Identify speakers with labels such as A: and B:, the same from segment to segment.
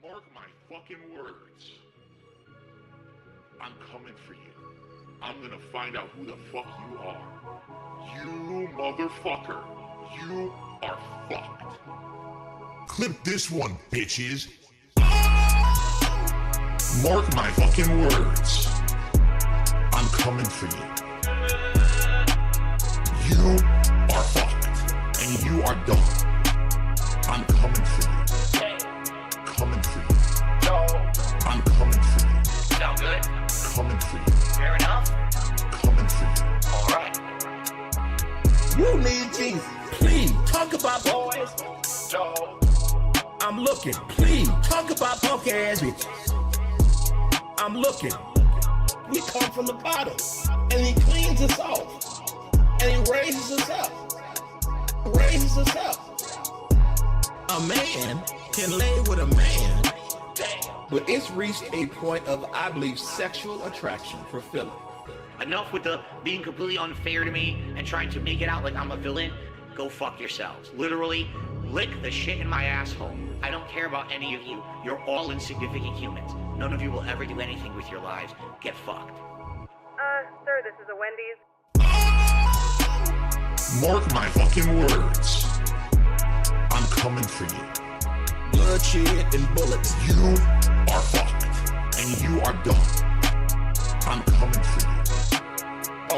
A: Mark my fucking words. I'm coming for you. I'm gonna find out who the fuck you are. You motherfucker. You are fucked. Clip this one, bitches. Mark my fucking words. I'm coming for you. You are fucked. And you are done. I'm coming for you. Coming for you. I'm coming for you.
B: Sound good?
A: Coming for you.
B: Fair enough?
A: Coming for you.
B: Alright.
C: You need Jesus. Please talk about boys. I'm looking. Please talk about punk ass bitches. I'm looking. We come from the bottom, and he cleans us off, and he raises us up. Raises us up. A man can lay with a man, but it's reached a point of, I believe, sexual attraction for Philip.
B: Enough with the being completely unfair to me and trying to make it out like I'm a villain. Go fuck yourselves. Literally, lick the shit in my asshole. I don't care about any of you. You're all insignificant humans. None of you will ever do anything with your lives. Get fucked.
D: Sir, this is a Wendy's.
A: Mark my fucking words. I'm coming for you.
C: Bloodshed and bullets.
A: You are fucked. And you are done. I'm coming for you.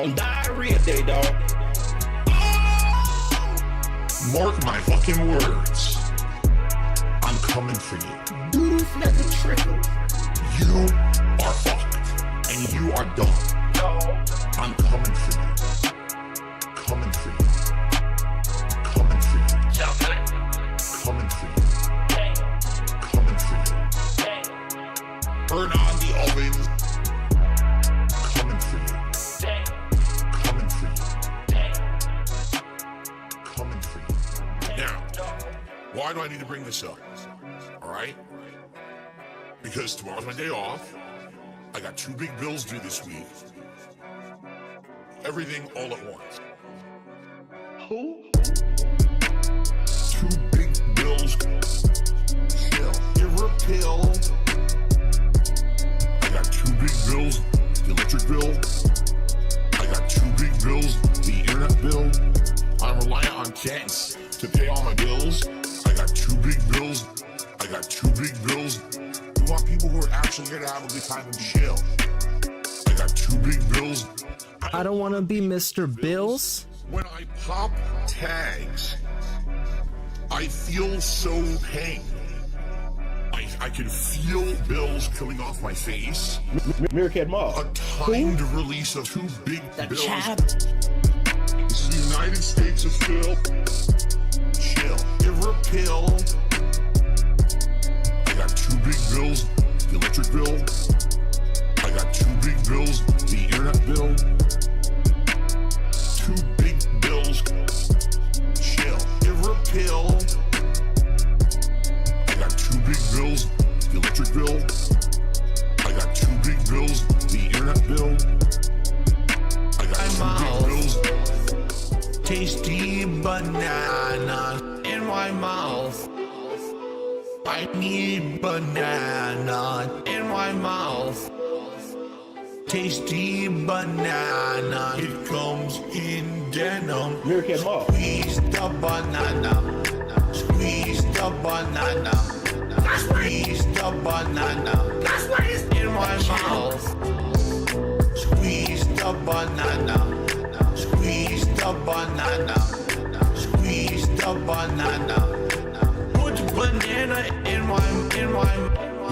C: On diarrhea day, dog.
A: Mark my fucking words. I'm coming for you.
C: Doodle flecker trickle.
A: You are fucked. And you are done. I'm coming for you. Coming for you. Coming for you.
B: Sound good?
A: Coming for you. Coming for you. Turn on the oven. Coming for you. Coming for you. Coming for you. Now, why do I need to bring this up? Alright? Because tomorrow's my day off. I got 2 big bills due this week. Everything all at once.
C: Who?
A: 2 big bills. Chill. Irrepeal. I got 2 big bills. The electric bill. I got 2 big bills. The internet bill. I'm reliant on checks to pay all my bills. I got 2 big bills. I got 2 big bills. We want people who are actually here to have a good time and chill. I got 2 big bills.
E: I don't want to be Mr. Bills.
A: When I pop tags, I feel so pain. I can feel bills coming off my face.
C: Meerkat Mall.
A: A timed release of 2 big bills.
E: Chad.
A: This is the United States of Phil. Chill. Irrepeal. I got 2 big bills. The electric bill. I got 2 big bills. The internet bill. 2 big bills. Chill. Irrepeal. I got 2 big bills. The electric bill. I got 2 big bills. The internet bill. I got 2 big bills.
C: Tasty banana in my mouth. I need banana in my mouth. Tasty banana. It comes in denim. Meerkat Mall. Squeeze the banana. Squeeze the banana. Squeeze the banana. In my mouth. Squeeze the banana. Squeeze the banana. Squeeze the banana. Put banana in my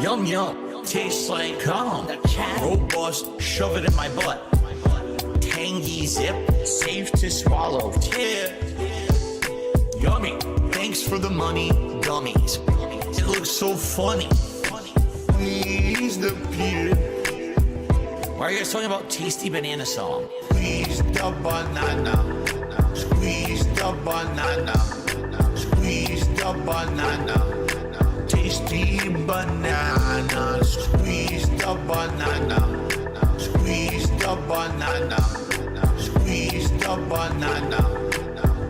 C: yum yum. Tastes like cum. Robust, shove it in my butt. Tangy zip, safe to swallow. Yeah. Yummy. Thanks for the money, gummies. It looks so funny. Squeeze the pea. Why are you guys talking about tasty banana song? Squeeze the banana. Squeeze the banana. Squeeze the banana. Tasty banana. Squeeze the banana. Squeeze the banana. Squeeze the banana.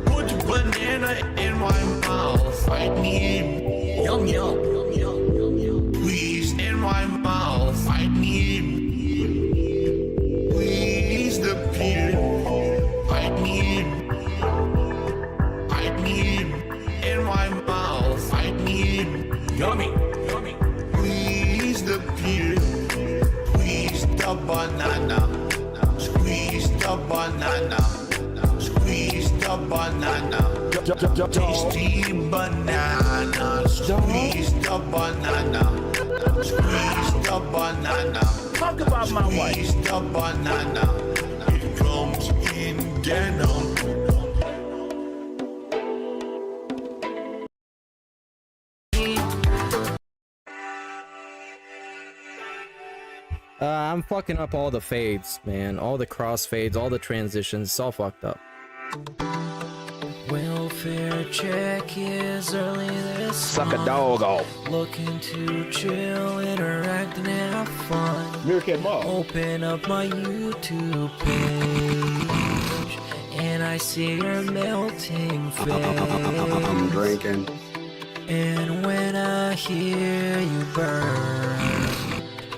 C: Put banana in my mouth. I need yum yum. my mouth. I need yummy, yummy. Squeeze the peel, squeeze the banana, squeeze the banana, squeeze the banana. Tasty banana, squeeze the banana, squeeze the banana.
F: Talk about my wife.
C: Squeeze the banana. It comes in denim.
E: I'm fucking up all the fades, man. All the cross fades, all the transitions. It's all fucked up.
G: Welfare check is early this
F: Suck a dog off.
G: Looking to chill, interact, and have fun.
F: Meerkat Mall.
G: Open up my YouTube page, and I see your melting face.
H: I'm drinking.
G: And when I hear you burn,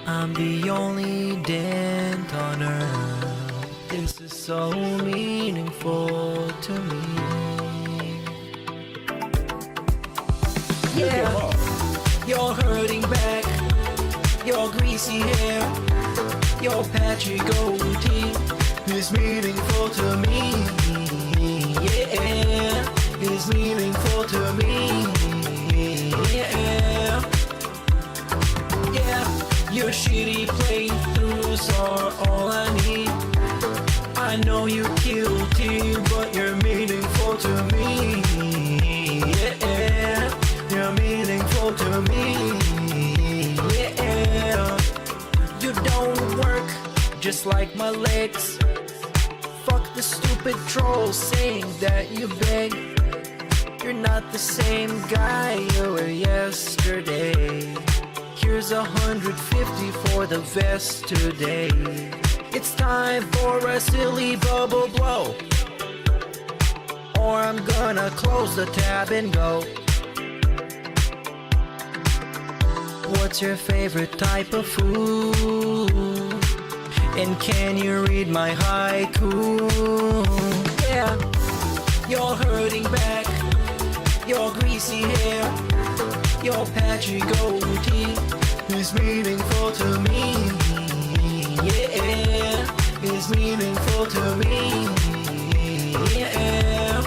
G: I'm the only dent on earth. This is so meaningful to me. Yeah, you're hurting back, your greasy hair, your patchy goatee is meaningful to me. Yeah, is meaningful to me. Yeah, yeah, your shitty playthroughs are all I need. I know you guilty, but you're meaningful to me. Yeah, you're meaningful to me. Yeah, you don't work just like my legs. Fuck the stupid trolls saying that you beg. You're not the same guy you were yesterday. Here's 150 for the vest today. It's time for a silly bubble blow, or I'm gonna close the tab and go. What's your favorite type of food? And can you read my haiku? Yeah, you're hurting back, your greasy hair, your patchy goatee is meaningful to me. Yeah, is meaningful to me. Yeah,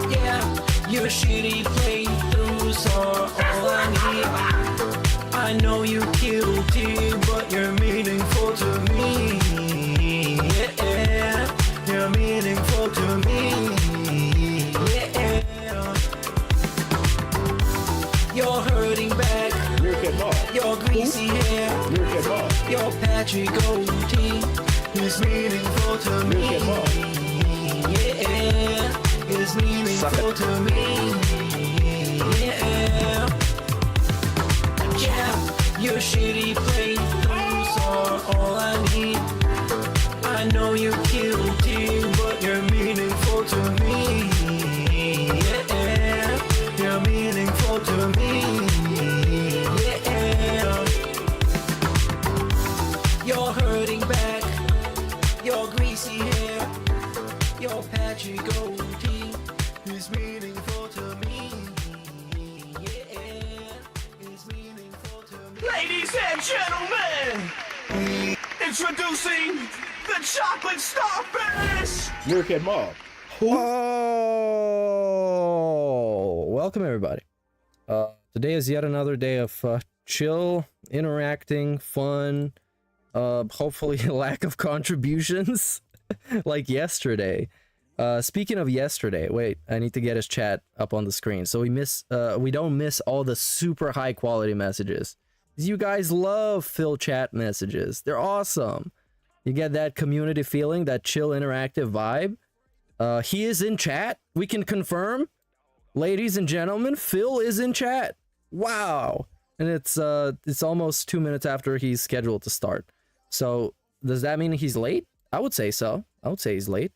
G: yeah, your shitty playthroughs are all I need. I know you guilty, but you're meaningful to me. Yeah, you're meaningful to me. Yeah, you're hurting back, your greasy hair, your patchy goatee is meaningful to me. Yeah, is meaningful to me. Yeah, yeah, your shitty playthroughs are all I need. I know you guilty, but you're meaningful to me. Yeah, you're meaningful to me. Yeah, you're hurting back, your greasy hair, your patchy goatee is meaningful to me. Yeah, is meaningful to me.
F: Ladies and gentlemen, introducing the chocolate starfish. Meerkat Mall.
E: Oh, welcome everybody. Today is yet another day of chill, interacting, fun, hopefully lack of contributions like yesterday. Speaking of yesterday, wait, I need to get his chat up on the screen so we don't miss all the super high quality messages. You guys love Phil chat messages. They're awesome. You get that community feeling, that chill interactive vibe. He is in chat. We can confirm. Ladies and gentlemen, Phil is in chat. Wow. And it's almost 2 minutes after he's scheduled to start. So does that mean he's late? I would say so. I would say he's late.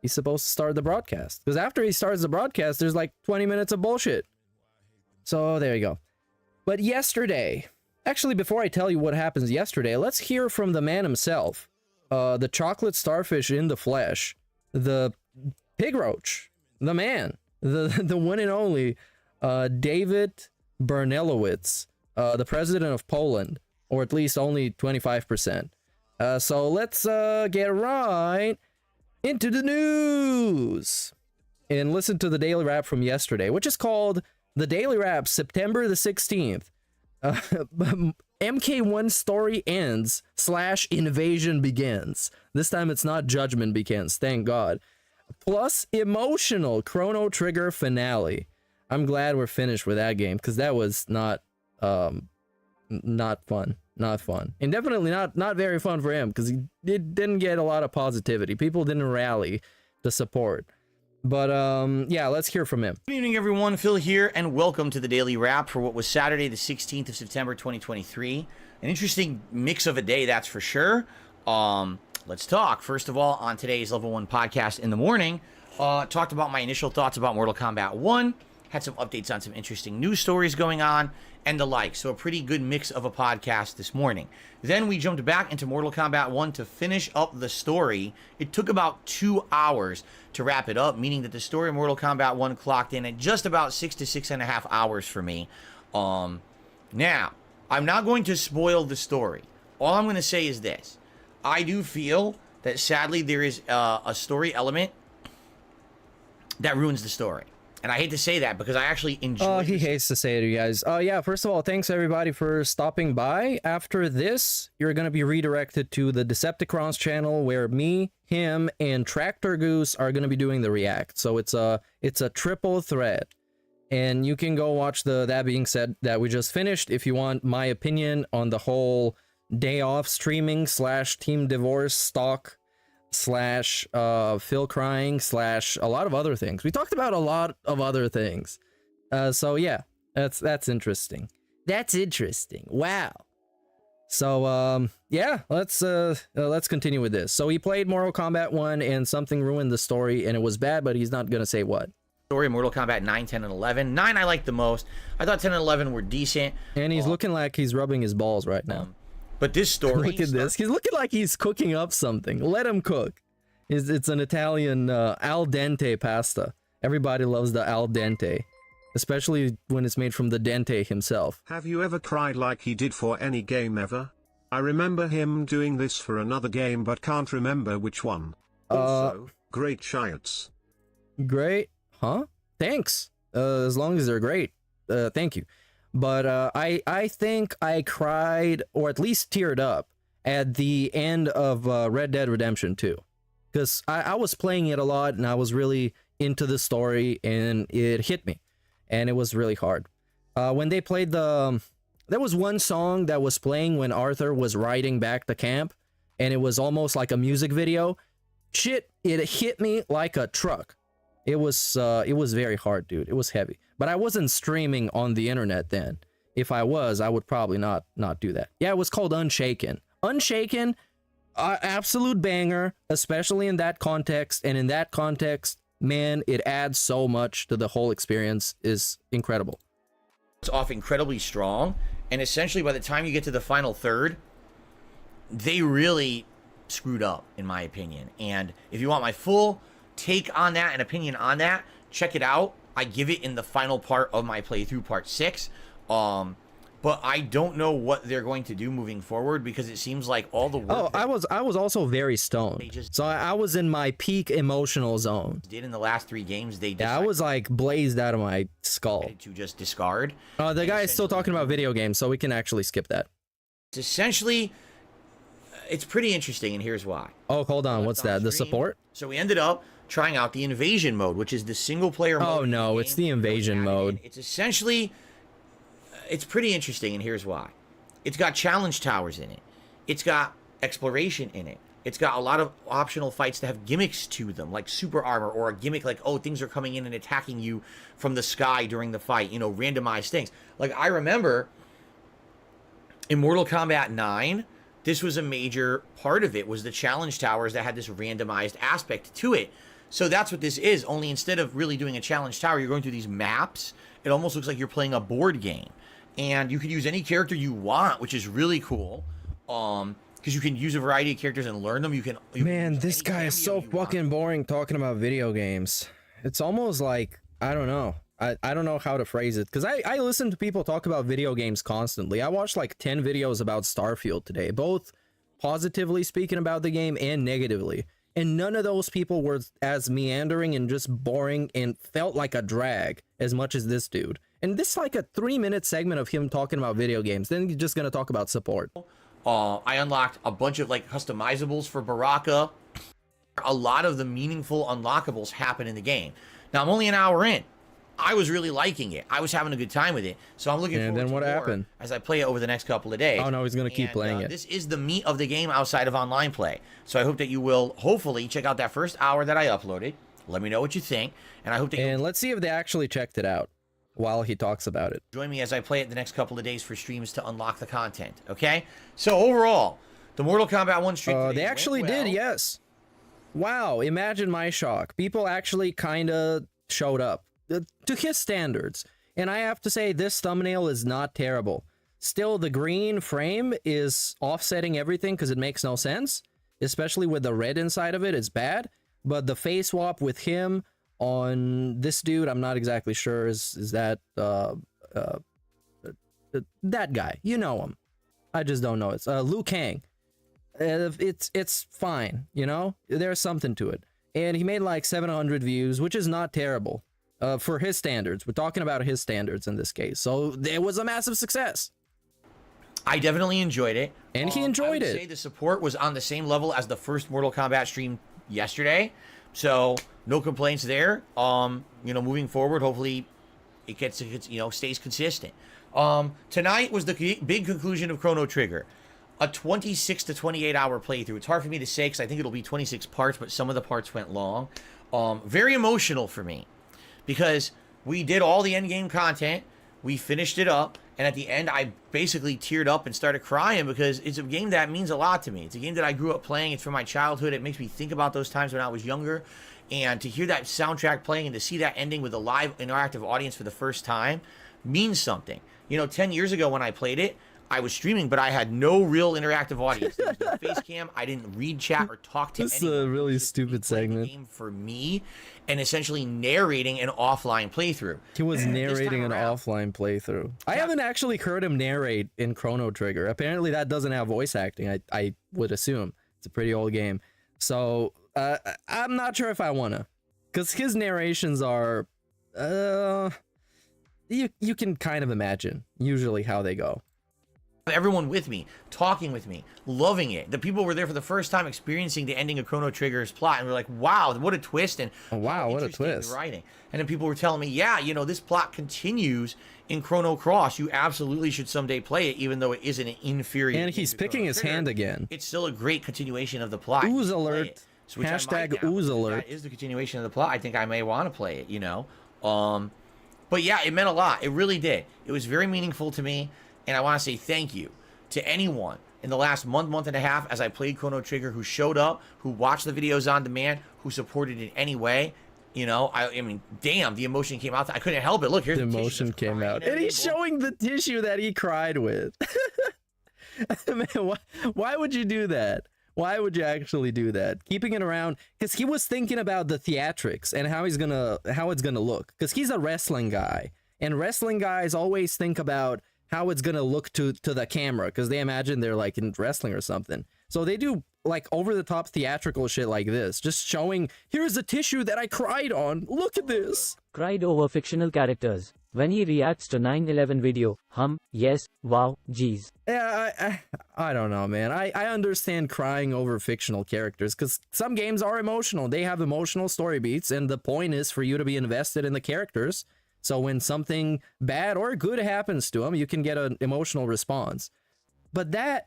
E: He's supposed to start the broadcast. Because after he starts the broadcast, there's like 20 minutes of bullshit. So there you go. But yesterday, actually before I tell you what happens yesterday, let's hear from the man himself. The chocolate starfish in the flesh. The Pigroach. The man. the one and only David Bernelowitz, the president of Poland, or at least only 25%. So let's get right into the news and listen to the daily wrap from yesterday, which is called the Daily Wrap, September the 16th. MK1 story ends / invasion begins. This time it's not judgment begins, thank God. Plus emotional Chrono Trigger finale. I'm glad we're finished with that game, because that was not fun. And definitely not very fun for him, because it didn't get a lot of positivity. People didn't rally to support. But yeah, let's hear from him.
B: Good evening, everyone. Phil here, and welcome to the Daily Wrap for what was Saturday, the 16th of September, 2023. An interesting mix of a day, that's for sure. Let's talk. First of all, on today's Level 1 podcast in the morning, talked about my initial thoughts about Mortal Kombat 1, had some updates on some interesting news stories going on, and the like. So a pretty good mix of a podcast this morning. Then we jumped back into Mortal Kombat 1 to finish up the story. It took about 2 hours to wrap it up, meaning that the story of Mortal Kombat 1 clocked in at just about 6 to 6.5 hours for me. Now, I'm not going to spoil the story. All I'm going to say is this. I do feel that sadly there is a story element that ruins the story. And I hate to say that because I actually enjoy
E: he hates to say it, you guys. Yeah, first of all, thanks everybody for stopping by. After this, you're going to be redirected to the Decepticons channel where me, him, and Tractor Goose are going to be doing the react. So it's a triple threat. And you can go watch the That Being Said that we just finished if you want my opinion on the whole day off streaming / team divorce stock / Phil crying / a lot of other things. We talked about a lot of other things. So yeah, that's interesting. That's interesting. Wow. So yeah, let's continue with this. So he played Mortal Kombat 1 and something ruined the story and it was bad, but he's not gonna say what.
B: Story of Mortal Kombat 9, 10, and 11. 9 I liked the most. I thought 10 and 11 were decent.
E: And he's looking like he's rubbing his balls right now.
B: But this story...
E: Look at this. He's looking like he's cooking up something. Let him cook. It's an Italian al dente pasta. Everybody loves the al dente. Especially when it's made from the dente himself.
I: Have you ever cried like he did for any game ever? I remember him doing this for another game but can't remember which one. Also, great shoutouts.
E: Great? Huh? Thanks. As long as they're great. Thank you. But I think I cried, or at least teared up, at the end of Red Dead Redemption 2. Because I was playing it a lot, and I was really into the story, and it hit me. And it was really hard. When they played there was one song that was playing when Arthur was riding back to camp, and it was almost like a music video. Shit, it hit me like a truck. It was very hard, dude. It was heavy. But I wasn't streaming on the internet then. If I was, I would probably not do that. Yeah, it was called Unshaken. Unshaken, absolute banger, especially in that context. And in that context, man, it adds so much to the whole experience. Is incredible.
B: It's off incredibly strong. And essentially, by the time you get to the final third, they really screwed up, in my opinion. And if you want my full take on that and opinion on that, check it out. I give it in the final part of my playthrough, part 6. But I don't know what they're going to do moving forward because it seems like all the work
E: I was also very stoned. So I was in my peak emotional zone.
B: Did in the last 3 games they
E: I was like blazed out of my skull
B: to just discard.
E: The guy is still talking about video games, so we can actually skip that.
B: It's essentially it's pretty interesting, and here's why.
E: Oh, hold on, what's that? The support?
B: So we ended up trying out the invasion mode, which is the single player mode.
E: Oh no, it's the invasion mode.
B: It's essentially, it's pretty interesting, and here's why. It's got challenge towers in it. It's got exploration in it. It's got a lot of optional fights that have gimmicks to them, like super armor, or a gimmick like, oh, things are coming in and attacking you from the sky during the fight, you know, randomized things. Like, I remember in Mortal Kombat 9, this was a major part of it, was the challenge towers that had this randomized aspect to it. So that's what this is, only instead of really doing a challenge tower, you're going through these maps. It almost looks like you're playing a board game. And you can use any character you want, which is really cool. Because you can use a variety of characters and learn them. You can
E: Man, this guy is so fucking boring talking about video games. It's almost like I don't know. I don't know how to phrase it, because I listen to people talk about video games constantly. I watched like 10 videos about Starfield today, both positively speaking about the game and negatively. And none of those people were as meandering and just boring and felt like a drag as much as this dude. And this is like a 3-minute segment of him talking about video games. Then he's just going to talk about support.
B: I unlocked a bunch of like customizables for Baraka. A lot of the meaningful unlockables happen in the game. Now I'm only an hour in. I was really liking it. I was having a good time with it. So I'm looking forward to more
E: happened
B: as I play it over the next couple of days.
E: Oh no, he's going to keep playing it.
B: This is the meat of the game outside of online play. So I hope that you will hopefully check out that first hour that I uploaded. Let me know what you think. And I hope that
E: And let's see if they actually checked it out while he talks about it.
B: Join me as I play it the next couple of days for streams to unlock the content. Okay? So overall, the Mortal Kombat 1 stream
E: they actually did, yes. Wow, imagine my shock. People actually kind of showed up. To his standards. And I have to say, this thumbnail is not terrible. Still, the green frame is offsetting everything because it makes no sense. Especially with the red inside of it, it's bad. But the face swap with him on this dude, I'm not exactly sure, is that that guy. You know him. I just don't know. It's Liu Kang. It's fine, you know? There's something to it. And he made like 700 views, which is not terrible. For his standards. We're talking about his standards in this case. So it was a massive success.
B: I definitely enjoyed it.
E: And he enjoyed
B: I would
E: it.
B: say the support was on the same level as the first Mortal Kombat stream yesterday. So no complaints there. You know, moving forward, hopefully it gets you know, stays consistent. Tonight was the big conclusion of Chrono Trigger. A 26 to 28 hour playthrough. It's hard for me to say because I think it'll be 26 parts, but some of the parts went long. Very emotional for me. Because we did all the endgame content, we finished it up, and at the end, I basically teared up and started crying because it's a game that means a lot to me. It's a game that I grew up playing. It's from my childhood. It makes me think about those times when I was younger. And to hear that soundtrack playing and to see that ending with a live interactive audience for the first time means something. You know, 10 years ago when I played it, I was streaming, but I had no real interactive audience. There was no face cam. I didn't read chat or talk to anyone.
E: This is a really stupid segment.
B: Game for me, and essentially narrating an offline playthrough.
E: He was narrating an offline playthrough. I haven't actually heard him narrate in Chrono Trigger. Apparently that doesn't have voice acting, I would assume. It's a pretty old game. So, I'm not sure if I want to. Because his narrations are... you can kind of imagine, usually, how they go.
B: Everyone with me, talking with me, loving it. The people were there for the first time experiencing the ending of Chrono Trigger's plot, and we're like, wow, what a twist, and
E: wow, what a twist.
B: Writing. And then people were telling me, yeah, you know, this plot continues in Chrono Cross. You absolutely should someday play it, even though it is an inferior.
E: And he's picking his hand again.
B: It's still a great continuation of the plot.
E: Ooze alert. Hashtag ooze alert.
B: That is the continuation of the plot. I think I may want to play it, you know. But yeah, it meant a lot. It really did. It was very meaningful to me. And I want to say thank you to anyone in the last month and a half as I played Chrono Trigger who showed up, who watched the videos on demand, who supported in any way. You know, I mean, damn, the emotion came out. I couldn't help it. Look, here's
E: the emotion came out. And he's showing the tissue that he cried with. Man, why would you do that? Why would you actually do that? Keeping it around, because he was thinking about the theatrics and how it's gonna look. Because he's a wrestling guy. And wrestling guys always think about how it's gonna look to the camera, because they imagine they're like in wrestling or something. So they do like over-the-top theatrical shit like this, just showing, here's the tissue that I cried on, look at this.
J: Cried over fictional characters. When he reacts to 9/11 video, yes, wow, geez.
E: Yeah, I don't know, man. I understand crying over fictional characters, because some games are emotional. They have emotional story beats, and the point is for you to be invested in the characters. So when something bad or good happens to them, you can get an emotional response. But that,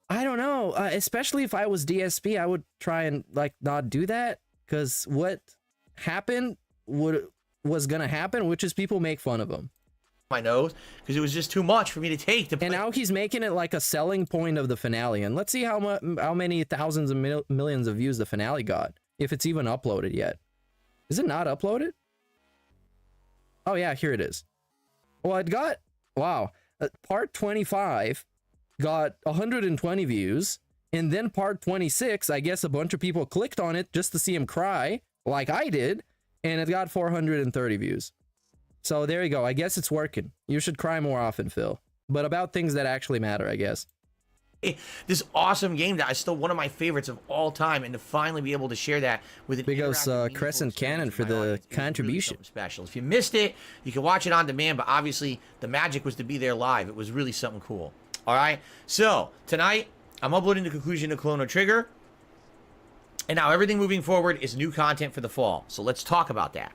E: I don't know, especially if I was DSP, I would try and like not do that, because what happened was gonna happen, which is people make fun of him.
B: My nose, because it was just too much for me to take.
E: And now he's making it like a selling point of the finale, and let's see how many thousands and millions of views the finale got, if it's even uploaded yet. Is it not uploaded? Oh yeah, here it is. Well, it got, wow, part 25 got 120 views, and then part 26, I guess a bunch of people clicked on it just to see him cry, like I did, and it got 430 views. So there you go. I guess it's working. You should cry more often, Phil. But about things that actually matter, I guess.
B: This awesome game that is still one of my favorites of all time, and to finally be able to share that with an
E: Bigos Crescent Cannon for the contribution.
B: Really special. If you missed it, you can watch it on demand, but obviously the magic was to be there live. It was really something cool. All right, so tonight I'm uploading the conclusion to Chrono Trigger, and now everything moving forward is new content for the fall. So let's talk about that.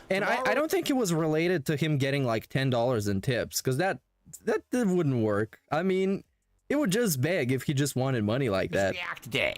E: And I don't think it was related to him getting like $10 in tips, because that wouldn't work. I mean, it would just beg if he just wanted money like that.
B: React Day.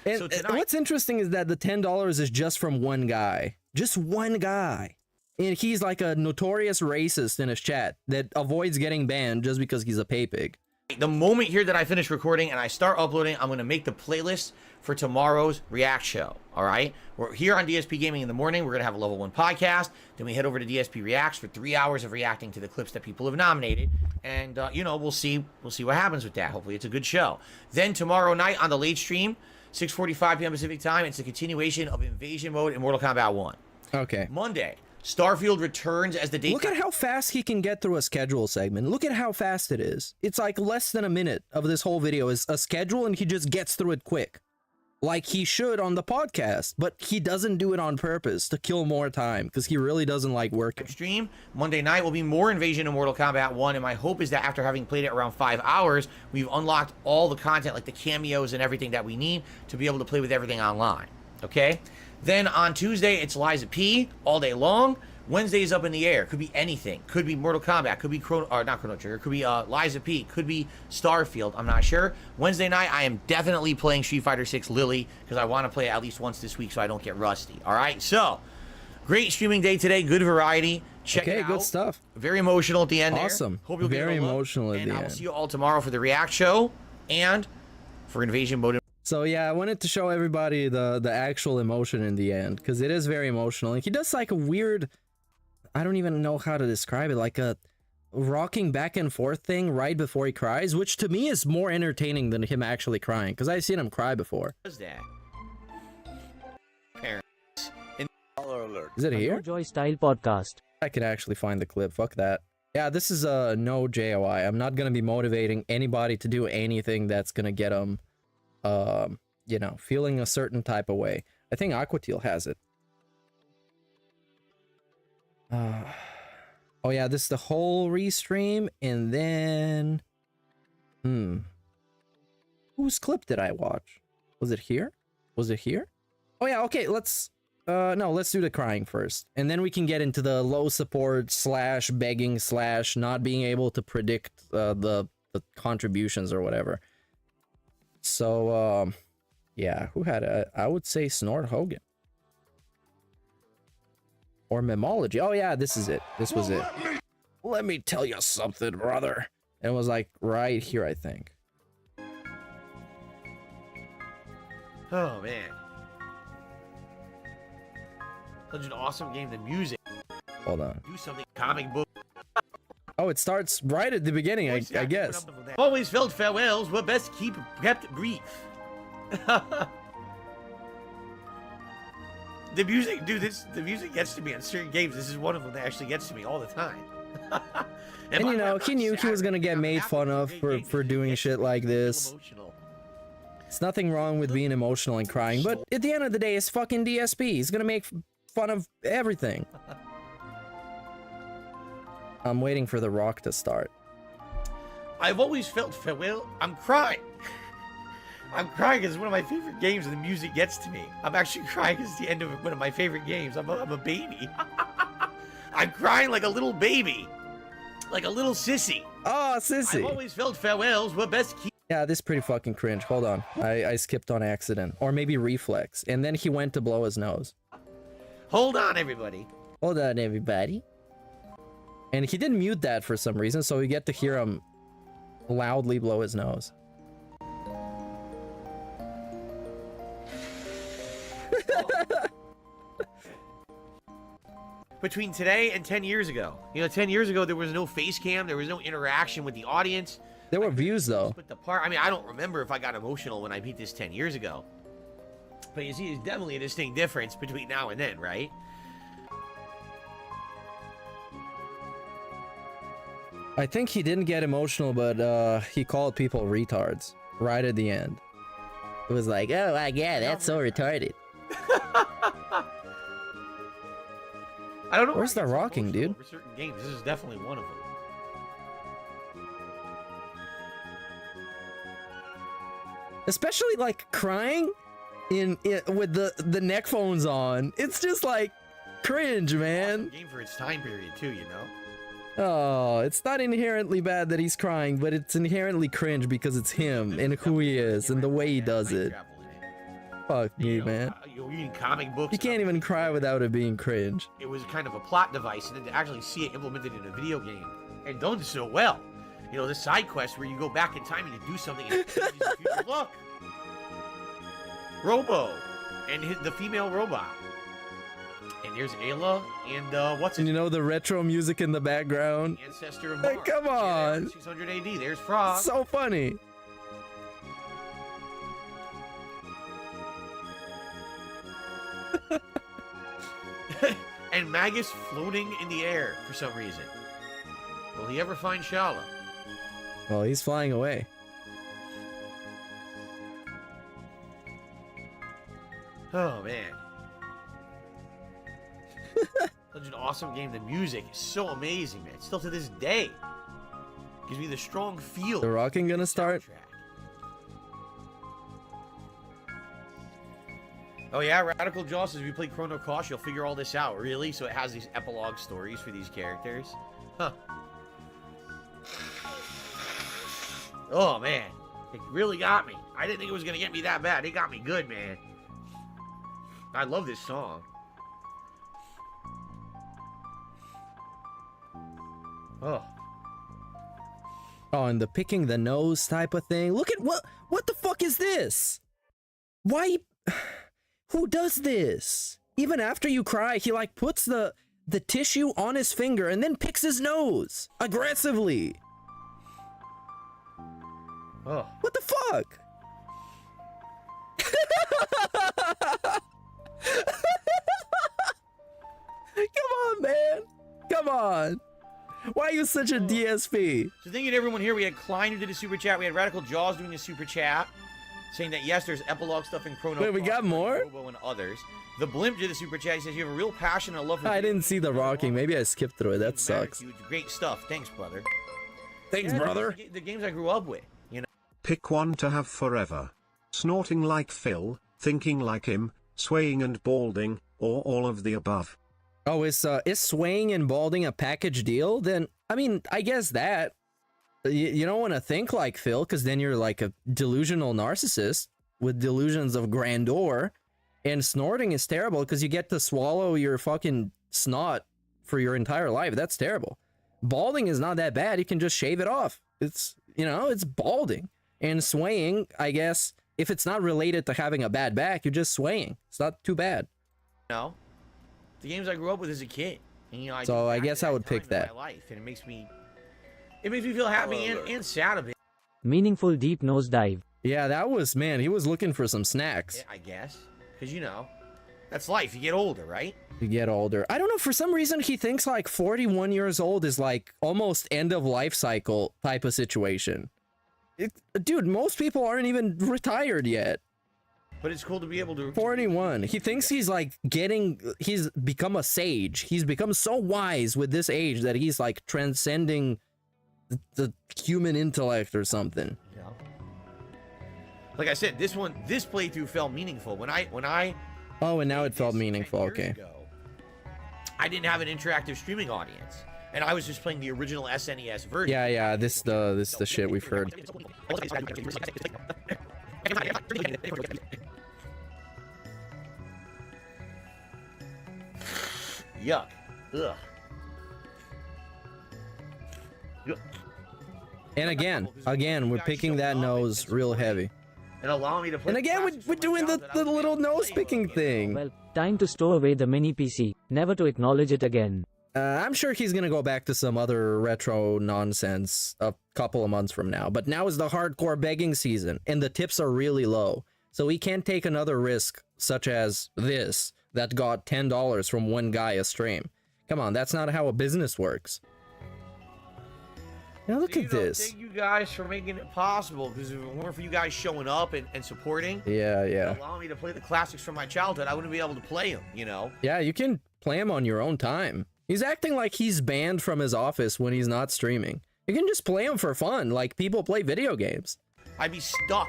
E: And
B: so tonight,
E: what's interesting is that the $10 is just from one guy. Just one guy. And he's like a notorious racist in his chat that avoids getting banned just because he's a pay pig.
B: the moment here that I finish recording and I start uploading, I'm going to make the playlist for tomorrow's React show. All right. We're here on DSP Gaming in the morning. We're going to have a level 1 podcast. Then we head over to DSP Reacts for 3 hours of reacting to the clips that people have nominated. And, you know, we'll see what happens with that. Hopefully it's a good show. Then tomorrow night on the late stream, 6:45 p.m. Pacific time, it's a continuation of Invasion Mode in Mortal Kombat 1.
E: Okay.
B: Monday, Starfield returns as the date.
E: Look at how fast he can get through a schedule segment. Look at how fast it is. It's like less than a minute of this whole video is a schedule, and he just gets through it quick. Like he should on the podcast, but he doesn't do it on purpose to kill more time because he really doesn't like working.
B: Stream Monday night will be more Invasion of Mortal Kombat 1, and my hope is that after having played it around 5 hours, we've unlocked all the content, like the cameos and everything that we need to be able to play with everything online. Okay? Then on Tuesday, it's Liza P all day long. Wednesday is up in the air. Could be anything. Could be Mortal Kombat. Could be not Chrono Trigger. Could be Liza P. Could be Starfield. I'm not sure. Wednesday night, I am definitely playing Street Fighter 6 Lily because I want to play it at least once this week so I don't get rusty. All right? So, great streaming day today. Good variety. Check it out.
E: Good stuff.
B: Very emotional at the end.
E: Awesome.
B: Hope you'll
E: Very
B: get a look.
E: emotional at
B: and
E: the
B: I will
E: end.
B: see you all tomorrow for the React show and for Invasion Mode.
E: So yeah, I wanted to show everybody the actual emotion in the end because it is very emotional. And he does like a weird, I don't even know how to describe it, like a rocking back and forth thing right before he cries, which to me is more entertaining than him actually crying because I've seen him cry before.
B: What is that?
E: Is it here?
J: Joy Style Podcast.
E: I could actually find the clip. Fuck that. Yeah, this is no JOI. I'm not gonna be motivating anybody to do anything that's gonna get them, you know, feeling a certain type of way. I think Aquatil has it. Oh yeah, this is the whole restream, and then whose clip did I watch? Was it here? Was it here? Oh yeah, okay, let's no, let's do the crying first, and then we can get into the low support slash begging slash not being able to predict the contributions or whatever. So yeah, who had it? I would say Snort Hogan. Or Memology. Oh yeah, this is it. This was it. Let me tell you something, brother. And it was like right here, I think.
B: Oh man. Such an awesome game. The music.
E: Hold on.
B: Do something. Comic book.
E: Oh, it starts right at the beginning, I guess.
B: Always felt farewells were best kept brief. The music, dude, the music gets to me on certain games. This is one of them that actually gets to me all the time.
E: And you know, he knew he was gonna get made fun of for doing shit like this. It's nothing wrong with being emotional and crying, but at the end of the day, it's fucking DSP. He's gonna make fun of everything. I'm waiting for the rock to start.
B: I've always felt farewell. I'm crying. I'm crying because it's one of my favorite games and the music gets to me. I'm actually crying because it's the end of one of my favorite games. I'm a baby. I'm crying like a little baby. Like a little sissy.
E: Oh, sissy.
B: I've always felt farewells were best keep.
E: Yeah, this is pretty fucking cringe. Hold on. I skipped on accident. Or maybe reflex. And then he went to blow his nose.
B: Hold on, everybody.
E: Hold on, everybody. And he didn't mute that for some reason, so we get to hear him loudly blow his nose.
B: Between today and 10 years ago. You know, 10 years ago, there was no face cam. There was no interaction with the audience.
E: There were views, though.
B: But the part, I mean, I don't remember if I got emotional when I beat this 10 years ago. But you see, there's definitely a distinct difference between now and then, right?
E: I think he didn't get emotional, but he called people retards right at the end. It was like, oh my god, that's so retarded.
K: I don't know.
E: Where's the rocking, dude?
K: For certain games, this is definitely one of them.
E: Especially like crying with the neck phones on. It's just like cringe, man.
K: Awesome game for its time period too, you know.
E: Oh, it's not inherently bad that he's crying, but it's inherently cringe because it's him and who he is and the way he does it. Fuck me, man.
K: You're reading comic books.
E: You can't even cry without it being cringe.
K: It was kind of a plot device, and then to actually see it implemented in a video game and done so well. You know, the side quest where you go back in time and you do something and it changes the future. Look, Robo and the female robot. And there's Ayla and what's it?
E: And you know the retro music in the background?
K: Ancestor of Mars.
E: Hey, come on.
K: 600 AD. There's Frog.
E: So funny.
K: And Magus floating in the air for some reason. Will he ever find Shala?
E: Well, he's flying away.
K: Oh, man. Such an awesome game. The music is so amazing, man. Still to this day. Gives me the strong feel.
E: The rocking gonna start?
K: Oh yeah, Radical Jaw says if you play Chrono Cross, you'll figure all this out. Really? So it has these epilogue stories for these characters? Huh. Oh, man. It really got me. I didn't think it was going to get me that bad. It got me good, man. I love this song. Oh.
E: Oh, and the picking the nose type of thing. Look at what the fuck is this? Why? Who does this? Even after you cry, he like puts the tissue on his finger and then picks his nose aggressively.
K: Oh.
E: What the fuck? Come on, man. Come on. Why are you such a DSP?
K: So thank you to everyone here. We had Klein who did a super chat. We had Radical Jaws doing a super chat, saying that yes, there's epilogue stuff in Chrono.
E: Wait, we got more?
K: Robo and others. The Blimp did a super chat. He says you have a real passion and a love for.
E: I didn't see the rocking. Maybe I skipped through it. That sucks.
K: Great stuff. Thanks, brother.
E: Thanks, brother.
K: The games I grew up with, you know.
I: Pick one to have forever. Snorting like Phil, thinking like him, swaying and balding, or all of the above.
E: Oh, is swaying and balding a package deal? Then, I mean, I guess that. You don't want to think like Phil, because then you're like a delusional narcissist with delusions of grandeur. And snorting is terrible, because you get to swallow your fucking snot for your entire life. That's terrible. Balding is not that bad. You can just shave it off. It's, you know, it's balding. And swaying, I guess, if it's not related to having a bad back, you're just swaying. It's not too bad.
K: No. The games I grew up with as a kid. And, you know,
E: So I guess I would pick that.
K: My life, and it makes me feel happy and sad a bit.
J: Meaningful deep nosedive.
E: Yeah, that was, man, he was looking for some snacks.
K: I guess. Because, you know, that's life. You get older, right?
E: You get older. I don't know, for some reason he thinks like 41 years old is like almost end of life cycle type of situation. Dude, most people aren't even retired yet.
K: But it's cool to be able to...
E: 41. He thinks he's like he's become a sage. He's become so wise with this age that he's like transcending the human intellect or something.
K: Yeah. Like I said, this playthrough felt meaningful. When I
E: Oh, and now it felt meaningful, okay.
K: Ago, I didn't have an interactive streaming audience. And I was just playing the original SNES version.
E: Yeah, this the shit we've heard.
K: Yuck. Ugh. Yuck.
E: And again, we're picking that nose real heavy.
K: And allow me to play.
E: And again, we're doing the little nose picking thing.
J: Well, time to store away the mini PC, never to acknowledge it again.
E: I'm sure he's gonna go back to some other retro nonsense a couple of months from now. But now is the hardcore begging season, and the tips are really low. So we can't take another risk, such as this, that got $10 from one guy a stream. Come on, that's not how a business works. Now look at this.
K: Thank you guys for making it possible, because if it weren't for you guys showing up and supporting,
E: Yeah.
K: allowing me to play the classics from my childhood, I wouldn't be able to play them, you know?
E: Yeah, you can play him on your own time. He's acting like he's banned from his office when he's not streaming. You can just play him for fun, like people play video games.
K: I'd be stuck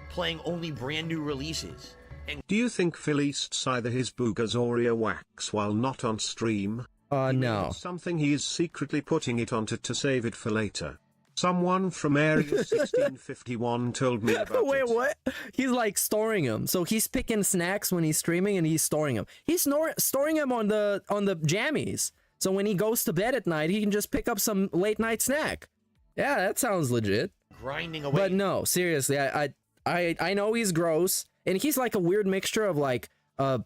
K: playing only brand new releases. And
I: do you think Phil eats either his boogers or earwax while not on stream?
E: No.
I: Something he is secretly putting it onto to save it for later. Someone from Area 1651 told me about
E: Wait,
I: it.
E: what? He's like storing them. So he's picking snacks when he's streaming and he's storing them. He's storing them on the jammies. So when he goes to bed at night, he can just pick up some late night snack. Yeah, that sounds legit.
K: grinding away.
E: But no, seriously, I know he's gross, and he's like a weird mixture of like a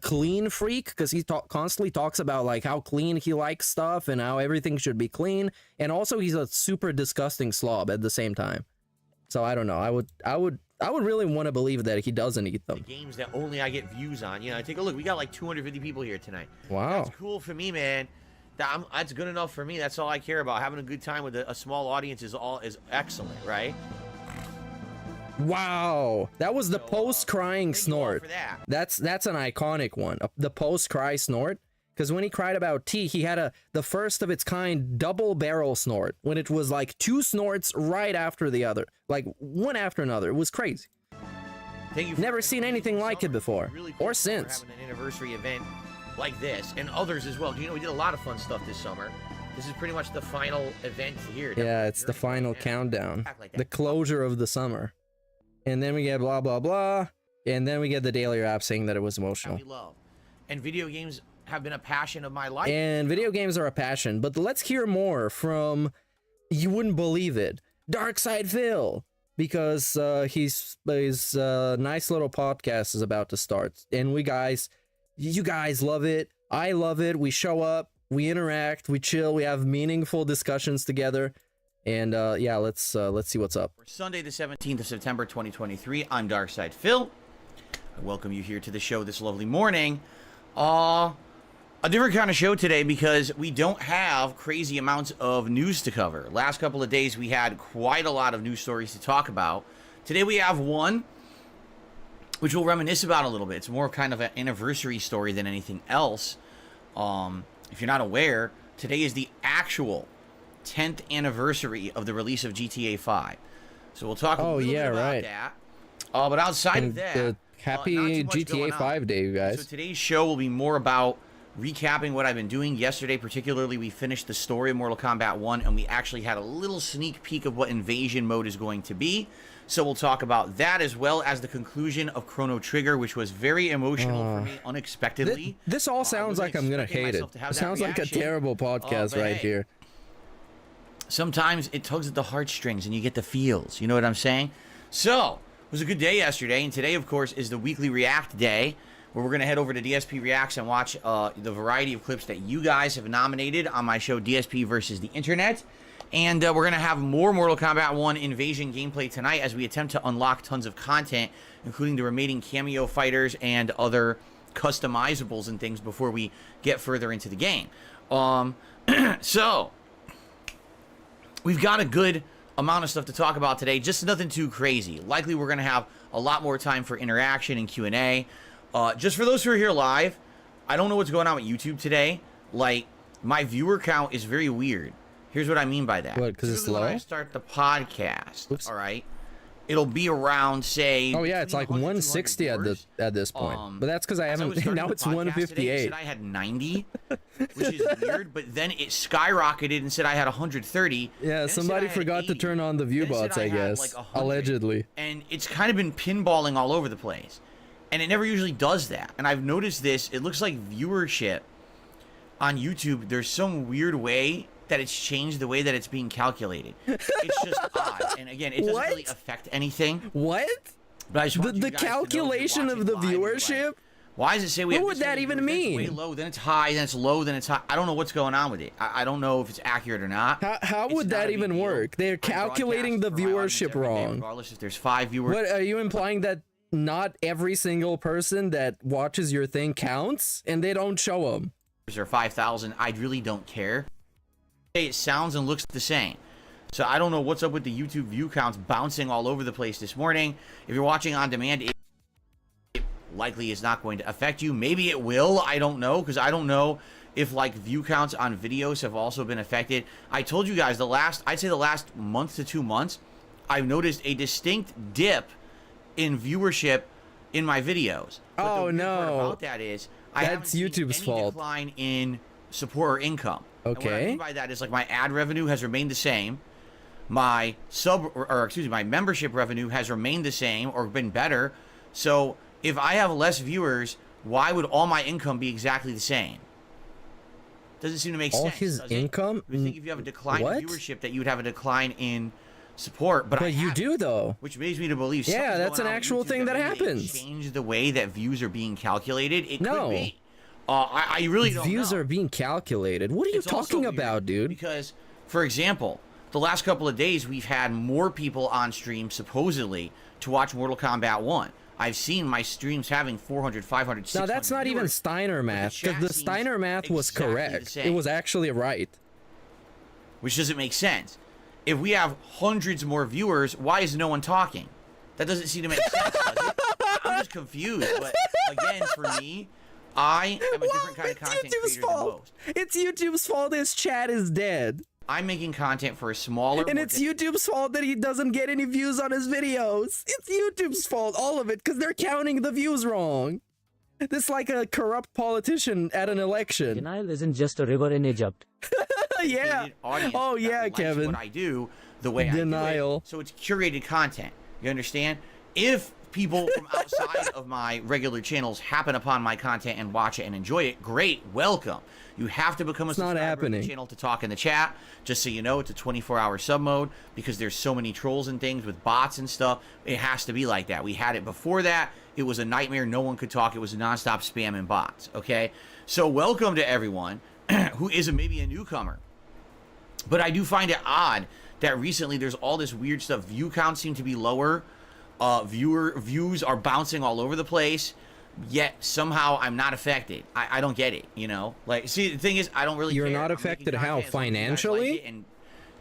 E: clean freak, because he constantly talks about like how clean he likes stuff and how everything should be clean, and also he's a super disgusting slob at the same time. So I don't know. I would really want to believe that he doesn't eat them.
K: The games that only I get views on. You know, take a look. We got like 250 people here tonight.
E: Wow.
K: That's cool for me, man. That's good enough for me. That's all I care about. Having a good time with a small audience is excellent, right?
E: Wow, that was the post-crying snort. That's an iconic one. The post-cry snort, because when he cried about tea, he had the first of its kind double barrel snort, when it was like two snorts right after the other, like one after another. It was crazy.
K: Thank you.
E: Never seen anything like it before,
K: really cool
E: or since.
K: Having an anniversary event like this, and others as well. You know, we did a lot of fun stuff this summer. This is pretty much the final event here.
E: Yeah, it's the final countdown, the closure of the summer. And then we get blah, blah, blah. And then we get the daily rap saying that it was emotional.
K: Love. And video games have been a passion of my life.
E: And video games are a passion. But let's hear more from, you wouldn't believe it, Darkside Phil. Because his nice little podcast is about to start. And you guys love it. I love it. We show up, we interact, we chill, we have meaningful discussions together. And yeah, let's see what's up.
K: For Sunday the 17th of September 2023, I'm Darkside Phil. I welcome you here to the show this lovely morning. A different kind of show today because we don't have crazy amounts of news to cover. Last couple of days we had quite a lot of news stories to talk about. Today we have one which we'll reminisce about a little bit. It's more kind of an anniversary story than anything else. If you're not aware, today is the actual 10th anniversary of the release of GTA 5. So we'll talk a little bit about that. But outside of that,
E: happy GTA 5 day, you guys.
K: So today's show will be more about recapping what I've been doing. Yesterday, particularly, we finished the story of Mortal Kombat 1, and we actually had a little sneak peek of what Invasion mode is going to be. So we'll talk about that, as well as the conclusion of Chrono Trigger, which was very emotional for me, unexpectedly.
E: This all sounds like I'm going to hate it. It sounds like a terrible podcast right here.
K: Sometimes it tugs at the heartstrings and you get the feels. You know what I'm saying? So, it was a good day yesterday. And today, of course, is the weekly React day, where we're going to head over to DSP Reacts and watch the variety of clips that you guys have nominated on my show, DSP versus the Internet. And we're going to have more Mortal Kombat 1 Invasion gameplay tonight as we attempt to unlock tons of content, including the remaining cameo fighters and other customizables and things before we get further into the game. So we've got a good amount of stuff to talk about today, just nothing too crazy. Likely we're going to have a lot more time for interaction and Q&A. Just for those who are here live, I don't know what's going on with YouTube today. Like, my viewer count is very weird. Here's what I mean by that.
E: What, because it's low?
K: When I start the podcast, all right, it'll be around, say...
E: Oh, yeah, it's like 160 at this point. But that's because I haven't... Now it's 158.
K: Today, it said I had 90, which is weird, but then it skyrocketed and said I had 130.
E: Yeah, somebody forgot to turn on the view bots, I guess. Like allegedly.
K: And it's kind of been pinballing all over the place. And it never usually does that. And I've noticed this. It looks like viewership on YouTube, there's some weird way that it's changed the way that it's being calculated. It's just odd. And again, it doesn't really affect anything.
E: What?
K: But I just want
E: the calculation of the viewership?
K: Like, why does it say we have
E: what would that even mean?
K: It's way low, then it's high, then it's low, then it's high. I don't know what's going on with it. I don't know if it's accurate or not.
E: How would that even work? They're calculating the viewership wrong.
K: Regardless if there's 5 viewers.
E: What, are you implying that not every single person that watches your thing counts and they don't show them?
K: Or 5,000, I really don't care. it sounds and looks the same. So I don't know what's up with the YouTube view counts bouncing all over the place this morning. If you're watching on demand, it likely is not going to affect you. Maybe it will. I don't know, because I don't know if like view counts on videos have also been affected. I told you guys I'd say the last month to 2 months, I've noticed a distinct dip in viewership in my videos. But
E: oh
K: the weird part
E: no!
K: about that is I haven't seen
E: YouTube's
K: any
E: fault.
K: decline in support or income. And what I mean by that is like my ad revenue has remained the same. My my membership revenue has remained the same or been better. So if I have less viewers, why would all my income be exactly the same? Doesn't seem to make sense.
E: All his income?
K: You would think if you have a decline in viewership that you would have a decline in support, but
E: you do though.
K: Which leads me to believe.
E: Yeah, that's an actual thing that happens.
K: Change the way that views are being calculated. It could be. I really don't know.
E: Views are being calculated. What are you talking about, dude?
K: Because, for example, the last couple of days we've had more people on stream supposedly to watch Mortal Kombat 1. I've seen my streams having 400, 500, 600
E: No, that's not even Steiner math, because the Steiner math was correct. It was actually right.
K: Which doesn't make sense. If we have hundreds more viewers, why is no one talking? That doesn't seem to make sense, does it? I'm just confused, but again, for me, I am a different kind of content creator than most.
E: It's YouTube's fault his chat is dead.
K: I'm making content for a smaller...
E: And it's YouTube's fault that he doesn't get any views on his videos. It's YouTube's fault, all of it, because they're counting the views wrong. This is like a corrupt politician at an election.
J: Denial isn't just a river in Egypt.
E: Yeah. Oh yeah, Kevin.
K: What I do, the way
E: Denial.
K: I do it. So it's curated content. You understand? If people from outside of my regular channels happen upon my content and watch it and enjoy it, great, welcome. You have to become a subscriber to the channel to talk in the chat. Just so you know, it's a 24-hour sub mode because there's so many trolls and things with bots and stuff. It has to be like that. We had it before that. It was a nightmare. No one could talk. It was nonstop spam and bots. Okay? So welcome to everyone who is maybe a newcomer. But I do find it odd that recently there's all this weird stuff. View counts seem to be lower. Views are bouncing all over the place. Yet somehow I'm not affected. I don't get it, you know? Like, see, the thing is, I don't really care.
E: You're not affected how? Financially?
K: Like and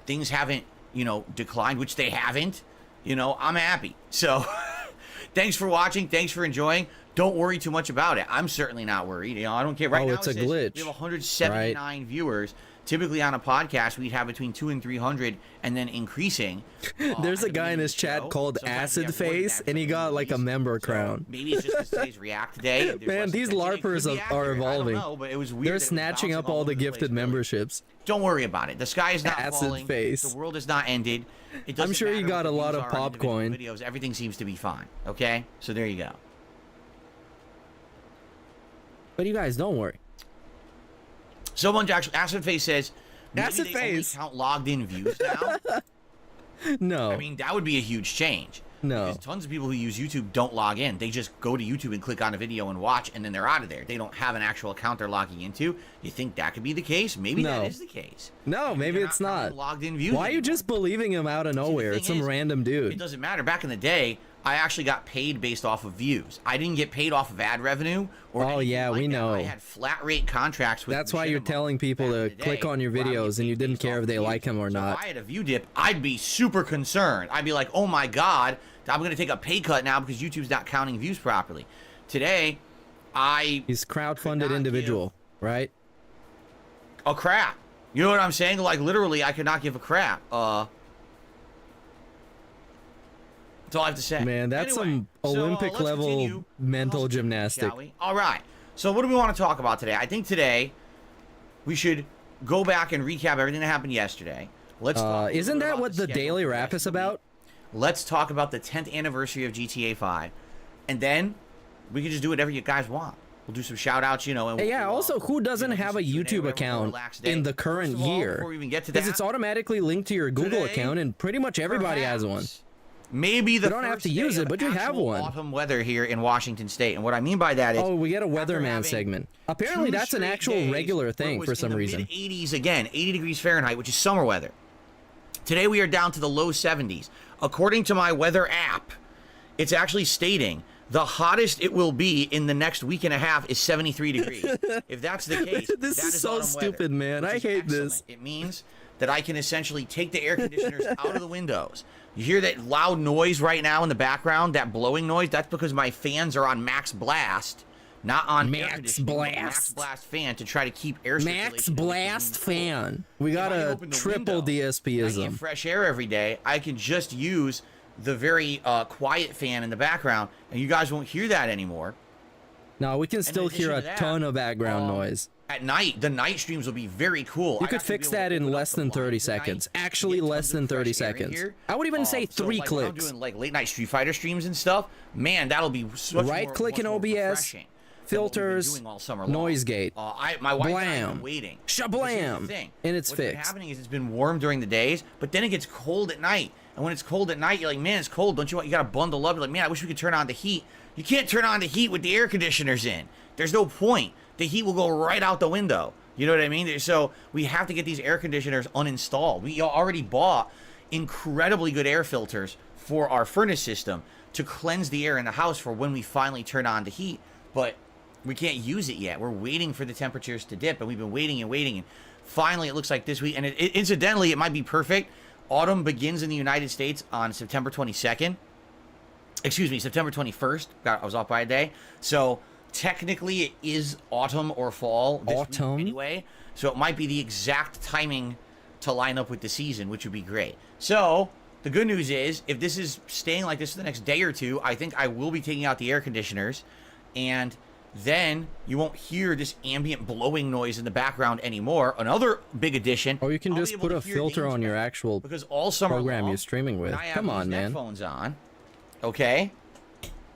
K: things haven't, you know, declined, which they haven't. You know, I'm happy. So, thanks for watching. Thanks for enjoying. Don't worry too much about it. I'm certainly not worried. You know, I don't care. Right now,
E: it's a glitch.
K: We have 179 viewers. Typically on a podcast, we'd have between 200 and 300 and then increasing.
E: There's a guy in his chat called Acid Face, and he got like a member crown.
K: Maybe it's just because today's React Day.
E: Man, these LARPers are evolving.
K: I don't know, but it was weird.
E: They're snatching up all the gifted memberships.
K: Don't worry about it. The sky is not
E: Acid
K: falling.
E: Face.
K: The world is not ended. It
E: I'm sure you got a lot of popcorn.
K: Videos. Everything seems to be fine. Okay? So there you go.
E: But you guys, don't worry.
K: Someone actually, Acid Face says,
E: Acid Face
K: count logged in views now.
E: No.
K: I mean, that would be a huge change.
E: No.
K: Because tons of people who use YouTube don't log in. They just go to YouTube and click on a video and watch, and then they're out of there. They don't have an actual account they're logging into. You think that could be the case? Maybe that is the case.
E: No, maybe it's not.
K: Logged in views.
E: Why are you just believing him out of nowhere? It's some random dude.
K: It doesn't matter. Back in the day, I actually got paid based off of views. I didn't get paid off of ad revenue. Or
E: yeah, we know.
K: I had flat rate contracts with.
E: That's why you're telling people to click on your videos and you didn't care if they like them or not.
K: If I had a view dip, I'd be super concerned. I'd be like, oh my God, I'm going to take a pay cut now because YouTube's not counting views properly. Today,
E: He's crowdfunded individual, right?
K: A crap. You know what I'm saying? Like, literally, I could not give a crap. That's all I have to say.
E: Man, that's some Olympic level mental gymnastic.
K: All right. So what do we want to talk about today? I think today we should go back and recap everything that happened yesterday. Let's talk
E: isn't that what the daily wrap is about?
K: Let's talk about the 10th anniversary of GTA 5. And then we can just do whatever you guys want. We'll do some shout outs, you know. And
E: yeah, also, who doesn't have a YouTube account in the current year?
K: Before we even get to
E: because
K: that,
E: it's automatically linked to your Google account, and pretty much everybody has one.
K: Maybe
E: you don't have to use it, but you have one.
K: Autumn weather here in Washington State, and what I mean by that is,
E: we get a weatherman segment. Apparently, that's an actual regular thing for some reason.
K: Mid-80s again, 80 degrees Fahrenheit, which is summer weather. Today we are down to the low 70s. According to my weather app, it's actually stating the hottest it will be in the next week and a half is 73 degrees. If that's the case,
E: this
K: that
E: is so
K: autumn
E: stupid,
K: weather,
E: man. I hate this.
K: It means that I can essentially take the air conditioners out of the windows. You hear that loud noise right now in the background, that blowing noise? That's because my fans are on max blast, not on
E: max blast.
K: Max blast fan to try to keep air circulation.
E: Max blast fan. We got a triple DSPism.
K: I get fresh air every day. I can just use the very quiet fan in the background, and you guys won't hear that anymore.
E: No, we can still hear a ton of background noise.
K: At night, the night streams will be very cool.
E: You could fix that in less than 30 seconds. Actually, less than 30 seconds. I would even say 3
K: like,
E: clicks.
K: When I'm doing like late night Street Fighter streams and stuff, man, that'll be
E: right-click in OBS, filters, noise gate,
K: my wife and I have been waiting.
E: Shablam, and it's
K: What's
E: fixed.
K: been happening is it's been warm during the days, but then it gets cold at night. And when it's cold at night, you're like, man, it's cold. Don't you want? You gotta bundle up. You're like, man, I wish we could turn on the heat. You can't turn on the heat with the air conditioners in. There's no point. The heat will go right out the window. You know what I mean? So we have to get these air conditioners uninstalled. We already bought incredibly good air filters for our furnace system to cleanse the air in the house for when we finally turn on the heat. But we can't use it yet. We're waiting for the temperatures to dip, and we've been waiting and waiting. And finally, it looks like this week, and incidentally, it might be perfect. Autumn begins in the United States on September 22nd. Excuse me, September 21st. I was off by a day. So technically, it is autumn or fall this week anyway. So it might be the exact timing to line up with the season, which would be great. So the good news is, if this is staying like this for the next day or two, I think I will be taking out the air conditioners, and then you won't hear this ambient blowing noise in the background anymore. Another big addition.
E: Or you can just put a filter on your actual
K: because all summer
E: program
K: long,
E: you're streaming with. Come on, man.
K: Headphones on, okay,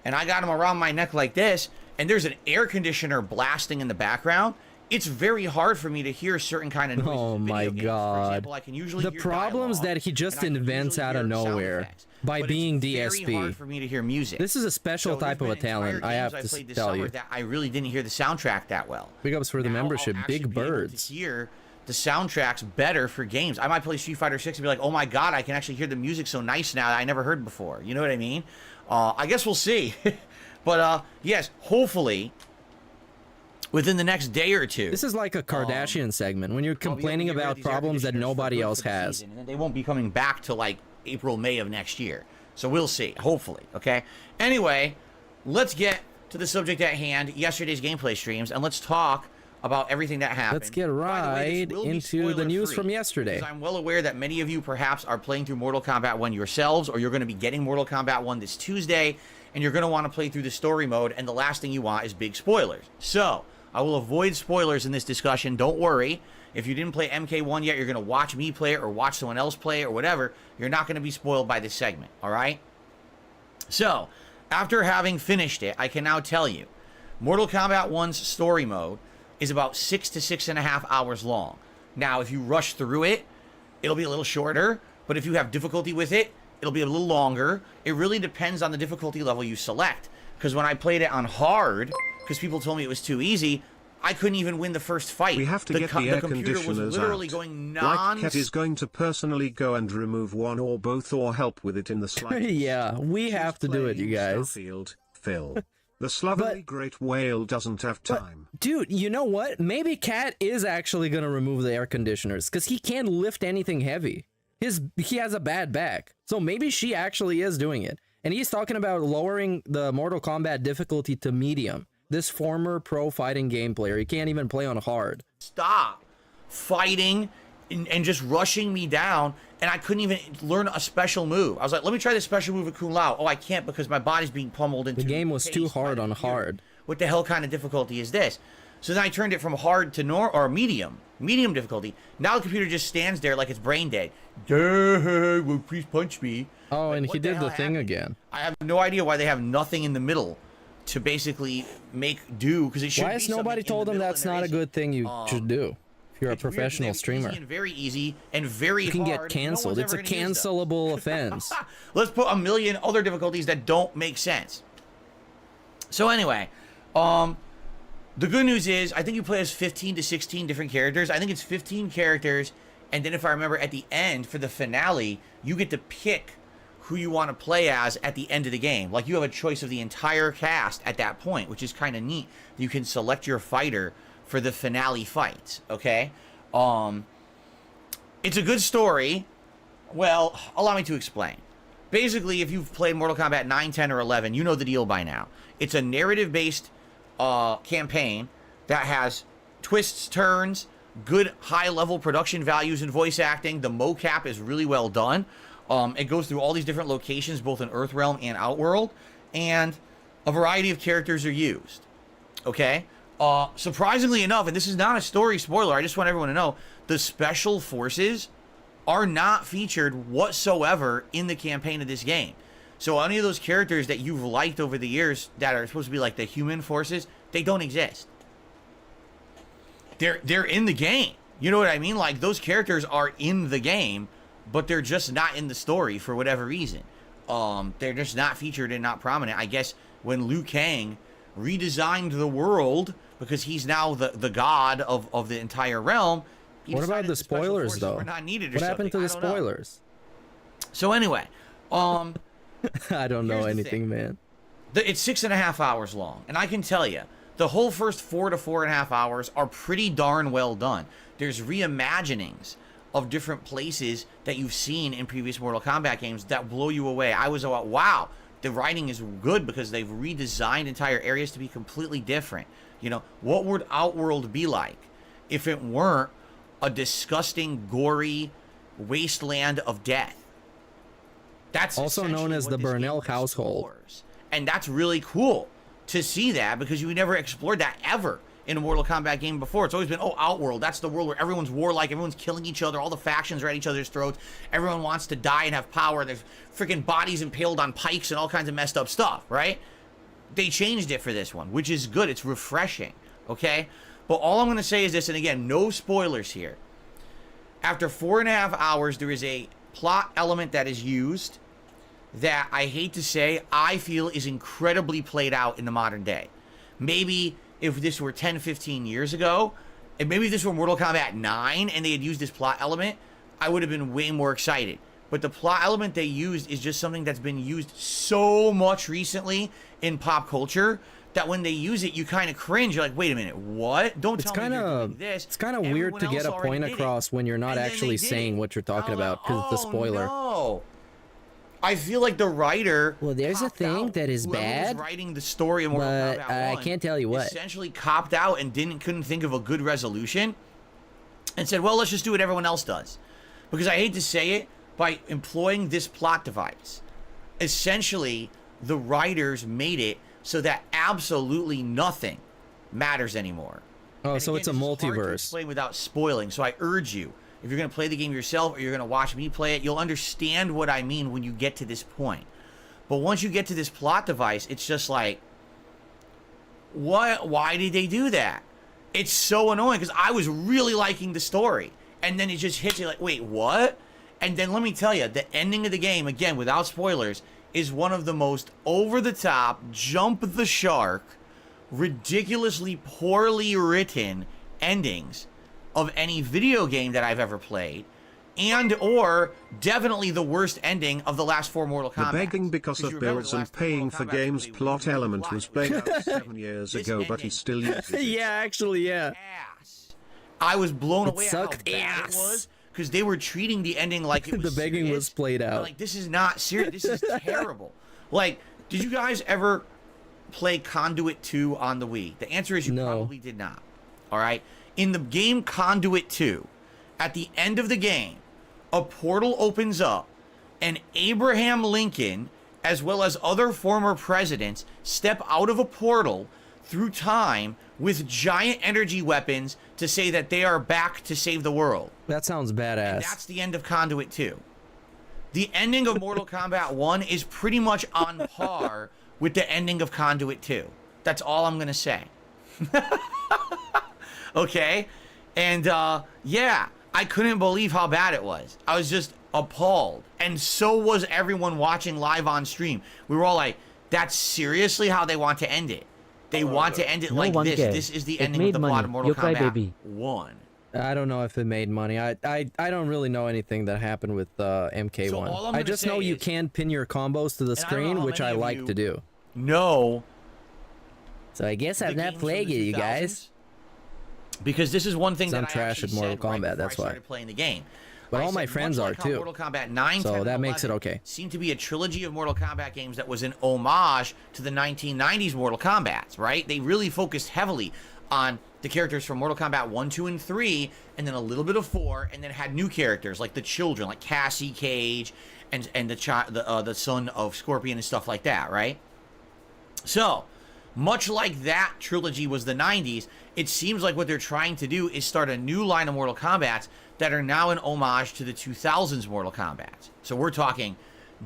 K: and I got them around my neck like this, and there's an air conditioner blasting in the background. It's very hard for me to hear certain kind of noises.
E: Oh my god!
K: For example, I can usually
E: the
K: hear
E: problems that he just invents out of nowhere by being DSP.
K: Very hard for me to hear music.
E: This is a special type of a talent. I have to tell you.
K: That I really didn't hear the soundtrack that well.
E: Big ups for the membership, Big Birds.
K: Hear the soundtracks better for games. I might play Street Fighter 6 and be like, oh my god, I can actually hear the music so nice now that I never heard before. You know what I mean? I guess we'll see. But yes, hopefully within the next day or two.
E: This is like a Kardashian segment when you're complaining about problems that nobody else has.
K: And then they won't be coming back to like April, May of next year. So we'll see, hopefully, okay? Anyway, let's get to the subject at hand, yesterday's gameplay streams, and let's talk about everything that happened.
E: Let's get right into the news from yesterday.
K: I'm well aware that many of you perhaps are playing through Mortal Kombat 1 yourselves, or you're going to be getting Mortal Kombat 1 this Tuesday, and you're going to want to play through the story mode, and the last thing you want is big spoilers. So, I will avoid spoilers in this discussion, don't worry. If you didn't play MK1 yet, you're going to watch me play it or watch someone else play it or whatever. You're not going to be spoiled by this segment, all right? So, after having finished it, I can now tell you, Mortal Kombat 1's story mode is about 6 to 6.5 hours long. Now, if you rush through it, it'll be a little shorter, but if you have difficulty with it, it'll be a little longer. It really depends on the difficulty level you select. Because when I played it on hard, because people told me it was too easy, I couldn't even win the first fight.
I: We have to get the air conditioners
K: was literally
I: out.
K: going
I: Like Ket is going to personally go and remove one or both or help with it in the slightest.
E: Yeah, we have to do it, you guys.
I: Starfield, Phil. The slovenly great whale doesn't have time.
E: But, dude, you know what? Maybe Cat is actually going to remove the air conditioners, because he can't lift anything heavy. He has a bad back. So maybe she actually is doing it. And he's talking about lowering the Mortal Kombat difficulty to medium. This former pro fighting game player, he can't even play on hard.
K: Stop fighting and just rushing me down, and I couldn't even learn a special move. I was like, let me try this special move with Kung Lao. Oh, I can't because my body's being pummeled into
E: the game was too hard on hard.
K: What the hell kind of difficulty is this? So then I turned it from hard to medium difficulty. Now the computer just stands there like it's brain dead. Duh, well, please punch me.
E: Oh,
K: like,
E: and he did the thing again.
K: I have no idea why they have nothing in the middle to basically make do, because it should.
E: Why has nobody told him that's not a good thing you should do if you're a professional streamer?
K: Easy and very easy and very hard.
E: You can get canceled. It's a cancelable offense.
K: Let's put a million other difficulties that don't make sense. So anyway, the good news is I think you play as 15 to 16 different characters. I think it's 15 characters, and then if I remember at the end for the finale, you get to pick who you want to play as at the end of the game. Like, you have a choice of the entire cast at that point, which is kind of neat. You can select your fighter for the finale fights, okay? It's a good story. Well, allow me to explain. Basically, if you've played Mortal Kombat 9, 10, or 11, you know the deal by now. It's a narrative-based campaign that has twists, turns, good high-level production values and voice acting. The mocap is really well done. It goes through all these different locations, both in Earthrealm and Outworld, and a variety of characters are used. Okay? Surprisingly enough, and this is not a story spoiler, I just want everyone to know, the special forces are not featured whatsoever in the campaign of this game. So any of those characters that you've liked over the years that are supposed to be like the human forces, they don't exist. They're in the game. You know what I mean? Like, those characters are in the game, but they're just not in the story for whatever reason. They're just not featured and not prominent. I guess when Liu Kang redesigned the world, because he's now the god of the entire realm.
E: What about the spoilers, though?
K: Not needed or
E: what happened to the spoilers?
K: So anyway,
E: I don't know anything, man.
K: It's 6.5 hours long, and I can tell you, the whole first 4 to 4.5 hours are pretty darn well done. There's reimaginings of different places that you've seen in previous Mortal Kombat games that blow you away. I was like, wow, the writing is good because they've redesigned entire areas to be completely different. You know, what would Outworld be like if it weren't a disgusting, gory wasteland of death? That's
E: also known as the Burnell household.
K: And that's really cool to see that, because you never explored that ever in a Mortal Kombat game before. It's always been, oh, Outworld, that's the world where everyone's warlike, everyone's killing each other, all the factions are at each other's throats, everyone wants to die and have power, there's freaking bodies impaled on pikes and all kinds of messed up stuff, right? They changed it for this one, which is good. It's refreshing, okay? But all I'm going to say is this, and again, no spoilers here. After 4.5 hours, there is a plot element that is used that I hate to say, I feel is incredibly played out in the modern day. Maybe if this were 10, 15 years ago, and maybe if this were Mortal Kombat 9 and they had used this plot element, I would have been way more excited. But the plot element they used is just something that's been used so much recently in pop culture that when they use it, you kind of cringe. You're like, wait a minute, what? Don't tell me you're doing this.
E: It's kind of weird to get a point across when you're not actually saying what you're talking about because it's a spoiler.
K: No. I feel like the writer.
E: Well, there's a thing that is bad.
K: Writing the story of Mortal Kombat 1,
E: I can't tell you what.
K: Essentially copped out and couldn't think of a good resolution, and said, "Well, let's just do what everyone else does," because I hate to say it, by employing this plot device, essentially the writers made it so that absolutely nothing matters anymore.
E: Oh,
K: and
E: so
K: again,
E: it's a multiverse.
K: Hard to explain without spoiling. So I urge you, if you're going to play the game yourself or you're going to watch me play it, you'll understand what I mean when you get to this point. But once you get to this plot device, it's just like, what? Why did they do that? It's so annoying because I was really liking the story. And then it just hits you like, wait, what? And then let me tell you, the ending of the game, again, without spoilers, is one of the most over-the-top, jump-the-shark, ridiculously poorly written endings of any video game that I've ever played, and or definitely the worst ending of the last 4 Mortal Kombat.
I: The begging because of bills and paying for games plot element was played out 7 years ago, but he still uses it.
E: Yeah, actually, yeah.
K: I was blown away
E: It
K: at how
E: sucked
K: bad
E: ass.
K: it was, because they were treating the ending like it was
E: The begging
K: serious.
E: was played out.
K: Like, this is not serious. This is terrible. Like, did you guys ever play Conduit 2 on the Wii? The answer is you probably did not. All right? In the game Conduit 2, at the end of the game, a portal opens up, and Abraham Lincoln, as well as other former presidents, step out of a portal through time with giant energy weapons to say that they are back to save the world.
E: That sounds badass.
K: And that's the end of Conduit 2. The ending of Mortal Kombat 1 is pretty much on par with the ending of Conduit 2. That's all I'm going to say. Okay? And, yeah, I couldn't believe how bad it was. I was just appalled. And so was everyone watching live on stream. We were all like, that's seriously how they want to end it. They want to end it
J: No
K: like
J: one
K: this.
J: cares.
K: This is the
J: It
K: ending
J: made
K: of the plot
J: money.
K: of Mortal
J: You cry,
K: Kombat
J: baby.
K: 1.
E: I don't know if it made money. I don't really know anything that happened with MK1.
K: So
E: I just know you can pin your combos to the screen, which I like to do.
K: No.
E: So I guess I'm not playing it, you guys.
K: Because this is one thing that
E: I'm trash at Mortal Kombat. That's why.
K: Playing the game.
E: But all my friends are too.
K: Mortal Kombat 9,
E: so
K: 10,
E: that
K: and
E: makes it
K: 11
E: okay.
K: Seemed to be a trilogy of Mortal Kombat games that was an homage to the 1990s Mortal Kombats, right? They really focused heavily on the characters from Mortal Kombat 1, 2, and 3, and then a little bit of 4, and then had new characters like the children, like Cassie Cage, and the son of Scorpion and stuff like that, right? So, much like that trilogy was the 90s, it seems like what they're trying to do is start a new line of Mortal Kombats that are now an homage to the 2000s Mortal Kombat. So we're talking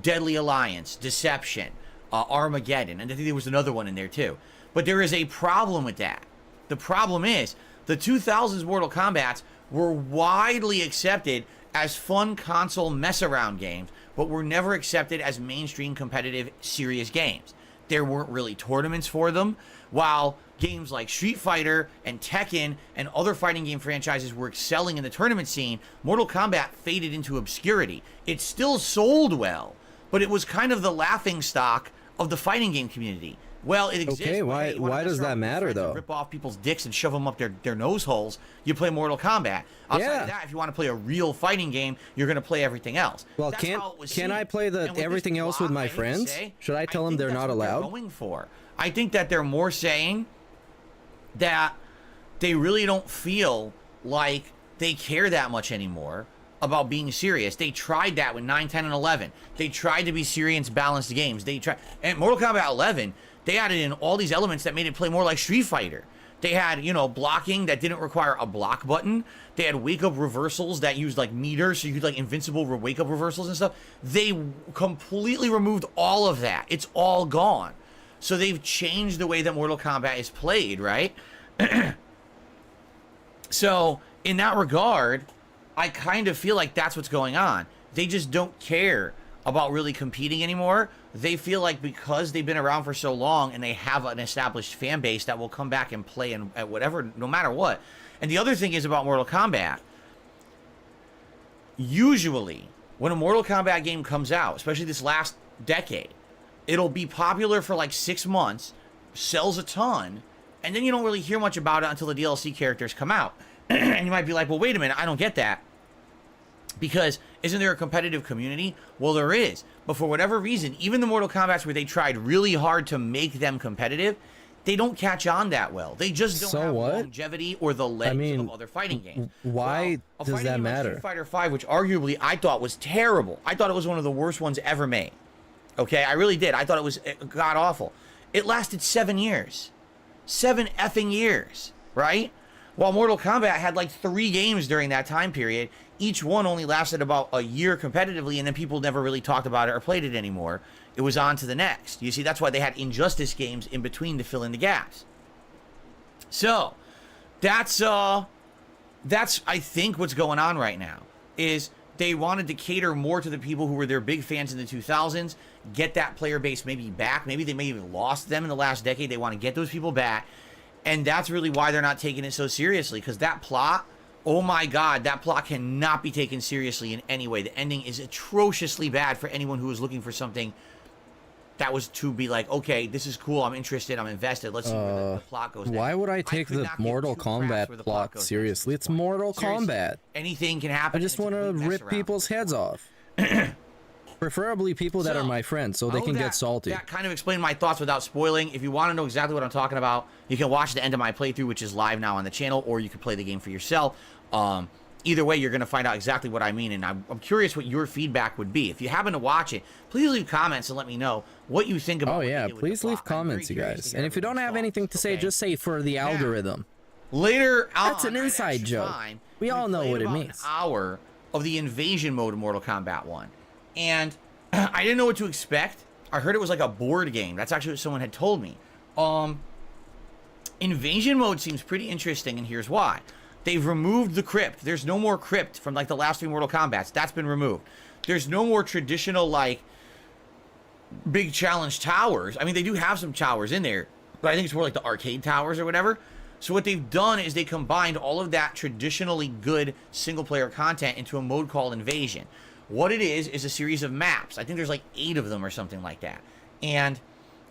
K: Deadly Alliance, Deception, Armageddon, and I think there was another one in there too. But there is a problem with that. The problem is the 2000s Mortal Kombats were widely accepted as fun console mess-around games, but were never accepted as mainstream competitive serious games. There weren't really tournaments for them, while games like Street Fighter and Tekken and other fighting game franchises were excelling in the tournament scene. Mortal Kombat faded into obscurity. It still sold well, but it was kind of the laughingstock of the fighting game community. Well, it exists.
E: Okay, why does that matter though?
K: Rip off people's dicks and shove them up their nose holes. You play Mortal Kombat. Outside of that, if you want to play a real fighting game, you're going to play everything else.
E: Well, can I play the everything else with my friends? Should I tell them they're not allowed?
K: Going for. I think that they're more saying that they really don't feel like they care that much anymore about being serious. They tried that with 9, 10, and 11. They tried to be serious, balanced games. They tried, and Mortal Kombat 11, they added in all these elements that made it play more like Street Fighter. They had, you know, blocking that didn't require a block button. They had wake-up reversals that used, like, meters, so you could, like, invincible wake-up reversals and stuff. They completely removed all of that. It's all gone. So they've changed the way that Mortal Kombat is played, right? So, in that regard, I kind of feel like that's what's going on. They just don't care about really competing anymore. They feel like because they've been around for so long and they have an established fan base that will come back and play at whatever, no matter what. And the other thing is about Mortal Kombat, usually when a Mortal Kombat game comes out, especially this last decade, it'll be popular for like 6 months, sells a ton, and then you don't really hear much about it until the DLC characters come out. And you might be like, well, wait a minute, I don't get that. Because isn't there a competitive community? Well, there is. But for whatever reason, even the Mortal Kombats where they tried really hard to make them competitive, they don't catch on that well. They just don't have longevity or the legs of other fighting games.
E: Why does that matter?
K: Street Fighter 5, which arguably I thought was terrible. I thought it was one of the worst ones ever made. Okay, I really did. I thought it was god-awful. It lasted 7 years. 7 effing years, right? While Mortal Kombat had like 3 games during that time period, each one only lasted about a year competitively, and then people never really talked about it or played it anymore. It was on to the next. You see, that's why they had Injustice games in between to fill in the gaps. So, that's I think what's going on right now, is they wanted to cater more to the people who were their big fans in the 2000s, get that player base maybe back. Maybe they may have lost them in the last decade. They want to get those people back. And that's really why they're not taking it so seriously, because that plot, oh my God, that plot cannot be taken seriously in any way. The ending is atrociously bad for anyone who is looking for something that was to be like, okay, this is cool, I'm interested, I'm invested, let's see where the plot goes next.
E: Why would I take the Mortal Kombat plot seriously? It's Mortal Kombat.
K: Anything can happen.
E: I just want to rip people's heads off. Preferably people that are my friends, so they can get salty.
K: That kind of explained my thoughts without spoiling. If you want to know exactly what I'm talking about, you can watch the end of my playthrough, which is live now on the channel, or you can play the game for yourself. Either way, you're going to find out exactly what I mean, and I'm curious what your feedback would be. If you happen to watch it, please leave comments and let me know what you think about it.
E: Oh yeah, please leave comments, you guys. And if you don't have anything to say, just say for the algorithm.
K: Later on,
E: that's an inside joke. We all know what it means.
K: An hour of the invasion mode of Mortal Kombat 1. And I didn't know what to expect. I heard it was like a board game. That's actually what someone had told me. Invasion mode seems pretty interesting, and here's why. They've removed the crypt. There's no more crypt from like the last 3 Mortal Kombats. That's been removed. There's no more traditional like big challenge towers. I mean, they do have some towers in there, but I think it's more like the arcade towers or whatever. So what they've done is they combined all of that traditionally good single-player content into a mode called Invasion. What it is a series of maps. I think there's like 8 of them or something like that. And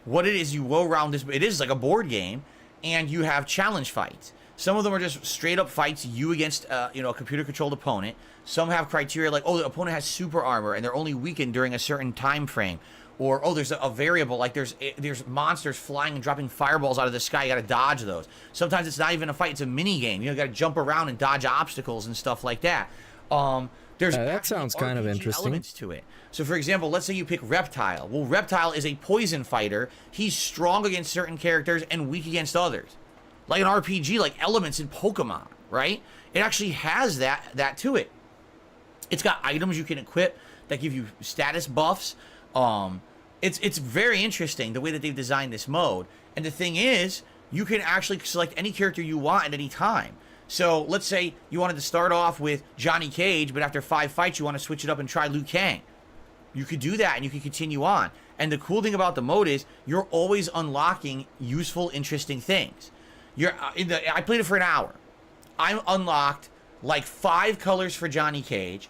K: what it is, you go around this, it is like a board game, and you have challenge fights. Some of them are just straight up fights, you against you know, a computer controlled opponent. Some have criteria like, oh, the opponent has super armor and they're only weakened during a certain time frame. Or, oh, there's a variable, like there's monsters flying and dropping fireballs out of the sky, you gotta dodge those. Sometimes it's not even a fight, it's a mini game. You know, you gotta jump around and dodge obstacles and stuff like that. There's
E: that sounds kind of interesting.
K: Elements to it. So, for example, let's say you pick Reptile. Well, Reptile is a poison fighter. He's strong against certain characters and weak against others. Like an RPG, like elements in Pokemon, right? It actually has that to it. It's got items you can equip that give you status buffs. It's very interesting the way that they've designed this mode. And the thing is, you can actually select any character you want at any time. So let's say you wanted to start off with Johnny Cage, but after 5 fights you want to switch it up and try Liu Kang. You could do that and you can continue on. And the cool thing about the mode is you're always unlocking useful, interesting things. I played it for an hour. I unlocked like 5 colors for Johnny Cage,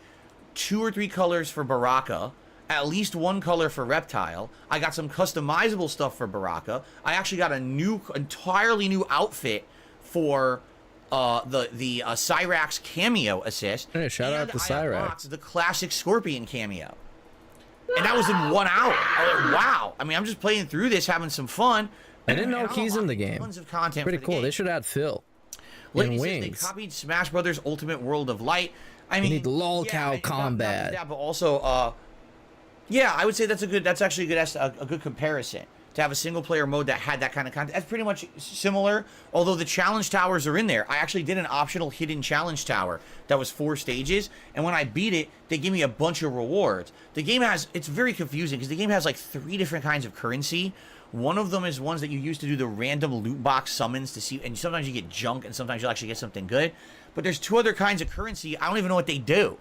K: 2 or 3 colors for Baraka, at least 1 color for Reptile. I got some customizable stuff for Baraka. I actually got a entirely new outfit for the Cyrax cameo assist.
E: Hey, shout out to Cyrax.
K: The classic Scorpion cameo. And that was in 1 hour. I was like, wow. I mean, I'm just playing through this, having some fun.
E: I didn't know he's in the game.
K: Tons of content.
E: Pretty cool. They should add Phil.
K: Like
E: Wings.
K: They copied Smash Brothers Ultimate World of Light. I mean,
E: need lolcow combat.
K: Not that, but also, yeah, I would say that's actually a good comparison. To have a single player mode that had that kind of content. That's pretty much similar, although the challenge towers are in there. I actually did an optional hidden challenge tower that was 4 stages, and when I beat it, they gave me a bunch of rewards. The game it's very confusing because the game has like 3 different kinds of currency. One of them is ones that you use to do the random loot box summons to see, and sometimes you get junk and sometimes you'll actually get something good. But there's 2 other kinds of currency. I don't even know what they do.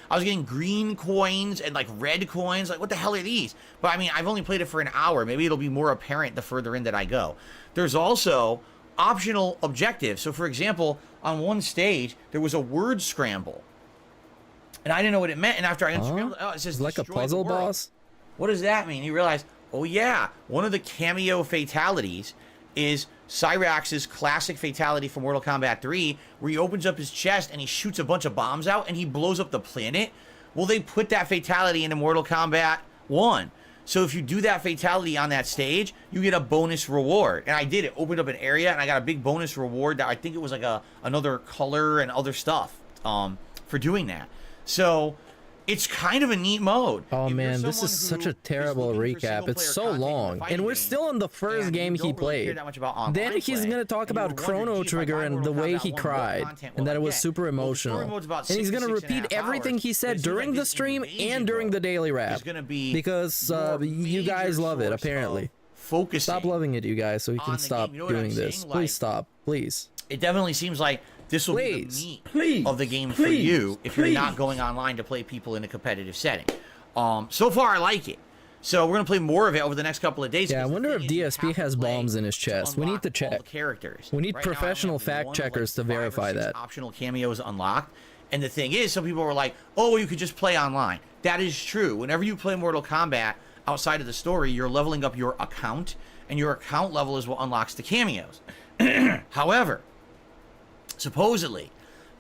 K: I was getting green coins and like red coins. Like, what the hell are these? But I mean, I've only played it for an hour. Maybe it'll be more apparent the further in that I go. There's also optional objectives. So for example, on one stage, there was a word scramble. And I didn't know what it meant. And after I unscrambled, it says
E: like a puzzle boss.
K: What does that mean? You realize, oh yeah, one of the cameo fatalities is Cyrax's classic fatality from Mortal Kombat 3, where he opens up his chest and he shoots a bunch of bombs out and he blows up the planet. Well, they put that fatality into Mortal Kombat 1. So if you do that fatality on that stage, you get a bonus reward. And I did it. Opened up an area and I got a big bonus reward that I think it was like another color and other stuff for doing that. So it's kind of a neat mode.
E: Oh man, this is such a terrible recap. It's so long, and we're still in the first game he played. Then he's gonna talk about Chrono Trigger and the way he cried, and that it was super emotional. And he's gonna repeat everything he said during the stream and during the daily rap, because you guys love it apparently. Stop loving it, you guys, so we can stop doing this. Please stop, please.
K: It definitely seems like this will be the meat of the game for you if you're not going online to play people in a competitive setting. So far, I like it. So we're going to play more of it over the next couple of days.
E: Yeah, I wonder if DSP has bombs in his chest. We need to check. We need professional fact checkers to verify that.
K: Optional cameos unlocked. And the thing is, some people were like, oh, you could just play online. That is true. Whenever you play Mortal Kombat outside of the story, you're leveling up your account, and your account level is what unlocks the cameos. However, supposedly,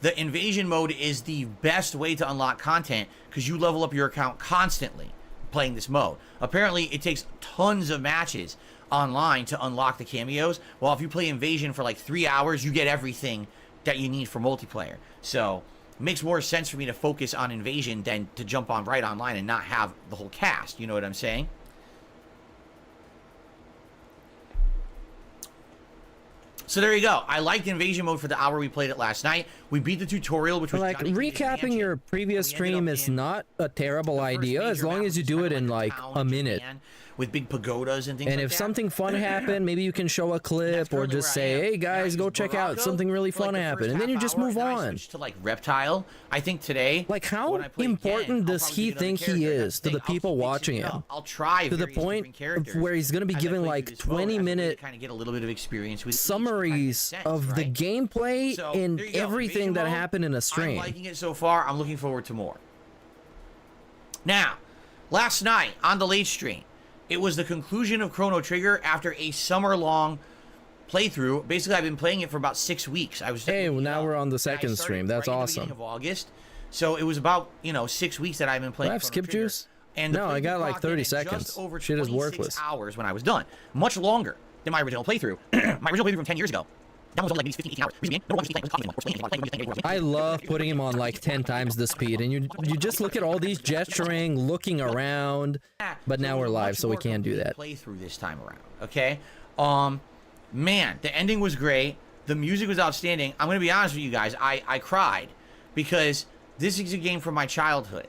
K: the invasion mode is the best way to unlock content because you level up your account constantly playing this mode. Apparently, it takes tons of matches online to unlock the cameos. Well, if you play invasion for like 3 hours, you get everything that you need for multiplayer. So it makes more sense for me to focus on invasion than to jump on right online and not have the whole cast. You know what I'm saying? So there you go. I liked invasion mode for the hour we played it last night. We beat the tutorial, which was
E: like recapping your previous stream is not a terrible idea as long as you do it in like a minute.
K: With big pagodas and things
E: and
K: like
E: if
K: that.
E: something fun happened, maybe you can show a clip or just say, hey guys, go check out something really fun happened, and then you just move on.
K: To like Reptile, I think today.
E: Like how important does he think he is to the people watching him?
K: I'll try
E: to the point where he's gonna be giving like 20-minute
K: kind of get a little bit of experience with
E: summary summaries of the gameplay
K: So,
E: and
K: there you go.
E: everything
K: Invasion
E: that
K: mode,
E: happened in a
K: I'm
E: stream.
K: liking it so far. I'm looking forward to more. Now, last night on the late stream, it was the conclusion of Chrono Trigger after a summer-long playthrough. Basically, I've been playing it for about 6 weeks. I was
E: Hey, well, now we're on the second stream. That's
K: right at the
E: awesome.
K: beginning of August. So it was about 6 weeks that I've been playing.
E: Do I have
K: Chrono
E: skip
K: Trigger.
E: juice?
K: And the
E: No, I
K: playthrough
E: got like
K: clocked in
E: 30
K: at
E: seconds.
K: Just over
E: Shit is
K: 26
E: worthless.
K: hours when I was done. Much longer than my original playthrough. My original playthrough from 10 years ago. That was only like maybe 15, 18 hours. Reason being, number one, just playing,
E: I love putting him on like 10 times the speed, and you just look at all these gesturing, looking around, but now we're live, so we can't do that.
K: Playthrough this time around, okay? Man, the ending was great. The music was outstanding. I'm gonna be honest with you guys. I cried because this is a game from my childhood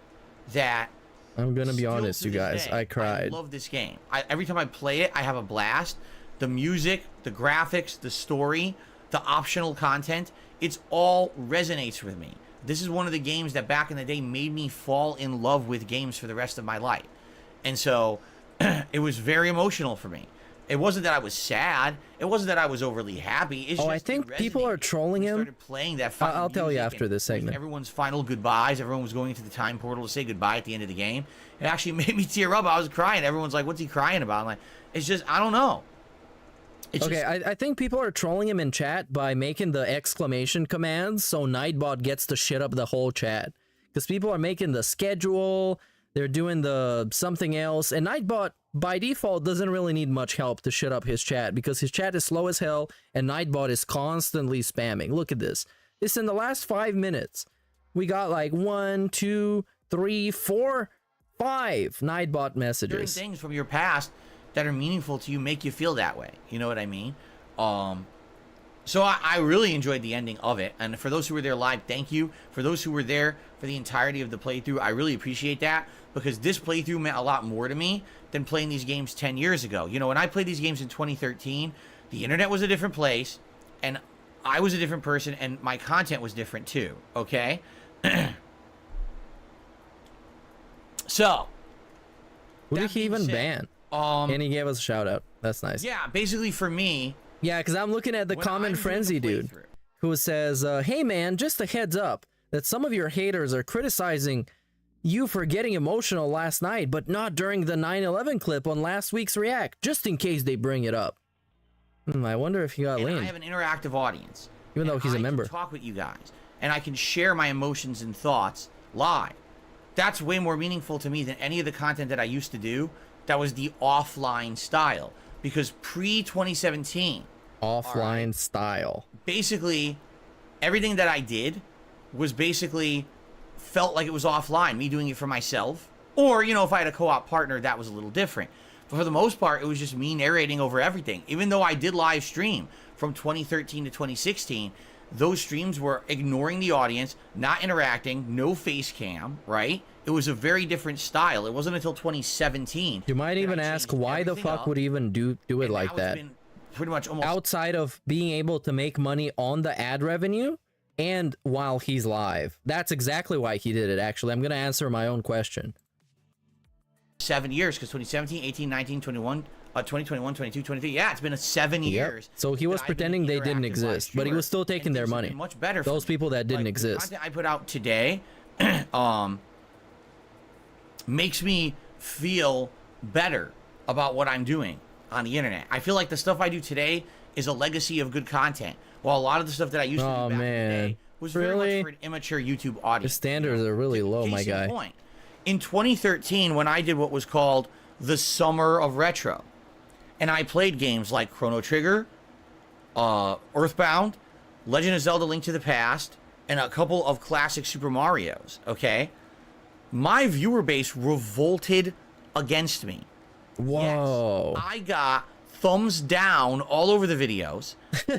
K: that.
E: I'm gonna be
K: still
E: honest,
K: to
E: you
K: this
E: guys.
K: day,
E: I cried.
K: I love this game. Every time I play it, I have a blast. The music, the graphics, the story, the optional content, it's all resonates with me. This is one of the games that back in the day made me fall in love with games for the rest of my life. And so it was very emotional for me. It wasn't that I was sad. It wasn't that I was overly happy. It's just
E: I think people are trolling him.
K: started playing that
E: I'll tell you
K: music
E: after
K: and
E: this segment.
K: Everyone's final goodbyes. Everyone was going into the time portal to say goodbye at the end of the game. It actually made me tear up. I was crying. Everyone's like, "What's he crying about?" I'm like, "It's just I don't know." It's
E: Okay, I think people are trolling him in chat by making the exclamation commands so Nightbot gets to shit up the whole chat. Because people are making the schedule, they're doing the something else, and Nightbot by default doesn't really need much help to shit up his chat because his chat is slow as hell and Nightbot is constantly spamming. Look at this. This in the last 5 minutes. We got like 1, 2, 3, 4, 5 Nightbot messages.
K: Certain things from your past that are meaningful to you make you feel that way. You know what I mean? So I really enjoyed the ending of it. And for those who were there live, thank you. For those who were there for the entirety of the playthrough, I really appreciate that because this playthrough meant a lot more to me than playing these games 10 years ago. You know, when I played these games in 2013, the internet was a different place and I was a different person and my content was different too, okay? So.
E: Who did he even ban? And he gave us a shout out. That's nice.
K: Yeah, basically for me.
E: Yeah, because I'm looking at the Common Frenzy dude who says, hey man, just a heads up that some of your haters are criticizing you for getting emotional last night, but not during the 9/11 clip on last week's React, just in case they bring it up. I wonder if he got leaned.
K: I have an interactive audience.
E: Even though he's a member.
K: I can talk with you guys, and I can share my emotions and thoughts live. That's way more meaningful to me than any of the content that I used to do that was the offline style. Because pre-2017...
E: Offline style.
K: Basically, everything that I did was basically felt like it was offline. Me doing it for myself. Or, you know, if I had a co-op partner, that was a little different. But for the most part, it was just me narrating over everything. Even though I did live stream from 2013 to 2016, those streams were ignoring the audience, not interacting, no face cam, right? It was a very different style. It wasn't until 2017.
E: You might even ask why the fuck would even do it like that.
K: Pretty much almost
E: outside of being able to make money on the ad revenue and while he's live. That's exactly why he did it, actually. I'm going to answer my own question.
K: 7 years, because 2017, 18, 19, 21, 2021, 22, 23. Yeah, it's been 7 years.
E: So he was pretending they didn't exist, but he was still taking their money.
K: Much better.
E: Those people that didn't exist.
K: The content I put out today makes me feel better about what I'm doing on the internet. I feel like the stuff I do today is a legacy of good content, while a lot of the stuff that I used to do back in the day was very much for an immature YouTube audience.
E: The standards are really low, my guy.
K: Point. In 2013, when I did what was called the Summer of Retro, and I played games like Chrono Trigger, Earthbound, Legend of Zelda: Link to the Past, and a couple of classic Super Marios, okay? My viewer base revolted against me.
E: Whoa.
K: Yes, I got thumbs down all over the videos.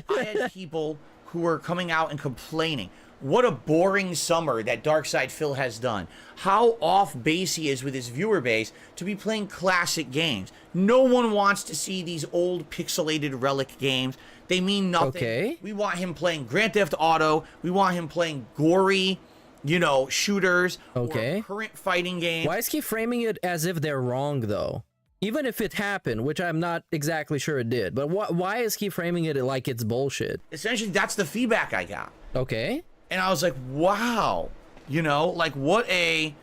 K: I had people who were coming out and complaining. What a boring summer that Darkside Phil has done. How off base he is with his viewer base to be playing classic games. No one wants to see these old pixelated relic games. They mean nothing.
E: Okay.
K: We want him playing Grand Theft Auto. We want him playing gory, you know, shooters.
E: Okay.
K: Or current fighting games.
E: Why is he framing it as if they're wrong, though? Even if it happened, which I'm not exactly sure it did, but why is he framing it like it's bullshit?
K: Essentially, that's the feedback I got.
E: Okay.
K: And I was like, wow, you know, like what a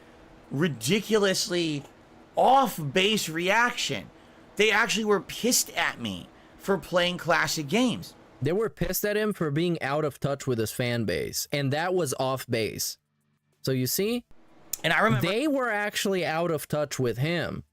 K: ridiculously off base reaction. They actually were pissed at me for playing classic games.
E: They were pissed at him for being out of touch with his fan base, and that was off base. So you see?
K: And I remember
E: they were actually out of touch with him.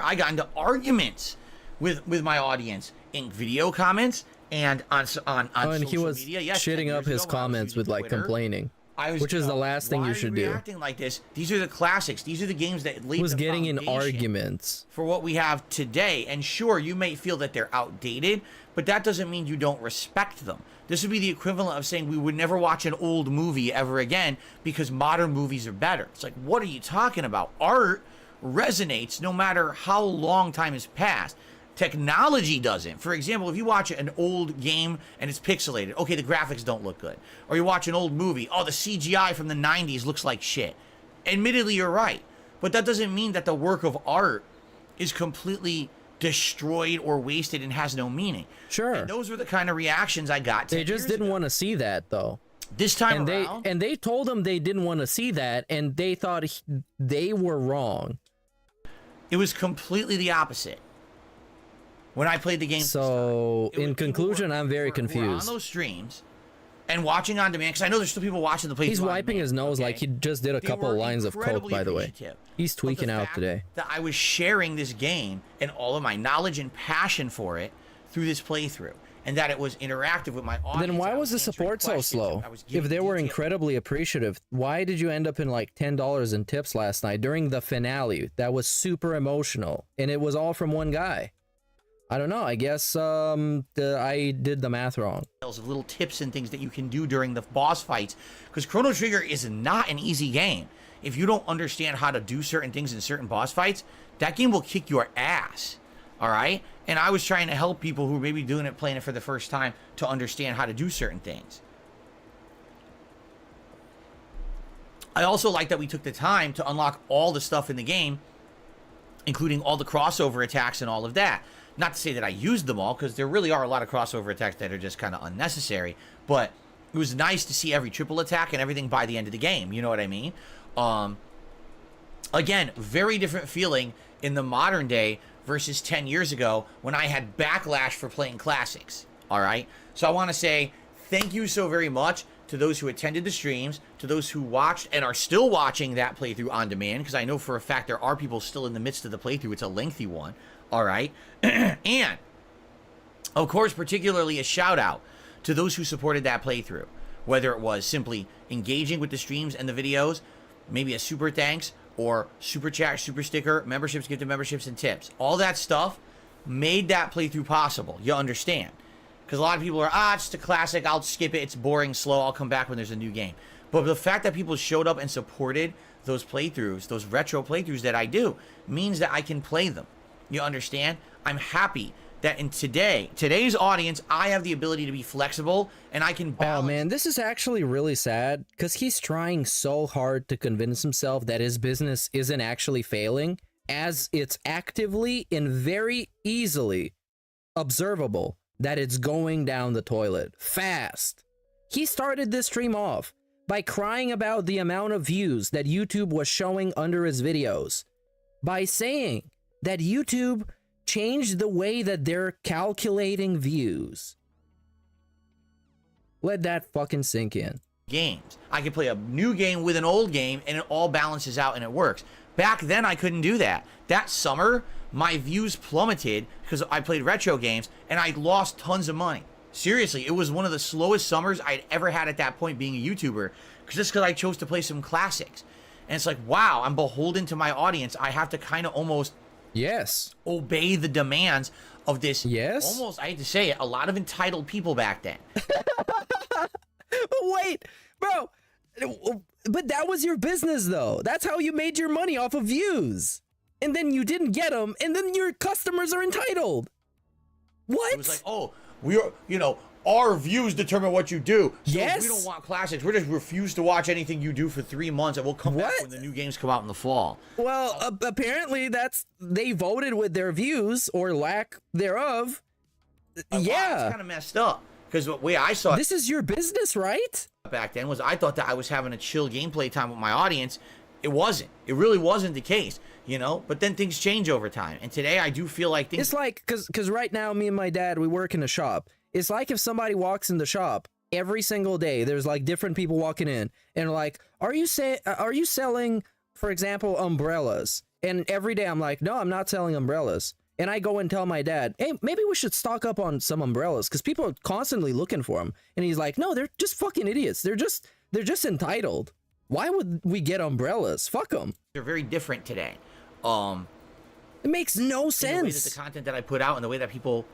K: I got into arguments with my audience in video comments and on
E: and he was
K: media. Yes,
E: shitting up his comments with like
K: Twitter,
E: complaining, which is the last thing you should do.
K: Reacting like this, these are the classics. These are the games that lead.
E: Was getting in arguments
K: for what we have today. And sure, you may feel that they're outdated, but that doesn't mean you don't respect them. This would be the equivalent of saying we would never watch an old movie ever again because modern movies are better. It's like, what are you talking about? Art resonates no matter how long time has passed. Technology doesn't. For example, if you watch an old game and it's pixelated, okay, the graphics don't look good. Or you watch an old movie, oh, the CGI from the 90s looks like shit. Admittedly, you're right. But that doesn't mean that the work of art is completely destroyed or wasted and has no meaning.
E: Sure.
K: And those were the kind of reactions I got.
E: They just didn't want to see that, though.
K: This time around.
E: And they told him they didn't want to see that, and they thought they were wrong.
K: It was completely the opposite. When I played the game.
E: So, in conclusion, I'm very confused.
K: On those streams and watching on demand, because I know there's still people watching the playthrough.
E: He's wiping his nose like he just did a couple of lines of coke, by the way. He's tweaking out today.
K: That I was sharing this game and all of my knowledge and passion for it through this playthrough, and that it was interactive with my audience.
E: Then why was the support so slow? If they were incredibly appreciative, why did you end up in like $10 in tips last night during the finale? That was super emotional, and it was all from one guy. I don't know. I guess I did the math wrong.
K: Of little tips and things that you can do during the boss fights, because Chrono Trigger is not an easy game. If you don't understand how to do certain things in certain boss fights, that game will kick your ass. All right? And I was trying to help people who are maybe doing it, playing it for the first time, to understand how to do certain things. I also like that we took the time to unlock all the stuff in the game, including all the crossover attacks and all of that. Not to say that I used them all, because there really are a lot of crossover attacks that are just kind of unnecessary, but it was nice to see every triple attack and everything by the end of the game, you know what I mean? Again, very different feeling in the modern day versus 10 years ago when I had backlash for playing classics, all right? So I want to say thank you so very much to those who attended the streams, to those who watched and are still watching that playthrough on demand, because I know for a fact there are people still in the midst of the playthrough. It's a lengthy one. All right. And, of course, particularly a shout out to those who supported that playthrough, whether it was simply engaging with the streams and the videos, maybe a super thanks or super chat, super sticker, memberships, gifted memberships, and tips. All that stuff made that playthrough possible. You understand? Because a lot of people are, it's just a classic. I'll skip it. It's boring, slow. I'll come back when there's a new game. But the fact that people showed up and supported those playthroughs, those retro playthroughs that I do, means that I can play them. You understand? I'm happy that in today's audience, I have the ability to be flexible and I can balance.
E: Oh man, this is actually really sad because he's trying so hard to convince himself that his business isn't actually failing, as it's actively and very easily observable that it's going down the toilet fast. He started this stream off by crying about the amount of views that YouTube was showing under his videos, by saying that YouTube changed the way that they're calculating views. Let that fucking sink in.
K: Games. I can play a new game with an old game and it all balances out and it works. Back then I couldn't do that. That summer, my views plummeted because I played retro games and I lost tons of money. Seriously, it was one of the slowest summers I'd ever had at that point being a YouTuber, just because I chose to play some classics. And it's like, wow, I'm beholden to my audience. I have to kind of almost obey the demands of this. Almost, I hate to say it, a lot of entitled people back then.
E: Wait, bro. But that was your business, though. That's how you made your money, off of views. And then you didn't get them, and then your customers are entitled. What?
K: It was like, oh, we are, our views determine what you do. So
E: yes.
K: We don't want classics. We're just refuse to watch anything you do for 3 months, and we'll come back when the new games come out in the fall.
E: Well, apparently they voted with their views or lack thereof. Yeah,
K: it's kind of messed up because the way I saw it,
E: this is your business, right?
K: Back then was I thought that I was having a chill gameplay time with my audience. It wasn't. It really wasn't the case, you know. But then things change over time, and today I do feel like things.
E: It's like because right now me and my dad, we work in a shop. It's like if somebody walks in the shop every single day, there's like different people walking in and like, are you selling, for example, umbrellas? And every day I'm like, no, I'm not selling umbrellas. And I go and tell my dad, hey, maybe we should stock up on some umbrellas because people are constantly looking for them. And he's like, no, they're just fucking idiots. They're just entitled. Why would we get umbrellas? Fuck them.
K: They're very different today.
E: It makes no sense.
K: The way that the content that I put out and the way that people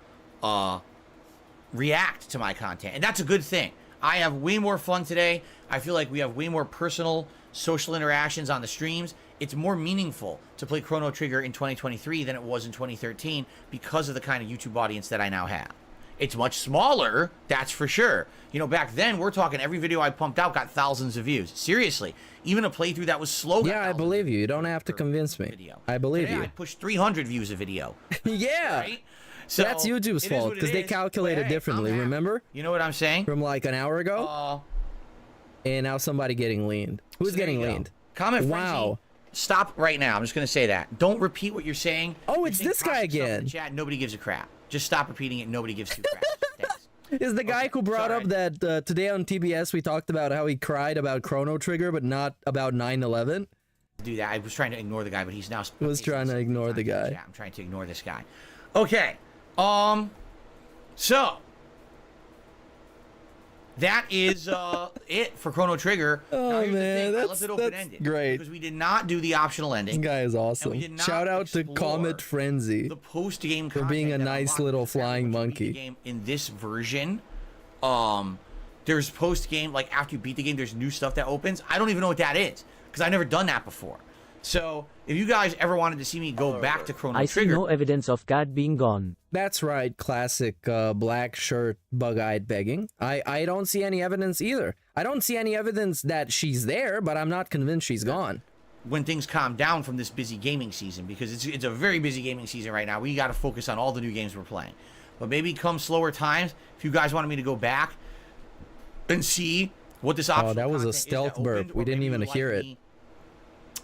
K: react to my content, and that's a good thing. I have way more fun today. I feel like we have way more personal social interactions on the streams. It's more meaningful to play Chrono Trigger in 2023 than it was in 2013 because of the kind of YouTube audience that I now have. It's much smaller, that's for sure. You know, back then, we're talking every video I pumped out got thousands of views. Seriously. Even a playthrough that was slow.
E: Yeah, I believe you. You don't have to convince me.
K: Video.
E: I believe
K: Today,
E: you.
K: I pushed 300 views a video.
E: Yeah.
K: Right? So
E: that's YouTube's fault because they calculate it differently, remember?
K: You know what I'm saying?
E: From like an hour ago? And now somebody getting leaned. Who's getting leaned?
K: Comment frenzy.
E: Wow.
K: Stop right now. I'm just going to say that. Don't repeat what you're saying.
E: Oh, it's this guy again.
K: In the chat, nobody gives a crap. Just stop repeating it. Nobody gives two craps. Thanks.
E: Is the guy who brought up that today on TBS we talked about how he cried about Chrono Trigger but not about 9/11?
K: Do that. I was trying to ignore the guy, but he's now.
E: I was trying to ignore the guy.
K: Yeah, I'm trying to ignore this guy. Okay. So that is it for Chrono Trigger.
E: Oh man,
K: I left it open-ended
E: great
K: because we did not do the optional ending.
E: This guy is awesome. Shout out to Comet Frenzy,
K: the post-game
E: for being a nice little flying monkey.
K: Game in this version, there's post-game, like after you beat the game, there's new stuff that opens. I don't even know what that is because I've never done that before. So if you guys ever wanted to see me go back to Chrono Trigger,
J: I see no evidence of cat being gone.
E: That's right, classic black shirt bug-eyed begging. I don't see any evidence either. I don't see any evidence that she's there, but I'm not convinced she's gone.
K: When things calm down from this busy gaming season, because it's a very busy gaming season right now, we got to focus on all the new games we're playing. But maybe come slower times, if you guys wanted me to go back and see what this option.
E: Oh, that was a stealth burp. We didn't even hear it.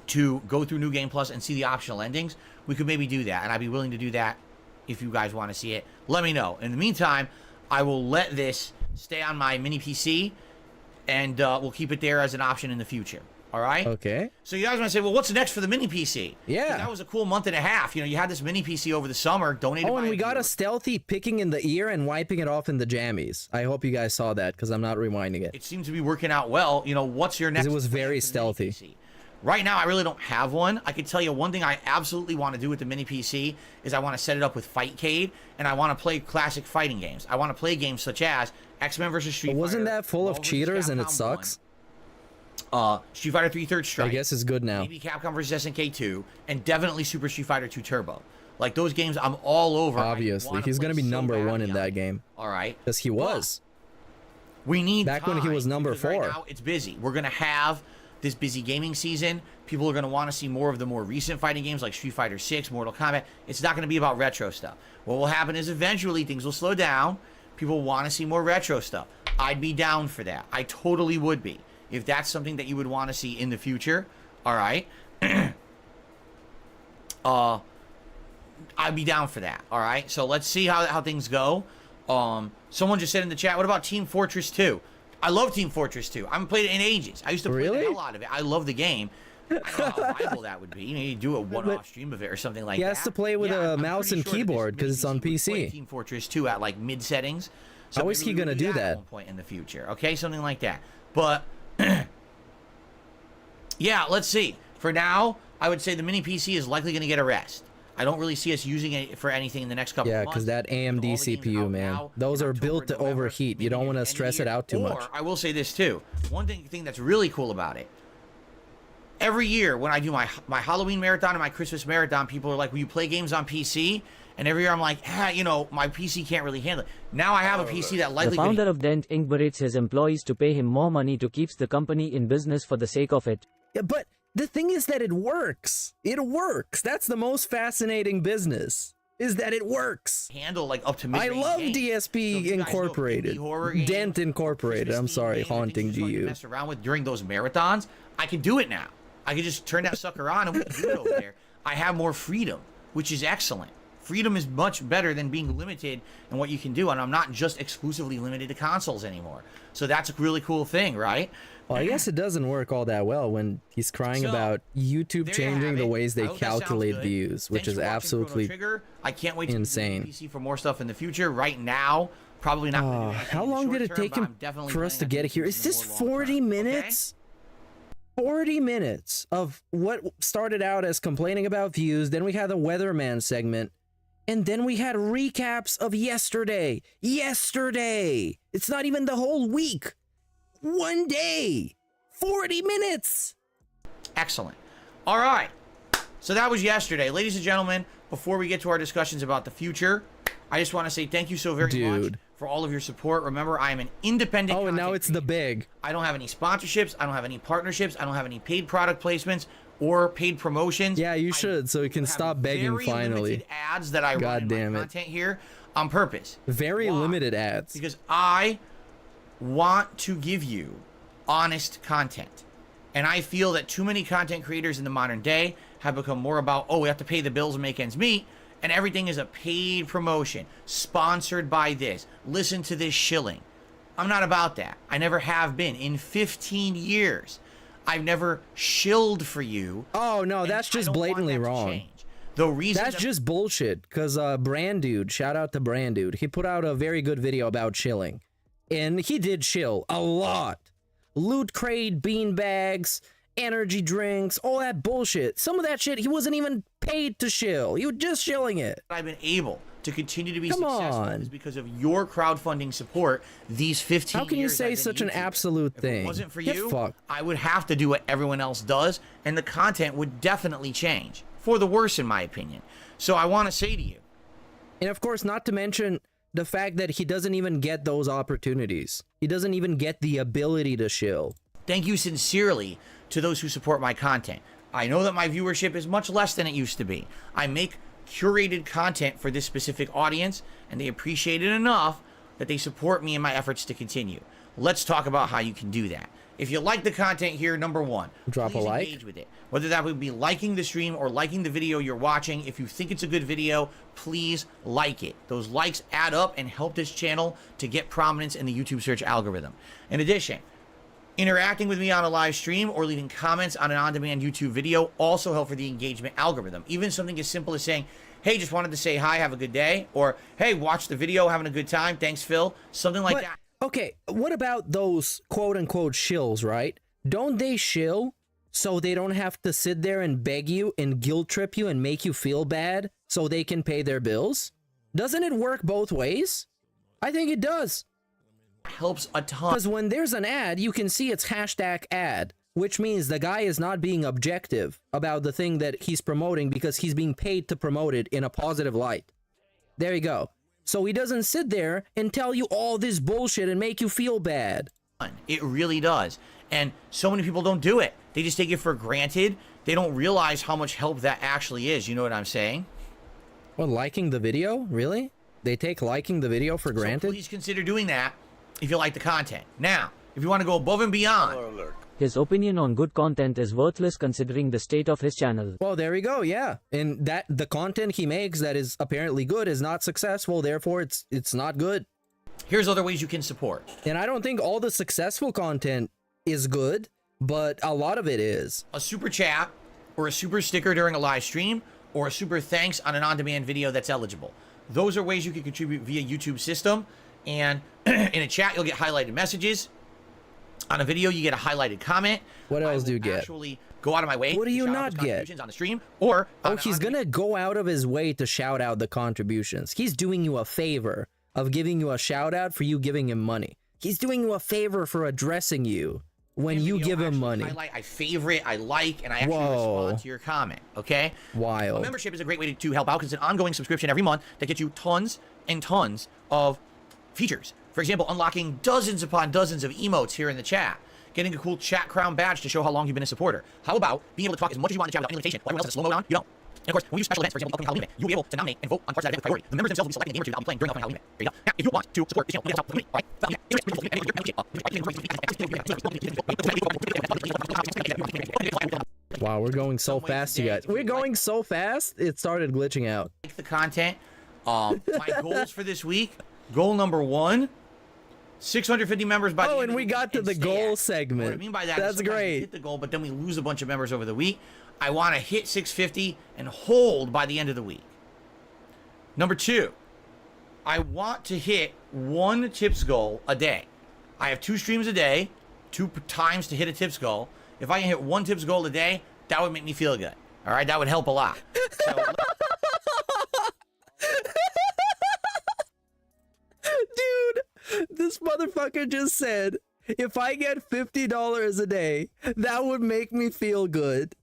K: To go through New Game Plus and see the optional endings, we could maybe do that, and I'd be willing to do that if you guys want to see it. Let me know. In the meantime, I will let this stay on my mini PC, and we'll keep it there as an option in the future. All right?
E: Okay.
K: So you guys want to say, well, what's next for the mini PC?
E: Yeah.
K: That was a cool month and a half. You know, you had this mini PC over the summer, donated by
E: and we got a stealthy picking in the ear and wiping it off in the jammies. I hope you guys saw that, because I'm not rewinding it.
K: It seems to be working out well. You know, what's your next?
E: It was very stealthy.
K: Right now, I really don't have one. I can tell you one thing I absolutely want to do with the mini PC is I want to set it up with Fightcade, and I want to play classic fighting games. I want to play games such as X-Men vs. Street Fighter.
E: Wasn't that full of cheaters and it sucks?
K: Street Fighter 3 Third Strike.
E: I guess it's good now.
K: Maybe Capcom vs. SNK 2, and definitely Super Street Fighter 2 Turbo. Like, those games, I'm all over.
E: Obviously. He's going to be number one in that game.
K: All right.
E: Because he was.
K: We need
E: back when he was number 4.
K: Right now, it's busy. We're going to have this busy gaming season. People are going to want to see more of the more recent fighting games like Street Fighter 6, Mortal Kombat. It's not going to be about retro stuff. What will happen is eventually things will slow down. People want to see more retro stuff. I'd be down for that. I totally would be. If that's something that you would want to see in the future, all right. I'd be down for that, all right? So let's see how things go. Someone just said in the chat, what about Team Fortress 2? I love Team Fortress 2. I haven't played it in ages. I used to play the hell out of it. I love the game. I don't know how viable that would be. Maybe do a one-off stream of it or something like that.
E: He has to play with a mouse and keyboard because it's on PC.
K: Team Fortress 2 at like mid settings. So
E: how is he gonna do that?
K: At one point in the future, okay, something like that. But yeah, let's see. For now, I would say the mini PC is likely going to get a rest. I don't really see us using it for anything in the next couple of months.
E: Yeah, because that AMD CPU, man, those are built to overheat. You don't want to stress it out too much.
K: I will say this too. One thing that's really cool about it. Every year when I do my Halloween marathon and my Christmas marathon, people are like, will you play games on PC? And every year I'm like, you know, my PC can't really handle it. Now I have a PC that likely
J: The founder of Dent Inc. berates his employees to pay him more money to keep the company in business for the sake of it.
E: Yeah, but the thing is that it works. It works. That's the most fascinating business, is that it works.
K: Handle like up to
E: I love DSP Incorporated. Dent Incorporated. I'm sorry, haunting GU.
K: Mess around with during those marathons. I can do it now. I can just turn that sucker on and we can do it over there. I have more freedom, which is excellent. Freedom is much better than being limited in what you can do, and I'm not just exclusively limited to consoles anymore. So that's a really cool thing, right?
E: Well, I guess it doesn't work all that well when he's crying about YouTube changing the ways they calculate views, which is absolutely
K: I can't wait to
E: insane.
K: PC for more stuff in the future. Right now, probably not.
E: How long did it take him for us to get here? Is this 40 minutes? 40 minutes of what started out as complaining about views, then we had the weatherman segment, and then we had recaps of yesterday. Yesterday! It's not even the whole week. One day! 40 minutes!
K: Excellent. All right. So that was yesterday. Ladies and gentlemen, before we get to our discussions about the future, I just want to say thank you so very much for all of your support. Remember, I am an independent
E: and now it's the big.
K: I don't have any sponsorships. I don't have any partnerships. I don't have any paid product placements or paid promotions.
E: Yeah, you should, so you can stop begging finally.
K: Ads that I run in my content here on purpose.
E: Very limited ads.
K: Because I want to give you honest content. And I feel that too many content creators in the modern day have become more about, oh, we have to pay the bills and make ends meet. And everything is a paid promotion, sponsored by this. Listen to this shilling. I'm not about that. I never have been. In 15 years, I've never shilled for you.
E: Oh, no, that's just blatantly wrong.
K: The reason
E: that's just bullshit, because Brand Dude, shout out to Brand Dude, he put out a very good video about shilling. And he did shill a lot. Loot crate, bean bags, energy drinks, all that bullshit. Some of that shit, he wasn't even paid to shill. He was just shilling it.
K: I've been able to continue to be successful is because of your crowdfunding support these 15 years.
E: How can you say such an absolute thing?
K: If it wasn't for you, I would have to do what everyone else does, and the content would definitely change. For the worse, in my opinion. So I want to say to you.
E: And of course, not to mention the fact that he doesn't even get those opportunities. He doesn't even get the ability to shill.
K: Thank you sincerely to those who support my content. I know that my viewership is much less than it used to be. I make curated content for this specific audience, and they appreciate it enough that they support me in my efforts to continue. Let's talk about how you can do that. If you like the content here, number one,
E: drop a like.
K: Engage with it. Whether that would be liking the stream or liking the video you're watching. If you think it's a good video, please like it. Those likes add up and help this channel to get prominence in the YouTube search algorithm. In addition, interacting with me on a live stream or leaving comments on an on-demand YouTube video also help for the engagement algorithm. Even something as simple as saying, hey, just wanted to say hi, have a good day, or hey, watch the video, having a good time, thanks, Phil, something like that.
E: Okay, what about those quote-unquote shills, right? Don't they shill so they don't have to sit there and beg you and guilt trip you and make you feel bad so they can pay their bills? Doesn't it work both ways? I think it does.
K: Helps a ton.
E: Because when there's an ad, you can see it's hashtag ad, which means the guy is not being objective about the thing that he's promoting because he's being paid to promote it in a positive light. There you go. So he doesn't sit there and tell you all this bullshit and make you feel bad.
K: It really does. And so many people don't do it. They just take it for granted. They don't realize how much help that actually is. You know what I'm saying?
E: Well, liking the video? Really? They take liking the video for granted?
K: So please consider doing that if you like the content. Now, if you want to go above and beyond.
J: His opinion on good content is worthless considering the state of his channel.
E: Well, there we go, yeah. And that the content he makes that is apparently good is not successful, therefore it's not good.
K: Here's other ways you can support.
E: And I don't think all the successful content is good, but a lot of it is.
K: A super chat or a super sticker during a live stream or a super thanks on an on-demand video that's eligible. Those are ways you can contribute via YouTube system. And in a chat, you'll get highlighted messages. On a video, you get a highlighted comment.
E: What else do you get?
K: Actually, go out of my way.
E: What do you not get?
K: On the stream, or
E: he's gonna go out of his way to shout out the contributions. He's doing you a favor of giving you a shout out for you giving him money. He's doing you a favor for addressing you. when you give him money.
K: I favorite, I like, and I actually respond to your comment, okay?
E: Wild.
K: A membership is a great way to help out because it's an ongoing subscription every month that gets you tons and tons of features. For example, unlocking dozens upon dozens of emotes here in the chat. Getting a cool chat crown badge to show how long you've been a supporter. How about being able to talk as much as you want in the chat without any limitation? While everyone else has a slow mode on, you don't. And of course, when we use special events, for example, upcoming Halloween event, you'll be able to nominate and vote on parts of that event with priority. The members themselves will be selecting a game or two that I'll be playing during the upcoming Halloween event. There you go. Now, if you want to support this channel, look at the top of the community, right?
E: Wow, we're going so fast, you guys. We're going so fast, it started glitching out.
K: Like the content. My goals for this week, goal number 1, 650 members by the end
E: and we got to the goal segment.
K: What I mean by that
E: that's
K: is
E: great.
K: We hit the goal, but then we lose a bunch of members over the week. I want to hit 650 and hold by the end of the week. Number 2, I want to hit 1 tips goal a day. I have 2 streams a day, 2 times to hit a tips goal. If I can hit 1 tips goal a day, that would make me feel good. All right, that would help a lot. So,
E: dude, this motherfucker just said, if I get $50 a day, that would make me feel good.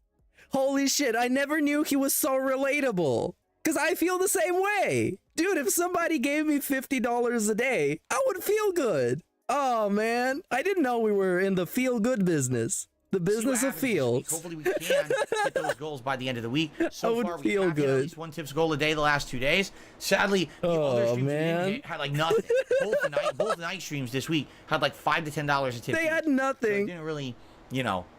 E: Holy shit, I never knew he was so relatable. Because I feel the same way. Dude, if somebody gave me $50 a day, I would feel good. Oh, man. I didn't know we were in the feel-good business. The business of feels.
K: Hopefully we can hit those goals by the end of the week. So far, we have hit at least 1 tips goal a day the last 2 days. Sadly, the other streams we didn't hit had like nothing. both night streams this week had like $5 to $10 a tip.
E: They had nothing.
K: So it didn't really,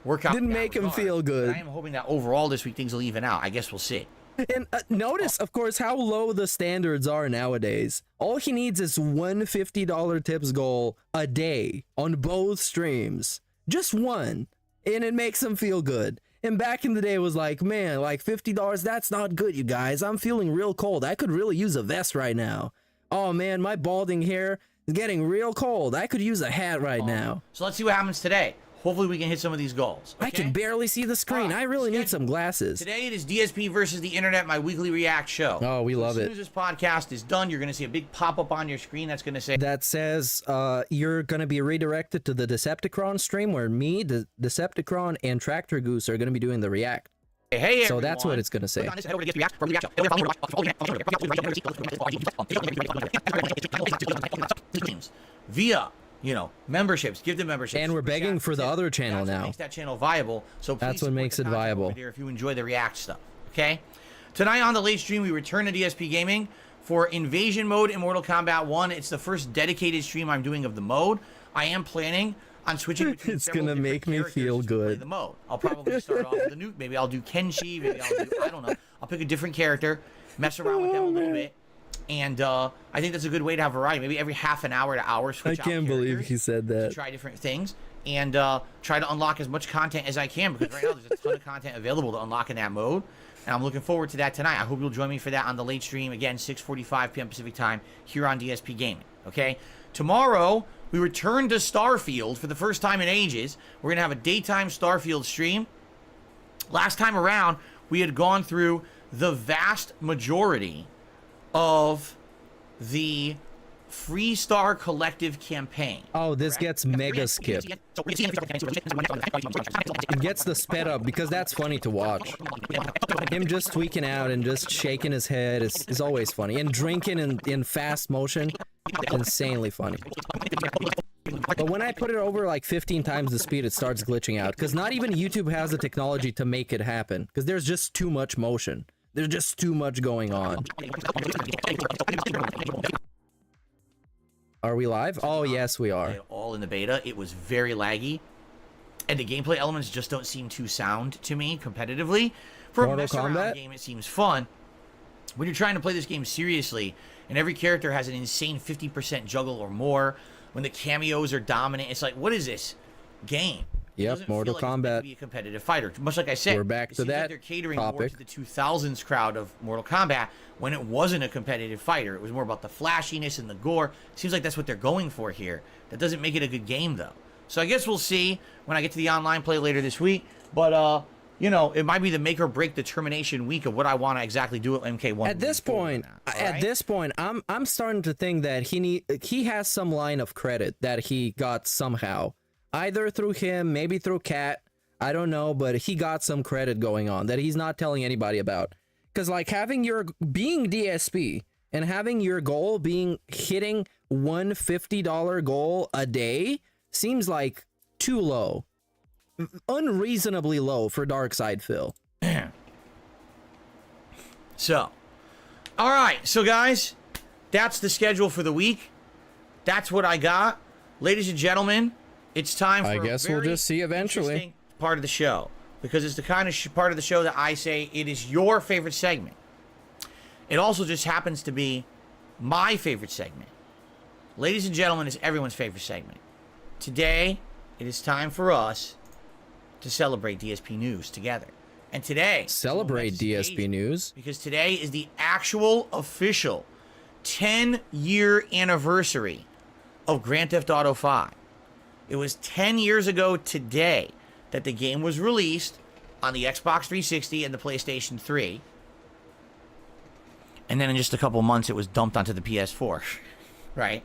K: work out.
E: Didn't make him feel good.
K: But I am hoping that overall this week things will even out. I guess we'll see.
E: And notice, of course, how low the standards are nowadays. All he needs is one $50 tips goal a day on both streams. Just one. And it makes him feel good. And back in the day, it was like, man, like $50, that's not good, you guys. I'm feeling real cold. I could really use a vest right now. Oh, man, my balding hair is getting real cold. I could use a hat right now.
K: So let's see what happens today. Hopefully we can hit some of these goals. Okay?
E: I can barely see the screen. I really need some glasses.
K: Today it is DSP versus the Internet, my weekly React show.
E: Oh, we love it.
K: As soon as this podcast is done, you're going to see a big pop-up on your screen that's going to say...
E: That says you're going to be redirected to the Decepticon stream where me, the Decepticon, and Tractor Goose are going to be doing the React.
K: Hey, everyone.
E: So that's what it's going to say.
K: Via... memberships, give them memberships.
E: And we're begging for the other channel now.
K: Makes that channel viable. So
E: that's what makes it viable.
K: If you enjoy the React stuff, okay? Tonight on the late stream, we return to DSP Gaming for Invasion Mode in Mortal Kombat 1. It's the first dedicated stream I'm doing of the mode. I am planning on switching between
E: it's gonna make me feel good.
K: The mode. I'll probably start off with a nuke. Maybe I'll do Kenshi. Maybe I'll do, I don't know. I'll pick a different character, mess around with them a little bit. And I think that's a good way to have variety. Maybe every half an hour to hour switch out.
E: I can't believe he said that.
K: To try different things and try to unlock as much content as I can, because right now there's a ton of content available to unlock in that mode. And I'm looking forward to that tonight. I hope you'll join me for that on the late stream. Again, 6:45 p.m. Pacific time here on DSP Gaming. Okay? Tomorrow, we return to Starfield for the first time in ages. We're going to have a daytime Starfield stream. Last time around, we had gone through the vast majority of the Freestar Collective campaign.
E: Oh, this gets mega skipped. It gets the sped up because that's funny to watch. Him just tweaking out and just shaking his head is always funny. And drinking in fast motion, insanely funny. But when I put it over like 15 times the speed, it starts glitching out. Because not even YouTube has the technology to make it happen. Because there's just too much motion. There's just too much going on. Are we live? Oh, yes, we are.
K: All in the beta. It was very laggy. And the gameplay elements just don't seem too sound to me competitively. For a mess around game, it seems fun. When you're trying to play this game seriously, and every character has an insane 50% juggle or more, when the cameos are dominant, it's like, what is this game?
E: Yep, Mortal Kombat.
K: To be a competitive fighter. Much like I said,
E: we're back to that
K: like they're catering more to the 2000s crowd of Mortal Kombat when it wasn't a competitive fighter. It was more about the flashiness and the gore. It seems like that's what they're going for here. That doesn't make it a good game, though. So I guess we'll see when I get to the online play later this week. But, it might be the make or break determination week of what I want to exactly do at MK1.
E: At this point, I'm starting to think that he has some line of credit that he got somehow either through him, maybe through Cat, I don't know, but he got some credit going on that he's not telling anybody about. Because like being DSP and having your goal being hitting $150 goal a day seems like too low. Unreasonably low for Darkside Phil.
K: So, all right. So guys, that's the schedule for the week. That's what I got. Ladies and gentlemen, it's time for
E: I guess we'll just see eventually.
K: Part of the show, because it's the kind of part of the show that I say it is your favorite segment. It also just happens to be my favorite segment. Ladies and gentlemen, it's everyone's favorite segment. Today, it is time for us to celebrate DSP news together. And today,
E: celebrate DSP news,
K: because today is the actual official 10-year anniversary of Grand Theft Auto 5. It was 10 years ago today that the game was released on the Xbox 360 and the PlayStation 3. And then in just a couple months, it was dumped onto the PS4. Right?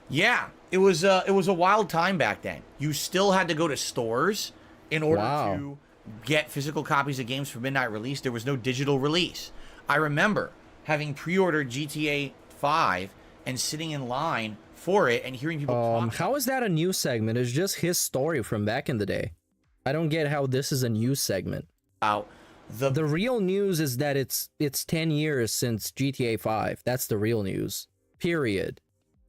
K: Yeah, it was a wild time back then. You still had to go to stores in order to get physical copies of games for midnight release. There was no digital release. I remember having pre-ordered GTA 5 and sitting in line for it and hearing people talk.
E: How is that a news segment? It's just his story from back in the day. I don't get how this is a news segment.
K: The
E: real news is that it's 10 years since GTA 5. That's the real news. Period.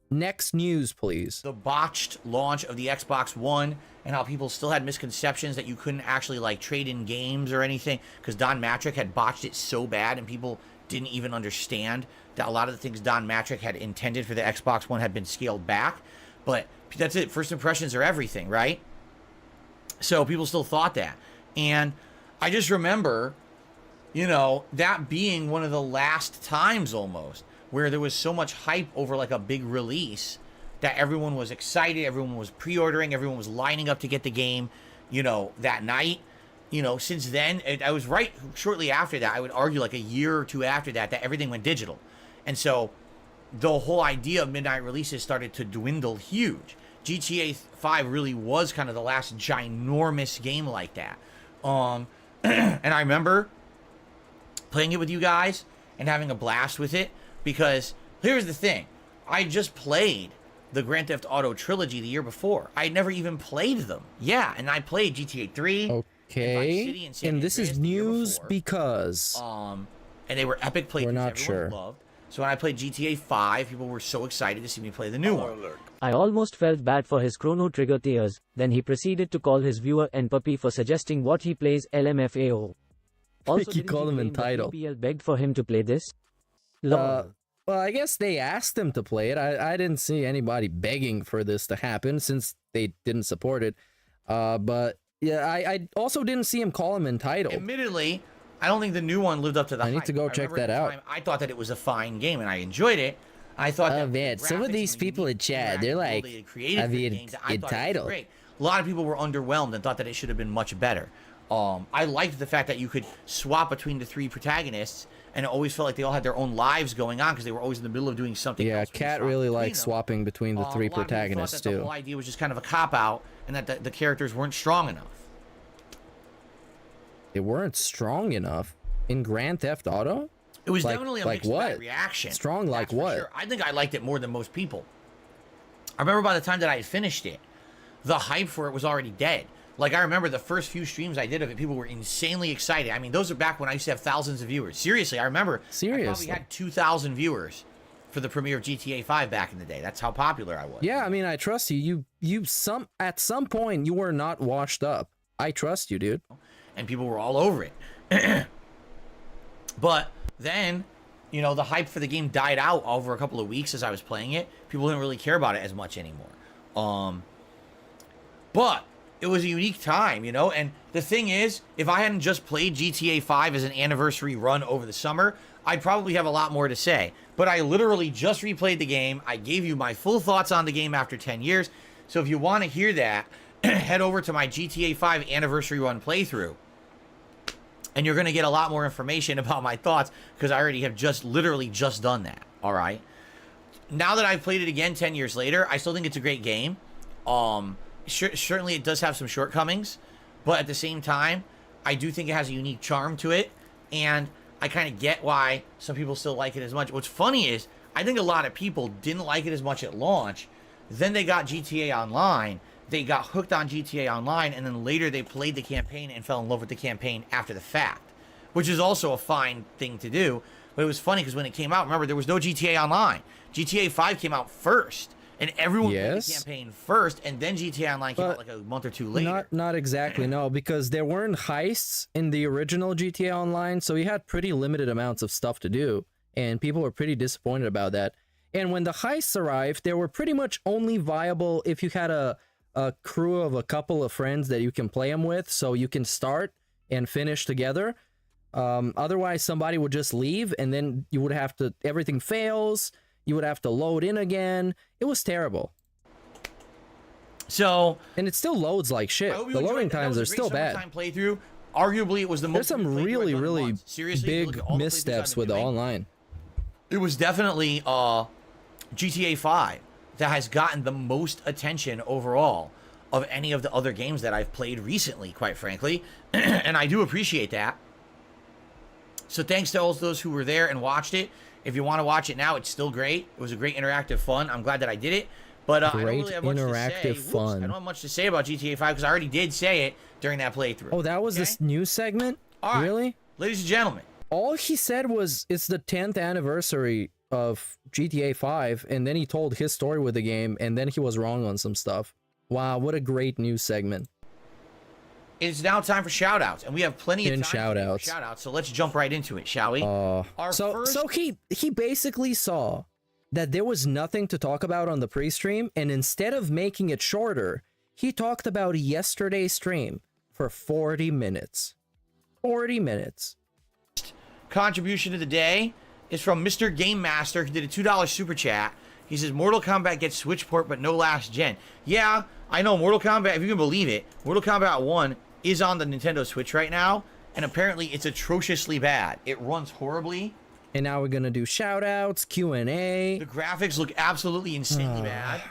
E: Next news, please.
K: The botched launch of the Xbox One and how people still had misconceptions that you couldn't actually like trade in games or anything because Don Matrick had botched it so bad and people didn't even understand that a lot of the things Don Matrick had intended for the Xbox One had been scaled back. But that's it. First impressions are everything, right? So people still thought that. And I just remember, you know, that being one of the last times almost where there was so much hype over like a big release that everyone was excited, everyone was pre-ordering, everyone was lining up to get the game, you know, that night. You know, since then, I was right shortly after that, I would argue like a year or two after that, that everything went digital. And so the whole idea of midnight releases started to dwindle huge. GTA 5 really was kind of the last ginormous game like that. And I remember playing it with you guys and having a blast with it because here's the thing. I just played the Grand Theft Auto trilogy the year before. I had never even played them. Yeah, and I played GTA 3.
E: Okay. And this is news because
K: and they were epic playthroughs.
E: We're not sure.
K: Loved. So when I played GTA 5, people were so excited to see me play the new one.
J: I almost felt bad for his Chrono Trigger tears. Then he proceeded to call his viewer N-Puppy for suggesting what he plays LMFAO. Also,
E: he called him entitled.
J: BPL begged for him to play this.
E: Well, I guess they asked him to play it. I didn't see anybody begging for this to happen since they didn't support it. But yeah, I also didn't see him call him entitled.
K: Admittedly, I don't think the new one lived up to the hype.
E: I need to go check that out.
K: I thought that it was a fine game and I enjoyed it. I thought that
E: man, some of these people in chat, they're like, I mean, entitled.
K: A lot of people were underwhelmed and thought that it should have been much better. I liked the fact that you could swap between the three protagonists, and it always felt like they all had their own lives going on because they were always in the middle of doing something else.
E: Yeah, Cat really likes swapping between the three protagonists too.
K: The whole idea was just kind of a cop-out, and that the characters weren't strong enough.
E: They weren't strong enough in Grand Theft Auto?
K: It was definitely a mixed bag reaction.
E: Strong like what?
K: Sure. I think I liked it more than most people. I remember by the time that I had finished it, the hype for it was already dead. Like, I remember the first few streams I did of it, people were insanely excited. I mean, those are back when I used to have thousands of viewers. Seriously, I remember I probably had 2,000 viewers for the premiere of GTA 5 back in the day. That's how popular I was.
E: Yeah, I mean, I trust you. At some point, you were not washed up. I trust you, dude.
K: And people were all over it. But then, you know, the hype for the game died out over a couple of weeks as I was playing it. People didn't really care about it as much anymore. But it was a unique time, you know? And the thing is, if I hadn't just played GTA 5 as an anniversary run over the summer, I'd probably have a lot more to say. But I literally just replayed the game. I gave you my full thoughts on the game after 10 years. So if you want to hear that, head over to my GTA 5 anniversary run playthrough. And you're going to get a lot more information about my thoughts because I already have literally just done that. All right. Now that I've played it again 10 years later, I still think it's a great game. Certainly it does have some shortcomings, but at the same time, I do think it has a unique charm to it, and I kind of get why some people still like it as much. What's funny is, I think a lot of people didn't like it as much at launch. Then they got GTA Online, they got hooked on GTA Online, and then later they played the campaign and fell in love with the campaign after the fact, which is also a fine thing to do. But it was funny because when it came out, remember, there was no GTA Online. GTA 5 came out first, and everyone played the campaign first, and then GTA Online came out like a month or two later.
E: Not exactly, no, because there weren't heists in the original GTA Online, so you had pretty limited amounts of stuff to do, and people were pretty disappointed about that. And when the heists arrived, they were pretty much only viable if you had a crew of a couple of friends that you can play them with, so you can start and finish together. Otherwise, somebody would just leave, and then you would have to, everything fails, you would have to load in again. It was terrible.
K: So,
E: and it still loads like shit. The loading times are still bad.
K: Playthrough. Arguably, it was the most.
E: There's some really, really big missteps with the online.
K: It was definitely GTA 5 that has gotten the most attention overall of any of the other games that I've played recently, quite frankly, and I do appreciate that. So thanks to all those who were there and watched it. If you want to watch it now, it's still great. It was a great interactive fun. I'm glad that I did it. But I don't really have much to say. I don't have much to say about GTA 5 because I already did say it during that playthrough.
E: Oh, that was this news segment?
K: All right.
E: Really?
K: Ladies and gentlemen.
E: All he said was it's the 10th anniversary of GTA 5, and then he told his story with the game, and then he was wrong on some stuff. Wow, what a great news segment.
K: It's now time for shoutouts, and we have plenty of time for shoutouts, so let's jump right into it, shall we?
E: So he basically saw that there was nothing to talk about on the pre-stream, and instead of making it shorter, he talked about yesterday's stream for 40 minutes. 40 minutes.
K: Contribution of the day is from Mr. Game Master, who did a $2 super chat. He says, Mortal Kombat gets Switch port, but no last gen. Yeah, I know Mortal Kombat, if you can believe it, Mortal Kombat 1 is on the Nintendo Switch right now, and apparently it's atrociously bad. It runs horribly.
E: And now we're gonna do shoutouts, Q&A.
K: The graphics look absolutely insanely bad.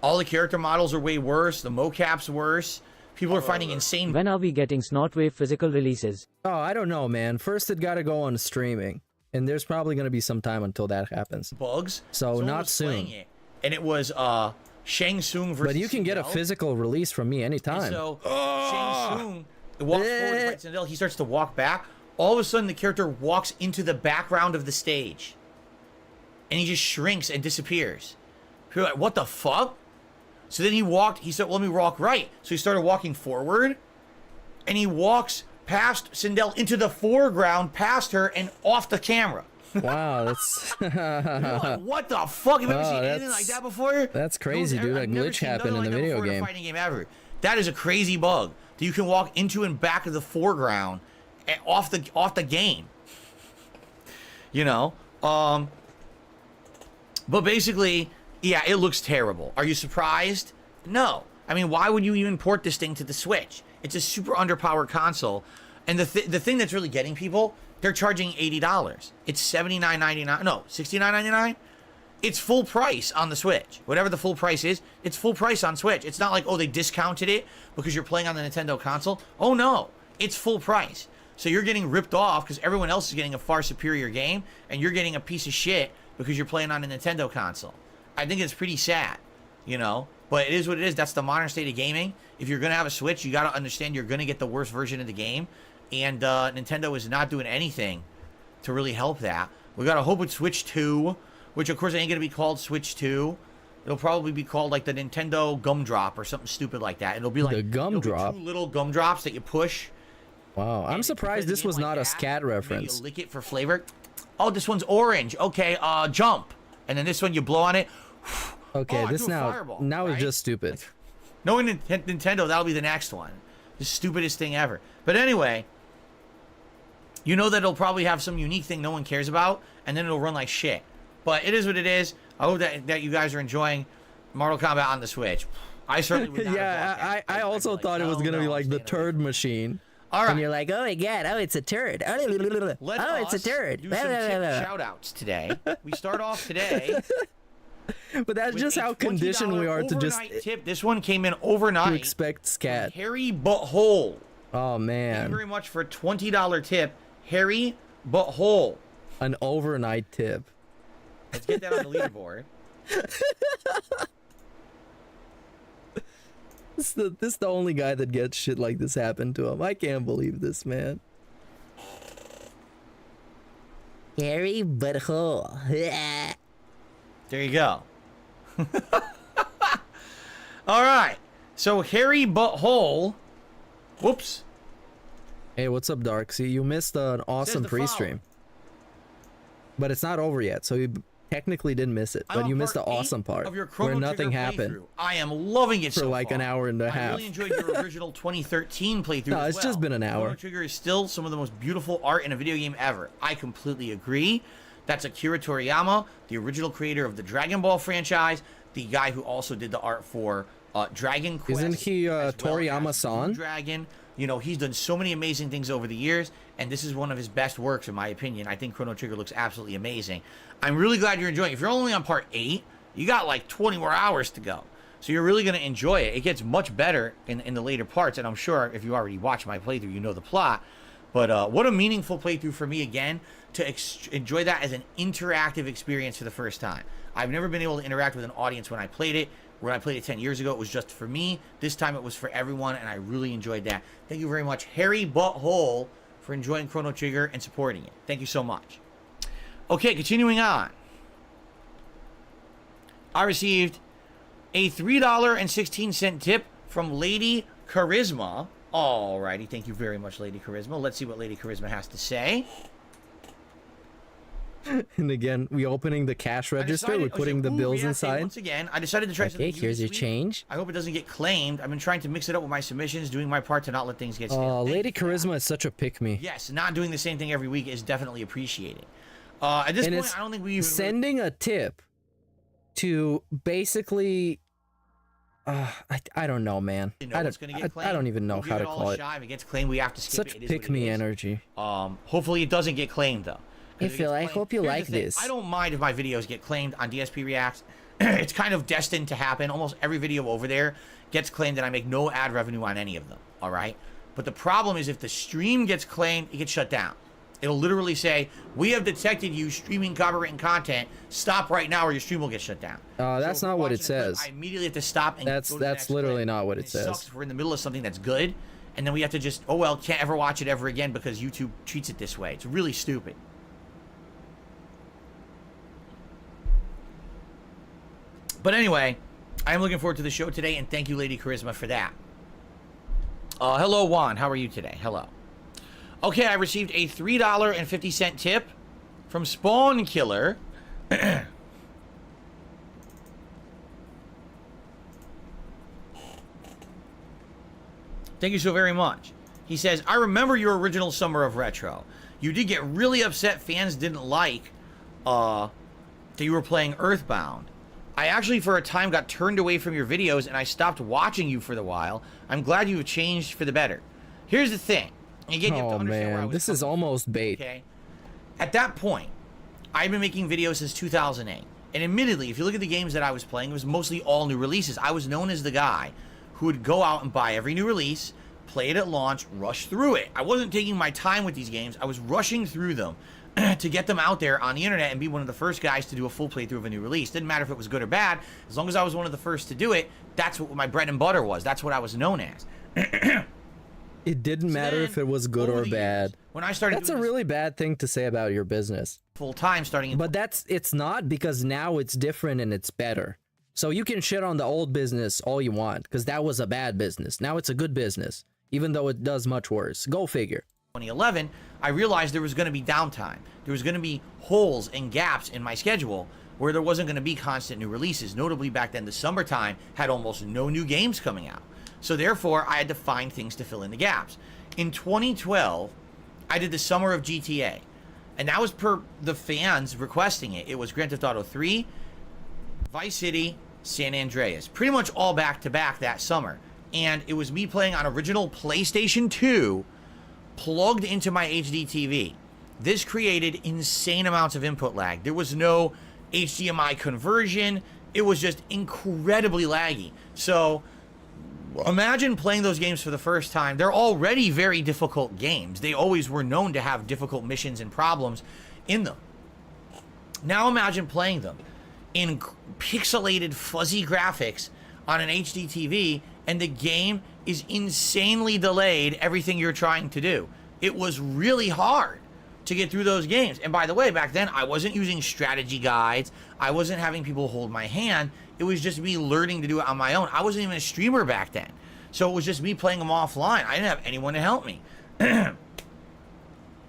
K: All the character models are way worse. The mocap's worse. People are finding insane.
J: When are we getting SNORTWAVE physical releases?
E: Oh, I don't know, man. First, it gotta go on streaming, and there's probably gonna be some time until that happens.
K: Bugs.
E: So not soon.
K: And it was Shang Tsung versus.
E: But you can get a physical release from me anytime.
K: And so Shang Tsung walks forward to fight Sindel. He starts to walk back. All of a sudden, the character walks into the background of the stage, and he just shrinks and disappears. You're like, what the fuck? So then he said, well, let me walk right. So he started walking forward, and he walks past Sindel into the foreground, past her, and off the camera.
E: Wow, that's...
K: What the fuck? Have you ever seen anything like that before?
E: That's crazy, dude. That glitch happened in the video game.
K: Fighting game ever. That is a crazy bug that you can walk into and back of the foreground and off the game. You know? But basically, yeah, it looks terrible. Are you surprised? No. I mean, why would you even port this thing to the Switch? It's a super underpowered console. And the thing that's really getting people, they're charging $80. It's $79.99. No, $69.99. It's full price on the Switch. Whatever the full price is, it's full price on Switch. It's not like, oh, they discounted it because you're playing on the Nintendo console. Oh, no. It's full price. So you're getting ripped off because everyone else is getting a far superior game, and you're getting a piece of shit because you're playing on a Nintendo console. I think it's pretty sad, you know? But it is what it is. That's the modern state of gaming. If you're going to have a Switch, you got to understand you're going to get the worst version of the game. And Nintendo is not doing anything to really help that. We got to hope with Switch 2, which of course ain't going to be called Switch 2. It'll probably be called like the Nintendo Gumdrop or something stupid like that. It'll be like
E: the Gumdrop.
K: 2 little gumdrops that you push.
E: Wow, I'm surprised this was not a scat reference.
K: You lick it for flavor. Oh, this one's orange. Okay, jump. And then this one, you blow on it.
E: Okay, this now is just stupid.
K: Knowing Nintendo, that'll be the next one. The stupidest thing ever. But anyway, you know that it'll probably have some unique thing no one cares about, and then it'll run like shit. But it is what it is. I hope that you guys are enjoying Mortal Kombat on the Switch. I certainly would not.
E: Yeah, I also thought it was going to be like the turd machine.
K: All right.
E: And you're like, oh my god, oh, it's a turd. Oh, it's a turd.
K: Do some shout outs today. We start off today
E: But that's
K: with
E: just
K: a
E: how conditioned we are to just
K: overnight tip. This one came in overnight.
E: to expect scat.
K: Harry Butthole.
E: Oh
K: Thank you
E: man,
K: very much for a $20 tip, Harry Butthole.
E: an overnight tip.
K: Let's get that on the leaderboard.
E: This is the only guy that gets shit like this happen to him. I can't believe this, man. Harry Butthole.
K: There you go. All right. So Harry Butthole. Whoops.
E: Hey, what's up, Dark? See, you missed an awesome
K: to follow.
E: pre-stream. But it's not over yet, so you technically didn't miss it. But you missed the awesome part
K: of your
E: where
K: Chrono
E: nothing
K: Trigger
E: happened
K: playthrough. I am loving it
E: for
K: so
E: like
K: far.
E: an hour and a half.
K: I really enjoyed your original 2013 playthrough.
E: No,
K: as
E: it's just
K: well.
E: been an hour.
K: Chrono Trigger is still some of the most beautiful art in a video game ever. I completely agree. That's Akira Toriyama, the original creator of the Dragon Ball franchise, the guy who also did the art for Dragon Quest.
E: Isn't he
K: as well as
E: Toriyama-san?
K: Dragon. You know, he's done so many amazing things over the years, and this is one of his best works, in my opinion. I think Chrono Trigger looks absolutely amazing. I'm really glad you're enjoying it. If you're only on part 8, you got like 20 more hours to go. So you're really going to enjoy it. It gets much better in the later parts, and I'm sure if you already watched my playthrough, you know the plot. But what a meaningful playthrough for me, again, to enjoy that as an interactive experience for the first time. I've never been able to interact with an audience when I played it. When I played it 10 years ago, it was just for me. This time it was for everyone, and I really enjoyed that. Thank you very much, Harry Butthole, for enjoying Chrono Trigger and supporting it. Thank you so much. Okay, continuing on. I received a $3.16 tip from Lady Charisma. Alrighty, thank you very much, Lady Charisma. Let's see what Lady Charisma has to say.
E: And again, we opening the cash register. We're putting the bills inside.
K: Once again, I decided to try something
E: Okay, here's your
K: this week.
E: change.
K: I hope it doesn't get claimed. I've been trying to mix it up with my submissions, doing my part to not let things get stale.
E: Lady Charisma is such a pick-me.
K: Yes, not doing the same thing every week is definitely appreciated. At this point, I don't think we even
E: sending a tip to basically. I don't know, man. I don't even know how to call it.
K: If it gets claimed, we have to skip
E: Such
K: it.
E: pick-me energy.
K: Hopefully, it doesn't get claimed though.
E: Hey Phil, I hope you like this.
K: I don't mind if my videos get claimed on DSP Reacts. It's kind of destined to happen. Almost every video over there gets claimed, and I make no ad revenue on any of them. All right. But the problem is, if the stream gets claimed, it gets shut down. It'll literally say, "We have detected you streaming copywritten content. Stop right now, or your stream will get shut down."
E: That's not what it says.
K: I immediately have to stop and
E: that's literally not what it says.
K: Sucks if we're in the middle of something that's good, and then we have to just, oh well, can't ever watch it ever again because YouTube treats it this way. It's really stupid. But anyway, I am looking forward to the show today, and thank you, Lady Charisma, for that. Hello, Juan. How are you today? Hello. Okay, I received a $3.50 tip from Spawn Killer. Thank you so very much. He says, I remember your original Summer of Retro. You did get really upset fans didn't like that you were playing Earthbound. I actually, for a time, got turned away from your videos, and I stopped watching you for a while. I'm glad you have changed for the better. Here's the thing. Again, you have to understand where I was
E: this is almost bait.
K: Okay? At that point, I've been making videos since 2008. And admittedly, if you look at the games that I was playing, it was mostly all new releases. I was known as the guy who would go out and buy every new release, play it at launch, rush through it. I wasn't taking my time with these games. I was rushing through them to get them out there on the internet and be one of the first guys to do a full playthrough of a new release. Didn't matter if it was good or bad. As long as I was one of the first to do it, that's what my bread and butter was. That's what I was known as.
E: It didn't matter if it was good or bad.
K: When I started,
E: that's a really bad thing to say about your business.
K: Full time starting.
E: But it's not, because now it's different and it's better. So you can shit on the old business all you want, because that was a bad business. Now it's a good business, even though it does much worse. Go figure.
K: 2011, I realized there was going to be downtime. There was going to be holes and gaps in my schedule where there wasn't going to be constant new releases. Notably, back then, the summertime had almost no new games coming out. So therefore, I had to find things to fill in the gaps. In 2012, I did the Summer of GTA. And that was per the fans requesting it. It was Grand Theft Auto 3, Vice City, San Andreas. Pretty much all back-to-back that summer. And it was me playing on original PlayStation 2 plugged into my HD TV. This created insane amounts of input lag. There was no HDMI conversion. It was just incredibly laggy. So imagine playing those games for the first time. They're already very difficult games. They always were known to have difficult missions and problems in them. Now imagine playing them in pixelated, fuzzy graphics on an HD TV, and the game is insanely delayed, everything you're trying to do. It was really hard to get through those games. And by the way, back then, I wasn't using strategy guides. I wasn't having people hold my hand. It was just me learning to do it on my own. I wasn't even a streamer back then. So it was just me playing them offline. I didn't have anyone to help me.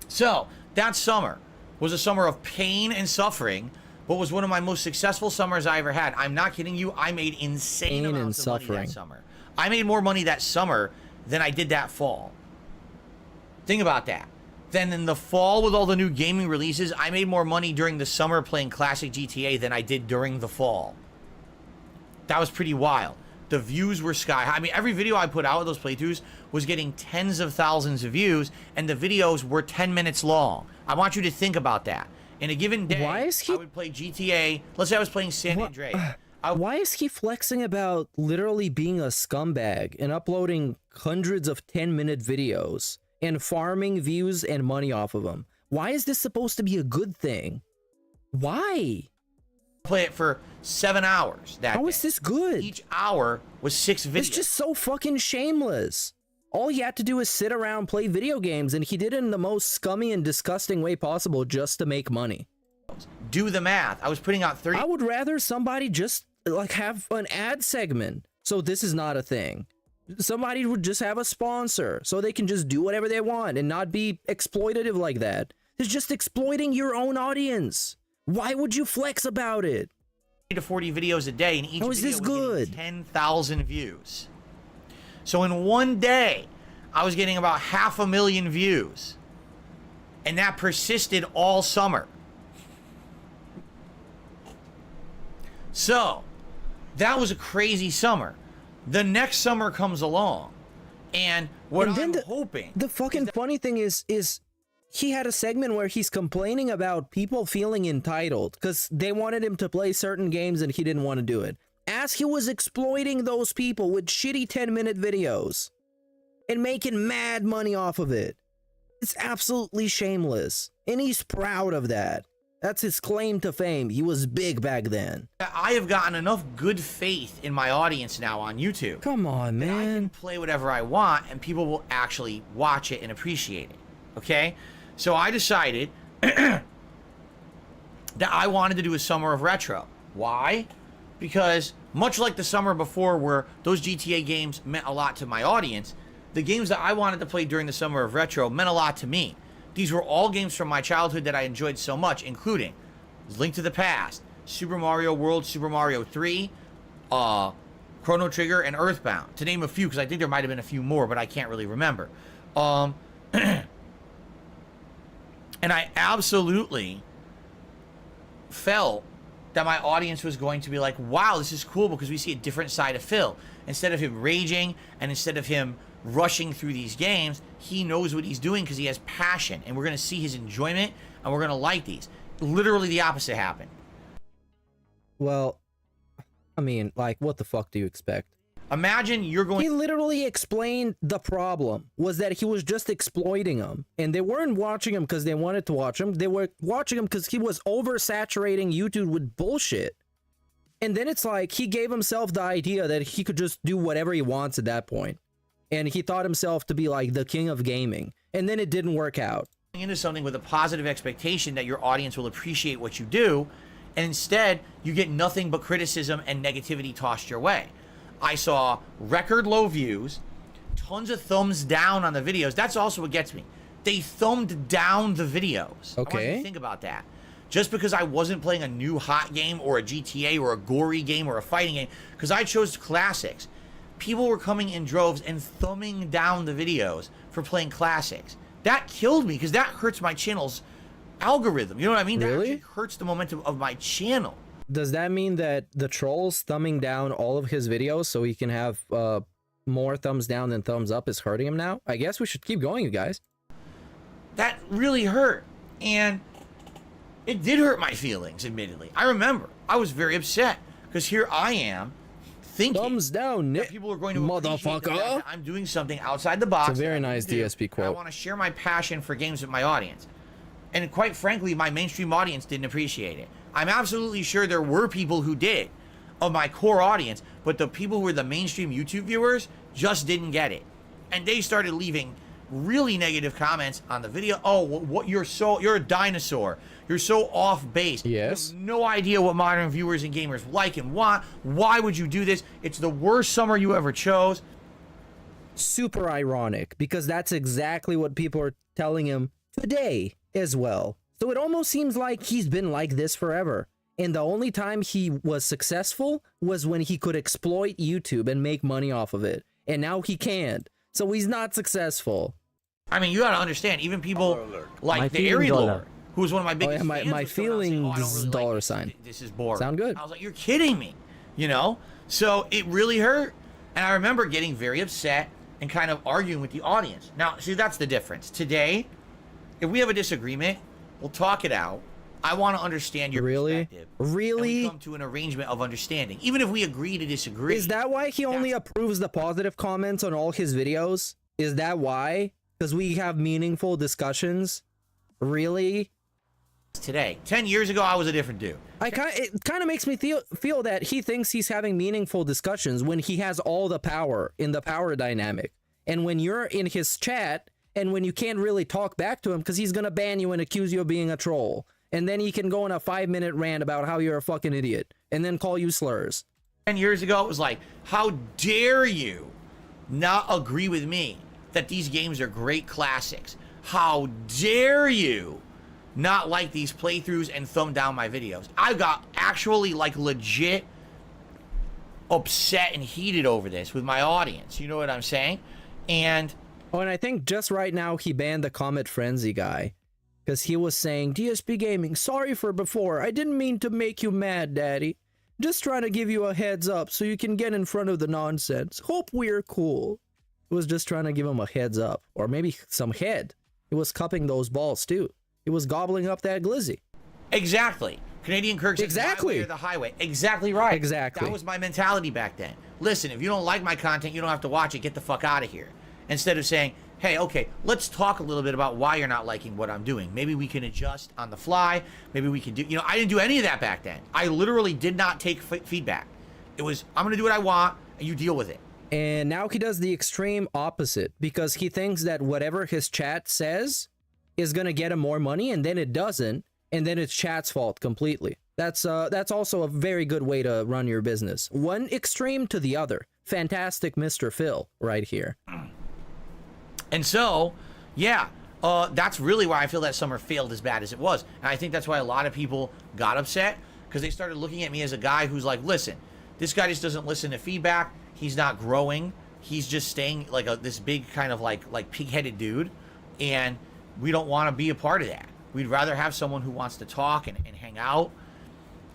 K: So that summer was a summer of pain and suffering, but was one of my most successful summers I ever had. I'm not kidding you. I made insane amounts of money that summer. I made more money that summer than I did that fall. Think about that. Then in the fall with all the new gaming releases, I made more money during the summer playing classic GTA than I did during the fall. That was pretty wild. The views were sky high. I mean, every video I put out of those playthroughs was getting tens of thousands of views, and the videos were 10 minutes long. I want you to think about that. In a given day, I would play GTA. Let's say I was playing San Andreas.
E: Why is he flexing about literally being a scumbag and uploading hundreds of 10-minute videos and farming views and money off of them? Why is this supposed to be a good thing? Why?
K: Play it for 7 hours.
E: How is this good?
K: Each hour was 6 videos.
E: It's just so fucking shameless. All he had to do is sit around, play video games, and he did it in the most scummy and disgusting way possible just to make money.
K: Do the math. I was putting out 30.
E: I would rather somebody just like have an ad segment. So this is not a thing. Somebody would just have a sponsor so they can just do whatever they want and not be exploitative like that. It's just exploiting your own audience. Why would you flex about it?
K: 30 to 40 videos a day, and each
E: How is
K: video
E: this
K: was
E: good?
K: getting 10,000 views. So in one day, I was getting about 500,000 views. And that persisted all summer. So, that was a crazy summer. The next summer comes along, and what I'm hoping...
E: The fucking funny thing is he had a segment where he's complaining about people feeling entitled because they wanted him to play certain games and he didn't want to do it. As he was exploiting those people with shitty 10-minute videos and making mad money off of it. It's absolutely shameless, and he's proud of that. That's his claim to fame. He was big back then.
K: I have gotten enough good faith in my audience now on YouTube.
E: Come on, man.
K: I can play whatever I want, and people will actually watch it and appreciate it. Okay? So I decided that I wanted to do a summer of retro. Why? Because much like the summer before where those GTA games meant a lot to my audience, the games that I wanted to play during the summer of retro meant a lot to me. These were all games from my childhood that I enjoyed so much, including Link to the Past, Super Mario World, Super Mario 3, Chrono Trigger, and Earthbound, to name a few, because I think there might have been a few more, but I can't really remember. And I absolutely felt that my audience was going to be like, wow, this is cool because we see a different side of Phil. Instead of him raging and instead of him rushing through these games, he knows what he's doing because he has passion, and we're going to see his enjoyment and we're going to like these. Literally the opposite happened.
E: Well, I mean, like, what the fuck do you expect?
K: Imagine you're going...
E: He literally explained the problem was that he was just exploiting them, and they weren't watching him because they wanted to watch him. They were watching him because he was oversaturating YouTube with bullshit. And then it's like he gave himself the idea that he could just do whatever he wants at that point. And he thought himself to be like the king of gaming. And then it didn't work out.
K: Into something with a positive expectation that your audience will appreciate what you do, and instead you get nothing but criticism and negativity tossed your way. I saw record low views, tons of thumbs down on the videos. That's also what gets me. They thumbed down the videos.
E: Okay.
K: I want you to think about that. Just because I wasn't playing a new hot game or a GTA or a gory game or a fighting game, because I chose classics, people were coming in droves and thumbing down the videos for playing classics. That killed me because that hurts my channel's algorithm. You know what I mean?
E: Really?
K: That actually hurts the momentum of my channel.
E: Does that mean that the troll's thumbing down all of his videos so he can have more thumbs down than thumbs up is hurting him now? I guess we should keep going, you guys.
K: That really hurt. And it did hurt my feelings, admittedly. I remember. I was very upset. Because here I am thinking
E: thumbs down,
K: that people are going to appreciate the fact
E: motherfucker.
K: that I'm doing something outside the box.
E: It's a very nice DSP quote.
K: I want to share my passion for games with my audience. And quite frankly, my mainstream audience didn't appreciate it. I'm absolutely sure there were people who did, of my core audience, but the people who were the mainstream YouTube viewers just didn't get it. And they started leaving really negative comments on the video. Oh, what you're a dinosaur. You're so off base.
E: Yes.
K: You have no idea what modern viewers and gamers like and want. Why would you do this? It's the worst summer you ever chose.
E: Super ironic, because that's exactly what people are telling him today as well. So it almost seems like he's been like this forever. And the only time he was successful was when he could exploit YouTube and make money off of it. And now he can't. So he's not successful.
K: I mean, you gotta understand, even people like
J: My
K: the
J: feeling
K: Airy
J: dollar.
K: Lord, who was one of my biggest fans,
E: my
K: was coming out and
E: feelings
K: saying, "Oh, I don't really
E: dollar
K: like
E: sign.
K: This is boring."
E: Sound good.
K: I was like, you're kidding me, you know? So it really hurt. And I remember getting very upset and kind of arguing with the audience. Now, see, that's the difference. Today, if we have a disagreement, we'll talk it out. I want to understand your perspective.
E: Really?
K: And we come to an arrangement of understanding, even if we agree to disagree.
E: Is that why he only approves the positive comments on all his videos? Is that why? Because we have meaningful discussions? Really?
K: Today. 10 years ago, I was a different dude.
E: It kind of makes me feel that he thinks he's having meaningful discussions when he has all the power in the power dynamic. And when you're in his chat, and when you can't really talk back to him because he's going to ban you and accuse you of being a troll. And then he can go on a 5-minute rant about how you're a fucking idiot and then call you slurs.
K: 10 years ago, it was like, how dare you not agree with me that these games are great classics? How dare you not like these playthroughs and thumb down my videos? I got actually like legit upset and heated over this with my audience. You know what I'm saying? And
E: I think just right now he banned the Comet Frenzy guy. Because he was saying, DSP Gaming, sorry for before. I didn't mean to make you mad, Daddy. Just trying to give you a heads up so you can get in front of the nonsense. Hope we're cool. It was just trying to give him a heads up. Or maybe some head. He was cupping those balls, too. He was gobbling up that glizzy.
K: Exactly. Canadian Kirk said,
E: exactly.
K: My way or the highway. Exactly right.
E: Exactly.
K: That was my mentality back then. Listen, if you don't like my content, you don't have to watch it. Get the fuck out of here. Instead of saying, hey, okay, let's talk a little bit about why you're not liking what I'm doing. Maybe we can adjust on the fly. Maybe we can do, you know, I didn't do any of that back then. I literally did not take feedback. It was, I'm going to do what I want, and you deal with it.
E: And now he does the extreme opposite because he thinks that whatever his chat says is going to get him more money, and then it doesn't, and then it's chat's fault completely. That's also a very good way to run your business. One extreme to the other. Fantastic Mr. Phil right here.
K: And so, yeah, that's really why I feel that summer failed as bad as it was. And I think that's why a lot of people got upset, because they started looking at me as a guy who's like, listen, this guy just doesn't listen to feedback. He's not growing. He's just staying like this big kind of like pig-headed dude. And we don't want to be a part of that. We'd rather have someone who wants to talk and hang out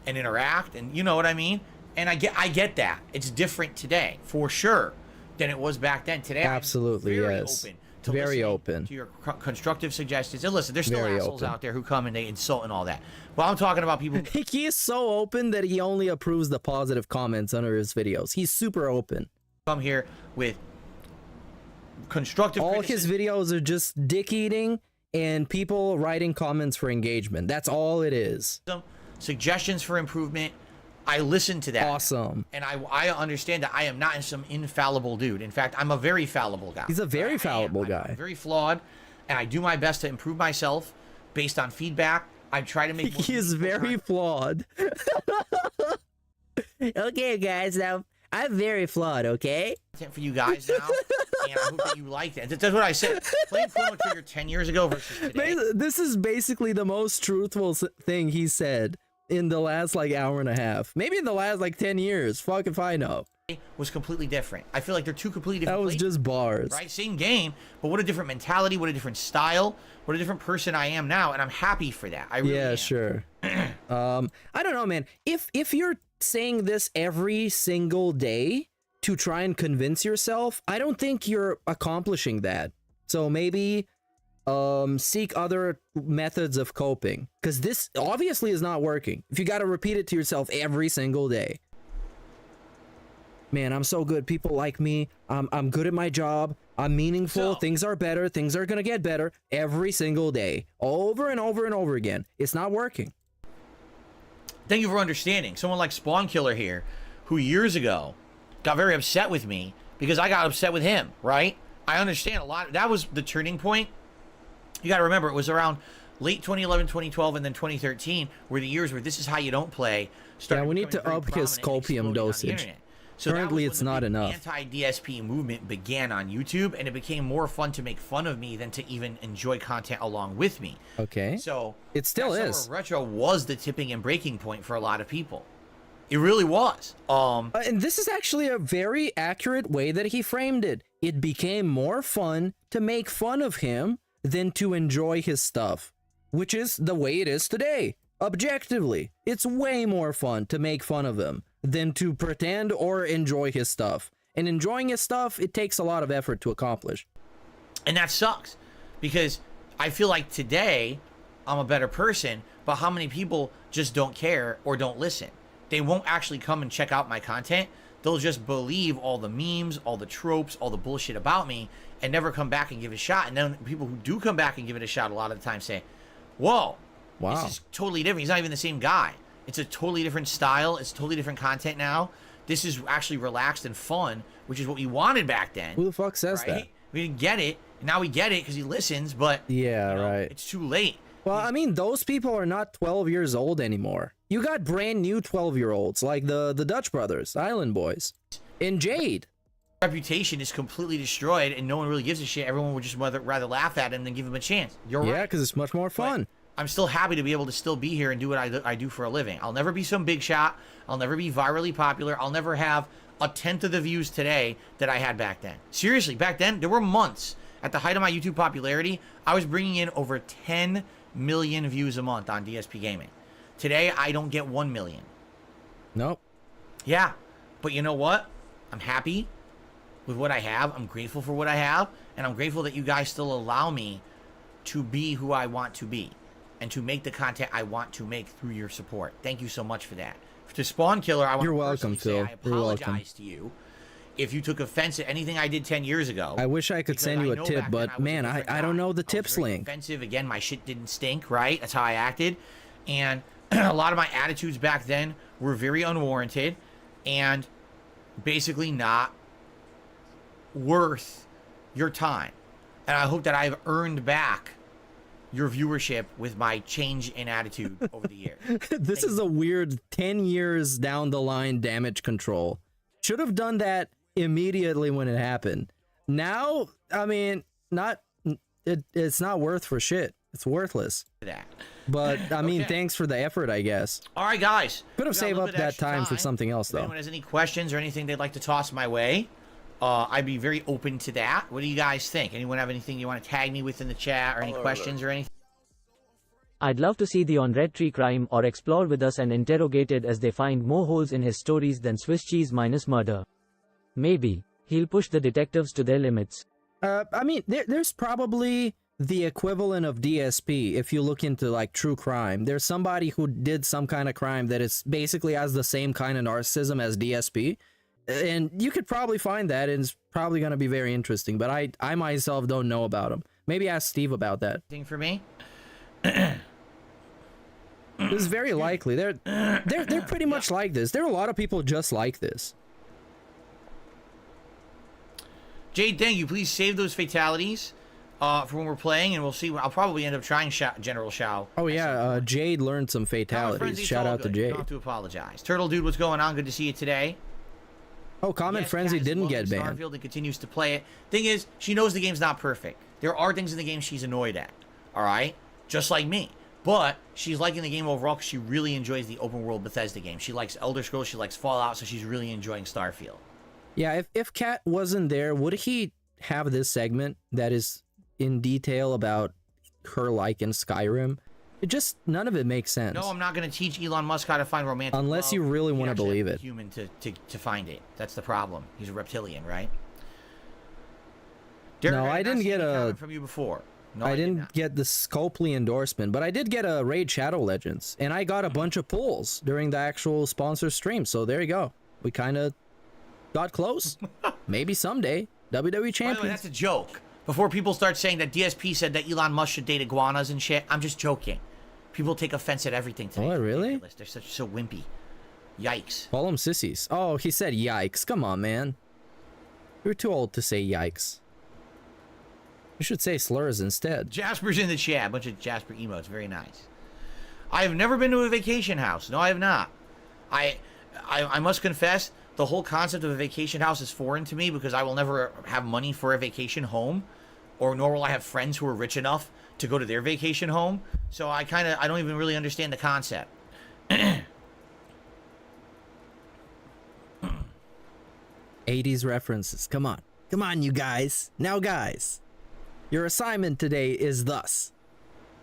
K: and interact. And you know what I mean? And I get that. It's different today, for sure, than it was back then. Today,
E: absolutely,
K: I'm very
E: yes.
K: open to
E: very open
K: to your constructive suggestions. And listen, there's still
E: very
K: assholes
E: open
K: out there who come and they insult and all that. But I'm talking about people.
E: He is so open that he only approves the positive comments under his videos. He's super open.
K: Come here with constructive.
E: All his videos are just dick eating and people writing comments for engagement. That's all it is.
K: Suggestions for improvement. I listen to that.
E: Awesome.
K: And I understand that I am not some infallible dude. In fact, I'm a very fallible guy.
E: He's a very fallible guy.
K: I'm very flawed, and I do my best to improve myself based on feedback. I try to make.
E: He is very flawed. Okay, guys, now I'm very flawed. Okay.
K: For you guys now, and I hope that you like that. That's what I said. Playing Chrono Trigger 10 years ago versus today.
E: This is basically the most truthful thing he said in the last like hour and a half, maybe in the last like 10 years. Fuck if I know.
K: Was completely different. I feel like they're two completely different.
E: That was just bars,
K: right? Same game, but what a different mentality, what a different style, what a different person I am now, and I'm happy for that. I really am.
E: Sure. I don't know, man. If you're saying this every single day to try and convince yourself, I don't think you're accomplishing that. So maybe seek other methods of coping, because this obviously is not working if you got to repeat it to yourself every single day. man, I'm so good. People like me. I'm good at my job. I'm meaningful. Things are better. Things are gonna get better every single day, over and over and over again. It's not working.
K: Thank you for understanding. Someone like Spawn Killer here, who years ago got very upset with me because I got upset with him, right? I understand a lot. That was the turning point. You got to remember, it was around late 2011, 2012, and then 2013 were the years where this is how you don't play.
E: Yeah, we need to up his scopium dosage.
K: So
E: currently, it's not enough.
K: Anti-DSP movement began on YouTube, and it became more fun to make fun of me than to even enjoy content along with me.
E: Okay.
K: So
E: it still is.
K: Retro was the tipping and breaking point for a lot of people. It really was.
E: And this is actually a very accurate way that he framed it. It became more fun to make fun of him than to enjoy his stuff, which is the way it is today. Objectively, it's way more fun to make fun of him than to pretend or enjoy his stuff. And enjoying his stuff, it takes a lot of effort to accomplish.
K: And that sucks, because I feel like today I'm a better person, but how many people just don't care or don't listen? They won't actually come and check out my content. They'll just believe all the memes, all the tropes, all the bullshit about me, and never come back and give it a shot. And then people who do come back and give it a shot a lot of the time say, whoa, wow, this is totally different. He's not even the same guy. It's a totally different style. It's totally different content now. This is actually relaxed and fun, which is what we wanted back then.
E: Who the fuck says that?
K: We didn't get it. Now we get it because he listens, but
E: yeah, right.
K: It's too late.
E: Well, I mean, those people are not 12 years old anymore. You got brand new 12-year-olds like the Dutch brothers, Island Boys, and Jade.
K: Reputation is completely destroyed, and no one really gives a shit. Everyone would just rather laugh at him than give him a chance. You're right.
E: Yeah, because it's much more fun.
K: But I'm still happy to be able to still be here and do what I do for a living. I'll never be some big shot. I'll never be virally popular. I'll never have a tenth of the views today that I had back then. Seriously, back then, there were months at the height of my YouTube popularity, I was bringing in over 10 million views a month on DSP Gaming. Today, I don't get 1 million.
E: Nope.
K: Yeah, but you know what? I'm happy with what I have. I'm grateful for what I have, and I'm grateful that you guys still allow me to be who I want to be and to make the content I want to make through your support. Thank you so much for that. To Spawn Killer, I want
E: You're
K: to
E: welcome, Phil.
K: I apologize to you if you took offense at anything I did 10 years ago.
E: I wish I could send you a tip, but man, I don't know the tips link.
K: Offensive. Again, my shit didn't stink, right? That's how I acted. And a lot of my attitudes back then were very unwarranted and basically not worth your time. And I hope that I've earned back your viewership with my change in attitude over the years.
E: This is a weird 10 years down the line damage control. Should have done that immediately when it happened. Now, I mean, it's not worth for shit. It's worthless. But I mean, thanks for the effort, I guess.
K: All right, guys.
E: Could have saved up that time for something else, though.
K: If anyone has any questions or anything they'd like to toss my way, I'd be very open to that. What do you guys think? Anyone have anything you want to tag me with in the chat, or any questions or anything?
J: I'd love to see the on Red Tree crime or explore with us and interrogated as they find more holes in his stories than Swiss cheese minus murder. Maybe he'll push the detectives to their limits.
E: I mean, there's probably the equivalent of DSP if you look into like true crime. There's somebody who did some kind of crime that is basically has the same kind of narcissism as DSP. And you could probably find that, and it's probably going to be very interesting. But I myself don't know about him. Maybe ask Steve about that.
K: Thing for me.
E: It's very likely. They're pretty much like this. There are a lot of people just like this.
K: Jade, thank you. Please save those fatalities for when we're playing, and we'll see. I'll probably end up trying General Shao.
E: Oh yeah, Jade learned some fatalities. Shout out to Jade.
K: You don't have to apologize. Turtle Dude, what's going on? Good to see you today.
E: Oh, Comment Frenzy didn't get banned.
K: Starfield and continues to play it. Thing is, she knows the game's not perfect. There are things in the game she's annoyed at. All right, just like me. But she's liking the game overall because she really enjoys the open world Bethesda game. She likes Elder Scrolls, she likes Fallout, so she's really enjoying Starfield.
E: Yeah, if Kat wasn't there, would he have this segment that is in detail about her like in Skyrim? It just, none of it makes sense.
K: No, I'm not going to teach Elon Musk how to find romantic
E: unless
K: love.
E: you really want to believe it.
K: Human to find it. That's the problem. He's a reptilian, right? Derek,
E: no, I didn't get a
K: from you before. No,
E: I didn't get the Scopely endorsement, but I did get a Raid Shadow Legends, and I got a bunch of pulls during the actual sponsor stream. So there you go. We kind of got close. Maybe someday. WWE
K: By the way,
E: champion.
K: that's a joke. Before people start saying that DSP said that Elon Musk should date iguanas and shit, I'm just joking. People take offense at everything today.
E: Oh, really?
K: They're so wimpy. Yikes.
E: Call them sissies. Oh, he said yikes. Come on, man. You're too old to say yikes. You should say slurs instead.
K: Jasper's in the chat. A bunch of Jasper emotes. Very nice. I have never been to a vacation house. No, I have not. I must confess, the whole concept of a vacation house is foreign to me because I will never have money for a vacation home, or nor will I have friends who are rich enough to go to their vacation home. So I don't even really understand the concept.
E: 80s references. Come on. Come on, you guys. Now, guys. Your assignment today is thus.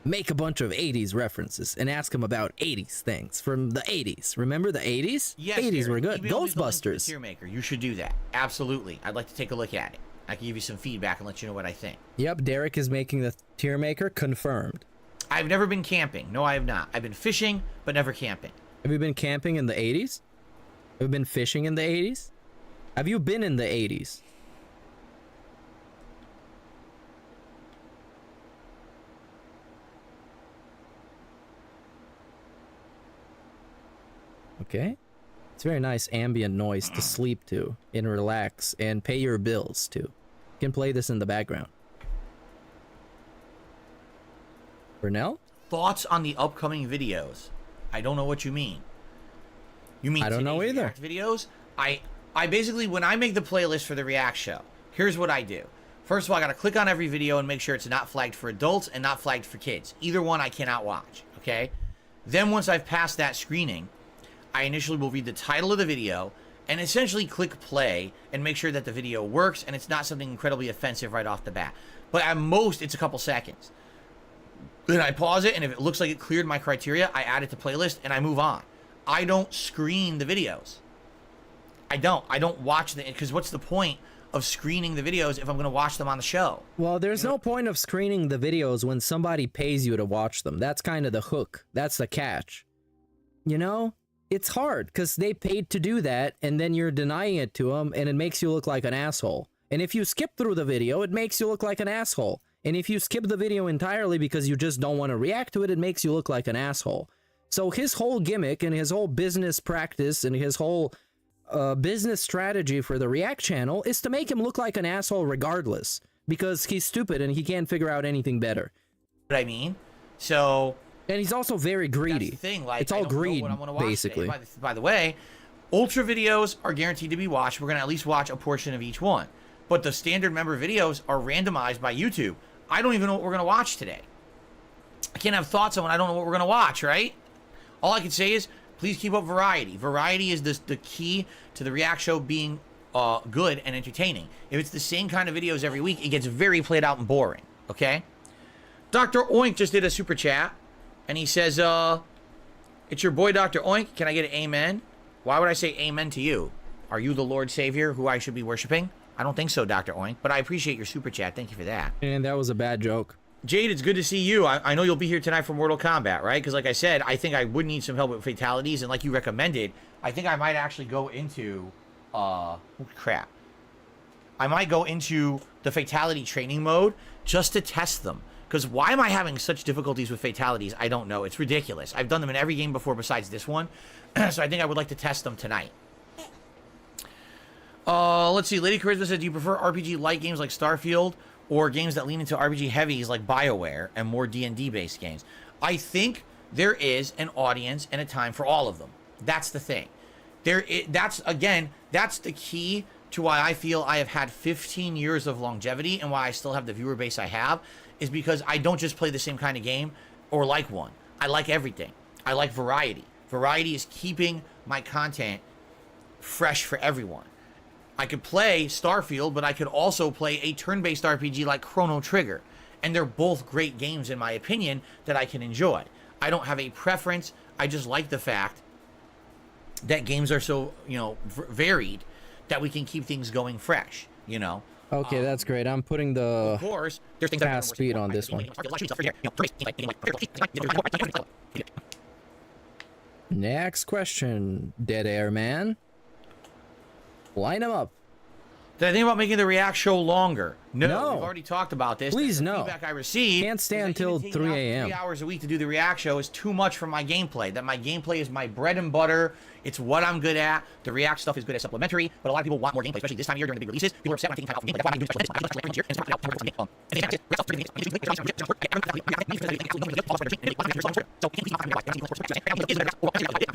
E: Make a bunch of 80s references and ask them about 80s things from the 80s. Remember the 80s?
K: Yes,
E: 80s were good.
K: Email me the link to the
E: Ghostbusters.
K: Tier Maker. You should do that. Absolutely. I'd like to take a look at it. I can give you some feedback and let you know what I think.
E: Yep, Derek is making the tier maker. Confirmed.
K: I've never been camping. No, I have not. I've been fishing, but never camping.
E: Have you been camping in the 80s? Have you been fishing in the 80s? Have you been in the 80s? Okay. It's very nice ambient noise to sleep to and relax and pay your bills to. You can play this in the background. Brunel?
K: Thoughts on the upcoming videos? I don't know what you mean. You mean
E: I don't know either.
K: React videos? I basically, when I make the playlist for the React show, here's what I do. First of all, I gotta click on every video and make sure it's not flagged for adults and not flagged for kids. Either one I cannot watch, okay? Then once I've passed that screening, I initially will read the title of the video and essentially click play and make sure that the video works and it's not something incredibly offensive right off the bat. But at most, it's a couple seconds. Then I pause it, and if it looks like it cleared my criteria, I add it to playlist and I move on. I don't screen the videos. I don't watch because what's the point of screening the videos if I'm going to watch them on the show?
E: Well, there's no point of screening the videos when somebody pays you to watch them. That's kind of the hook. That's the catch. You know? It's hard because they paid to do that, and then you're denying it to them, and it makes you look like an asshole. And if you skip through the video, it makes you look like an asshole. And if you skip the video entirely because you just don't want to react to it, it makes you look like an asshole. So his whole gimmick and his whole business practice and his whole business strategy for the React channel is to make him look like an asshole regardless, because he's stupid and he can't figure out anything better.
K: What I mean? So...
E: And he's also very greedy.
K: That's the thing. Like,
E: it's all greed,
K: basically. By the way, Ultra videos are guaranteed to be watched. We're going to at least watch a portion of each one. But the standard member videos are randomized by YouTube. I don't even know what we're going to watch today. I can't have thoughts on when I don't know what we're going to watch, right? All I can say is, please keep up variety. Variety is the key to the React show being good and entertaining. If it's the same kind of videos every week, it gets very played out and boring, okay? Dr. Oink just did a super chat. And he says, it's your boy, Dr. Oink. Can I get an amen? Why would I say amen to you? Are you the Lord Savior who I should be worshiping? I don't think so, Dr. Oink, but I appreciate your super chat. Thank you for that.
E: And that was a bad joke.
K: Jade, it's good to see you. I know you'll be here tonight for Mortal Kombat, right? Because like I said, I think I would need some help with fatalities. And like you recommended, I think I might actually go into, crap. I might go into the fatality training mode just to test them. Because why am I having such difficulties with fatalities? I don't know. It's ridiculous. I've done them in every game before besides this one. So I think I would like to test them tonight. Let's see. Lady Charisma said, do you prefer RPG light games like Starfield or games that lean into RPG heavies like BioWare and more D&D based games? I think there is an audience and a time for all of them. That's the thing. That's the key to why I feel I have had 15 years of longevity and why I still have the viewer base I have. Is because I don't just play the same kind of game or like one. I like everything. I like variety. Variety is keeping my content fresh for everyone. I could play Starfield, but I could also play a turn-based RPG like Chrono Trigger. And they're both great games, in my opinion, that I can enjoy. I don't have a preference. I just like the fact that games are so, varied that we can keep things going fresh,
E: Okay, that's great. I'm putting the
K: of course, there's things
E: fast speed on this one. Next question, Dead Air Man. Line them up.
K: Did I think about making the React show longer? No. We've already talked about this.
E: Please, no.
K: Feedback I received.
E: Can't stand till 3 a.m.
K: 3 hours a week to do the React show is too much for my gameplay. That my gameplay is my bread and butter. It's what I'm good at. The React stuff is good as supplementary, but a lot of people want more gameplay, especially this time of year during the big releases. People are upset when I'm taking time off from gameplay. That's why I'm doing special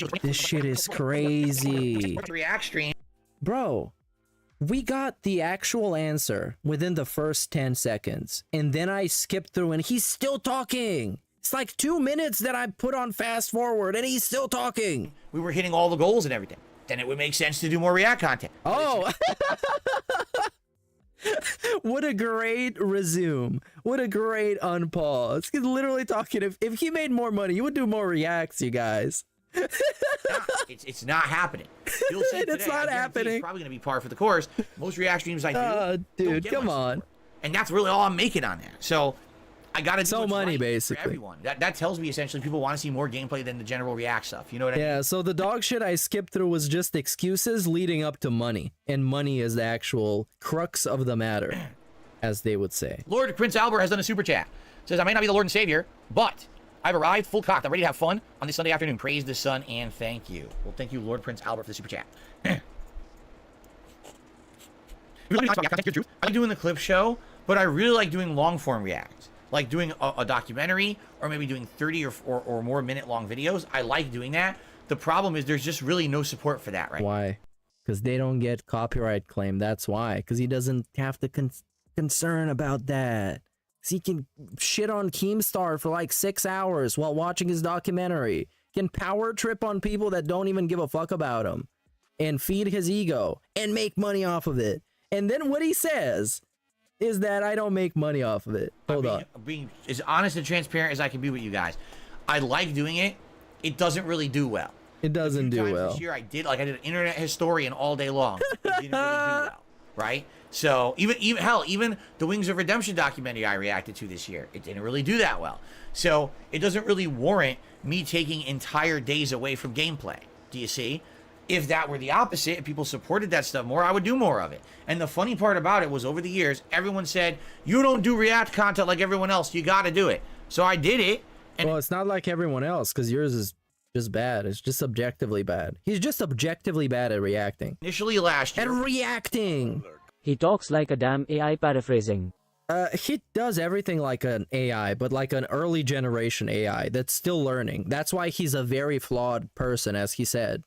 K: editions.
E: This shit is crazy.
K: React stream.
E: Bro, we got the actual answer within the first 10 seconds, and then I skipped through and he's still talking. It's like 2 minutes that I put on fast forward and he's still talking.
K: We were hitting all the goals and everything. Then it would make sense to do more React content.
E: Oh. What a great resume. What a great unpause. He's literally talking. If he made more money, he would do more reacts, you guys.
K: It's not happening. You'll see
E: It's not happening.
K: It's probably going to be par for the course. Most React streams I do.
E: Dude, come on.
K: And that's really all I'm making on that. So I got to do
E: so money, basically.
K: For everyone. That tells me essentially people want to see more gameplay than the general React stuff. You know what I mean?
E: Yeah, so the dog shit I skipped through was just excuses leading up to money. And money is the actual crux of the matter, as they would say.
K: Lord Prince Albert has done a super chat. Says, I may not be the Lord and Savior, but I've arrived full cocked. I'm ready to have fun on this Sunday afternoon. Praise the sun and thank you. Well, thank you, Lord Prince Albert, for the super chat. I like doing the clip show, but I really like doing long form reacts. Like doing a documentary or maybe doing 30 or more minute long videos. I like doing that. The problem is there's just really no support for that right now.
E: Why? Because they don't get copyright claim. That's why. Because he doesn't have to concern about that. He can shit on Keemstar for like 6 hours while watching his documentary. Can power trip on people that don't even give a fuck about him. And feed his ego. And make money off of it. And then what he says is that I don't make money off of it. Hold on.
K: Being as honest and transparent as I can be with you guys. I like doing it. It doesn't really do well.
E: It doesn't do well.
K: This year I did an internet historian all day long. It didn't really do well, right? So even the Wings of Redemption documentary I reacted to this year, it didn't really do that well. So it doesn't really warrant me taking entire days away from gameplay. Do you see? If that were the opposite, if people supported that stuff more, I would do more of it. And the funny part about it was over the years, everyone said, you don't do React content like everyone else. You got to do it. So I did it. And
E: well, it's not like everyone else because yours is just bad. It's just objectively bad. He's just objectively bad at reacting.
K: Initially last year.
E: And reacting.
J: He talks like a damn AI paraphrasing.
E: He does everything like an AI, but like an early generation AI that's still learning. That's why he's a very flawed person, as he said.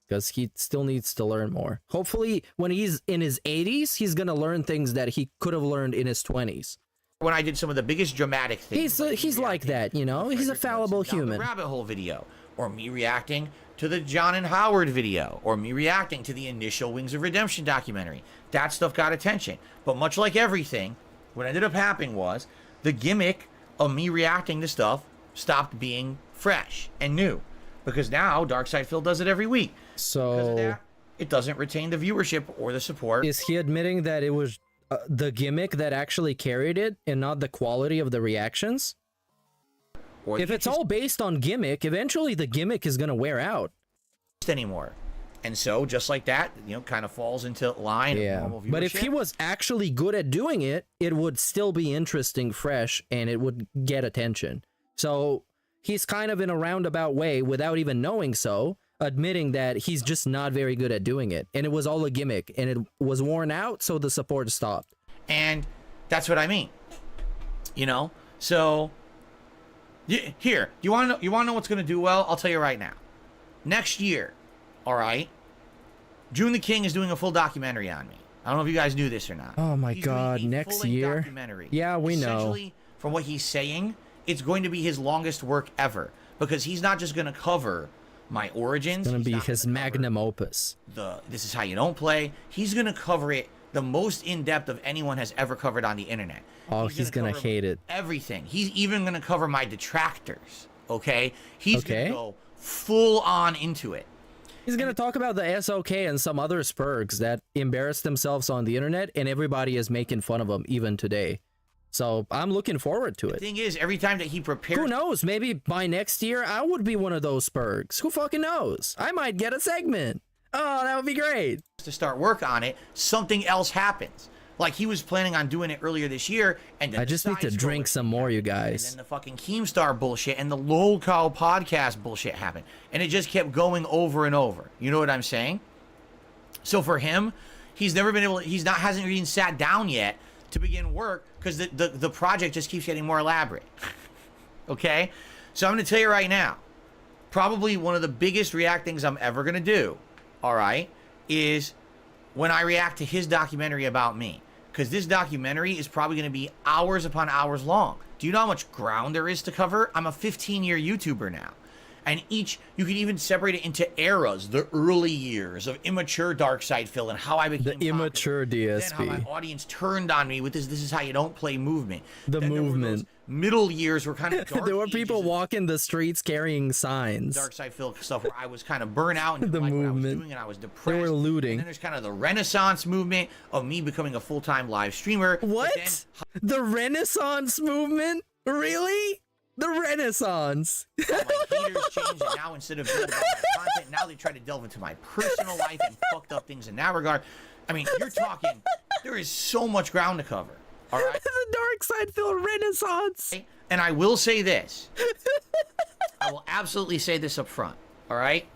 E: Because he still needs to learn more. Hopefully, when he's in his 80s, he's going to learn things that he could have learned in his 20s.
K: When I did some of the biggest dramatic things.
E: He's like that, you know? He's a fallible human.
K: The rabbit hole video. Or me reacting to the John and Howard video. Or me reacting to the initial Wings of Redemption documentary. That stuff got attention. But much like everything, what ended up happening was the gimmick of me reacting to stuff stopped being fresh and new. Because now Darkside Phil does it every week.
E: So
K: because of that, it doesn't retain the viewership or the support.
E: Is he admitting that it was the gimmick that actually carried it and not the quality of the reactions? Or if it's all based on gimmick, eventually the gimmick is going to wear out.
K: Anymore. And so just like that, you know, kind of falls into line of normal viewership.
E: But if he was actually good at doing it, it would still be interesting, fresh, and it would get attention. So he's kind of in a roundabout way, without even knowing so, admitting that he's just not very good at doing it. And it was all a gimmick, and it was worn out, so the support stopped.
K: And that's what I mean. You know? So, here, you want to know what's going to do well? I'll tell you right now. Next year, all right, June the King is doing a full documentary on me. I don't know if you guys knew this or not.
E: Oh my God, next year?
K: Documentary.
E: Yeah, we know.
K: Essentially, from what he's saying, it's going to be his longest work ever. Because he's not just going to cover my origins.
E: It's going to be his magnum opus.
K: This is how you don't play. He's going to cover it the most in-depth of anyone has ever covered on the internet.
E: Oh, he's going to hate it.
K: Everything. He's even going to cover my detractors. Okay? He's going to go full on into it.
E: He's going to talk about the SOK and some other spurgs that embarrassed themselves on the internet, and everybody is making fun of them even today. So I'm looking forward to it.
K: The thing is, every time that he prepares...
E: Who knows? Maybe by next year, I would be one of those spurgs. Who fucking knows? I might get a segment. Oh, that would be great.
K: To start work on it, something else happens. Like he was planning on doing it earlier this year, and then
E: I just need to drink some more, you guys.
K: And then the fucking Keemstar bullshit and the Lol Cow podcast bullshit happened, and it just kept going over and over. You know what I'm saying? So for him, he's never been able. Hasn't even sat down yet to begin work because the project just keeps getting more elaborate. Okay, so I'm gonna tell you right now, probably one of the biggest react things I'm ever gonna do. All right, is when I react to his documentary about me. Because this documentary is probably going to be hours upon hours long. Do you know how much ground there is to cover? I'm a 15-year YouTuber now. And you can even separate it into eras. The early years of immature Darkside Phil and how I became
E: the immature DSP.
K: Then how my audience turned on me with this is how you don't play movement.
E: The
K: then
E: movement.
K: Middle years were kind of dark.
E: There were people walking the streets carrying signs.
K: Darkside Phil stuff where I was kind of burnt out and
E: the
K: like
E: movement.
K: what I was doing and I was depressed.
E: They were looting.
K: And then there's kind of the Renaissance movement of me becoming a full-time live streamer.
E: What? The Renaissance movement? Really? The Renaissance.
K: My haters changed, and now instead of doing about my content, now they try to delve into my personal life and fucked up things in that regard. I mean, you're talking. There is so much ground to cover. All right.
E: The Darkside Phil Renaissance.
K: And I will say this. I will absolutely say this up front. All right.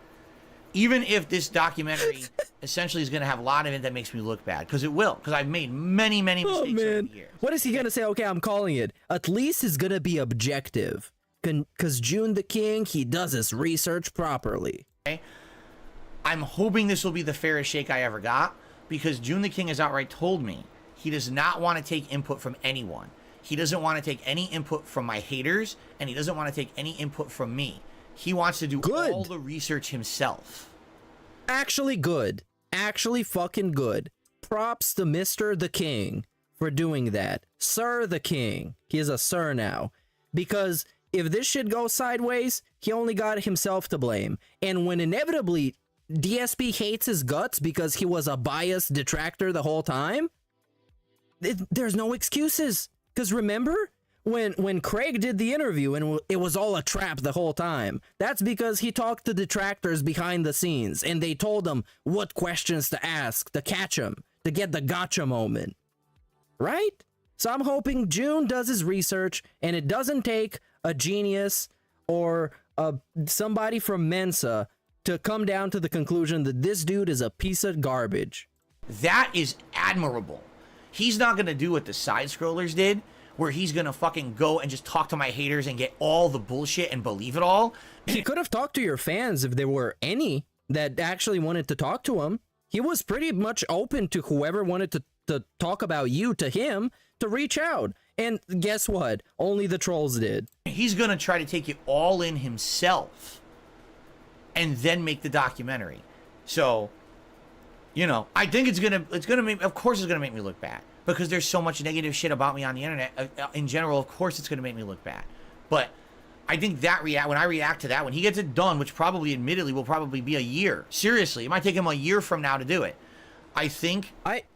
K: Even if this documentary essentially is going to have a lot of it that makes me look bad, because it will, because I've made many mistakes over the years.
E: What is he going to say? Okay, I'm calling it. At least it's going to be objective. Because June the King, he does his research properly.
K: Okay? I'm hoping this will be the fairest shake I ever got, because June the King has outright told me he does not want to take input from anyone. He doesn't want to take any input from my haters, and he doesn't want to take any input from me. He wants to do all the research himself.
E: Actually good. Actually fucking good. Props to Mr. the King for doing that. Sir the King. He is a sir now. Because if this shit goes sideways, he only got himself to blame. And when inevitably DSP hates his guts because he was a biased detractor the whole time, there's no excuses. Because remember? When Craig did the interview and it was all a trap the whole time, that's because he talked to detractors behind the scenes and they told him what questions to ask to catch him, to get the gotcha moment. Right? So I'm hoping June does his research and it doesn't take a genius or somebody from Mensa to come down to the conclusion that this dude is a piece of garbage.
K: That is admirable. He's not going to do what the side scrollers did, where he's gonna fucking go and just talk to my haters and get all the bullshit and believe it all.
E: He could have talked to your fans if there were any that actually wanted to talk to him. He was pretty much open to whoever wanted to talk about you to him to reach out. And guess what? Only the trolls did.
K: He's gonna try to take it all in himself and then make the documentary. So, you know, I think it's gonna make, of course it's gonna make me look bad. Because there's so much negative shit about me on the internet in general, of course it's going to make me look bad. But I think that when I react to that, when he gets it done, which probably admittedly will probably be a year. Seriously, it might take him a year from now to do it. I think...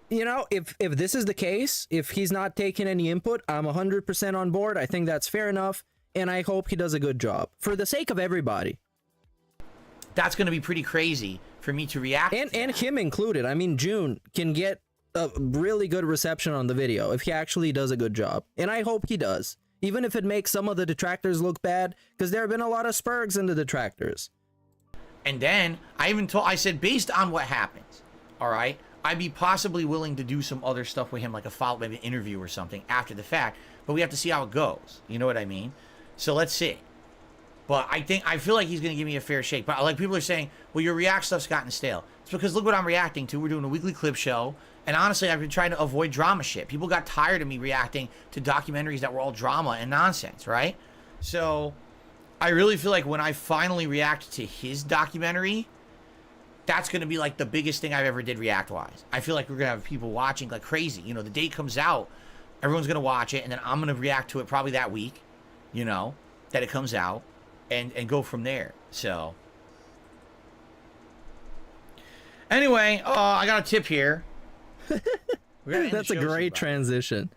E: You know, if this is the case, if he's not taking any input, I'm 100% on board. I think that's fair enough. And I hope he does a good job. For the sake of everybody.
K: That's going to be pretty crazy for me to react to.
E: And him included. I mean, June can get a really good reception on the video if he actually does a good job, and I hope he does, even if it makes some of the detractors look bad, because there have been a lot of spurgs in the detractors.
K: And then I said based on what happens, all right, I'd be possibly willing to do some other stuff with him, like a follow-up, maybe an interview or something after the fact, but we have to see how it goes. You know what I mean? So let's see. But I feel like he's going to give me a fair shake. But like people are saying, well, your react stuff's gotten stale. It's because look what I'm reacting to. We're doing a weekly clip show. And honestly, I've been trying to avoid drama shit. People got tired of me reacting to documentaries that were all drama and nonsense, right? So I really feel like when I finally react to his documentary, that's going to be like the biggest thing I've ever did react-wise. I feel like we're going to have people watching like crazy. You know, the day comes out, everyone's going to watch it, and then I'm going to react to it probably that week, you know, that it comes out, and go from there. So anyway, I got a tip here.
E: That's a great transition.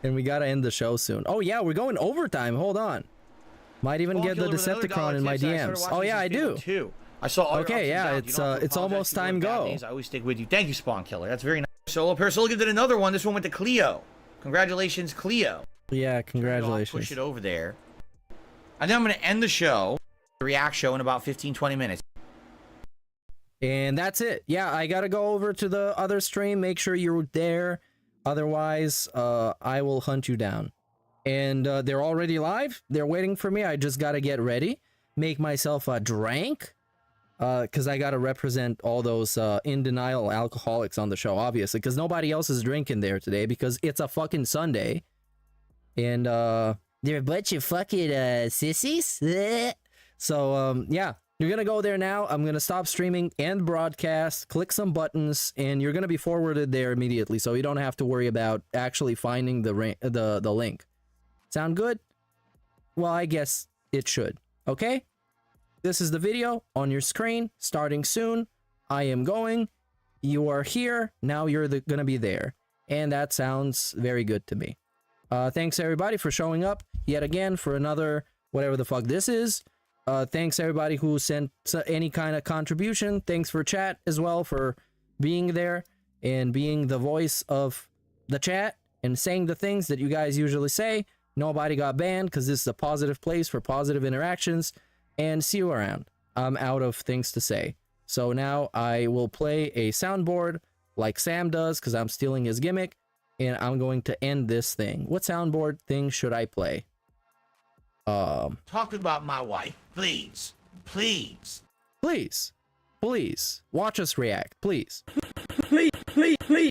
E: And we gotta end the show soon. Oh yeah, we're going overtime. Hold on. Might even get the Decepticon in my DMs. Oh yeah, I do.
K: Too. I saw all
E: Okay,
K: your
E: yeah,
K: options out.
E: it's almost time go.
K: I always stick with you. Thank you, Spawn Killer. That's very nice. Solo pair. So look at another one. This one went to Cleo. Congratulations, Cleo.
E: Yeah, congratulations.
K: Push it over there. And then I'm going to end the show, the React show, in about 15-20 minutes.
E: And that's it. Yeah, I gotta go over to the other stream. Make sure you're there. Otherwise, I will hunt you down. And they're already live. They're waiting for me. I just gotta get ready. Make myself a drink. Because I gotta represent all those in denial alcoholics on the show, obviously. Because nobody else is drinking there today. Because it's a fucking Sunday. And they're a bunch of fucking sissies. So, yeah. You're going to go there now. I'm going to stop streaming and broadcast, click some buttons, and you're going to be forwarded there immediately, so you don't have to worry about actually finding the link. Sound good? Well, I guess it should. Okay? This is the video on your screen, starting soon. I am going. You are here. Now you're going to be there. And that sounds very good to me. Thanks, everybody, for showing up yet again for another whatever the fuck this is. Thanks everybody who sent any kind of contribution. Thanks for chat as well for being there and being the voice of the chat and saying the things that you guys usually say. Nobody got banned because this is a positive place for positive interactions. And see you around. I'm out of things to say. So now I will play a soundboard like Sam does because I'm stealing his gimmick. And I'm going to end this thing. What soundboard thing should I play?
C: Talk about my wife, please. Please.
E: Please. Please. Watch us react, please.
C: Please.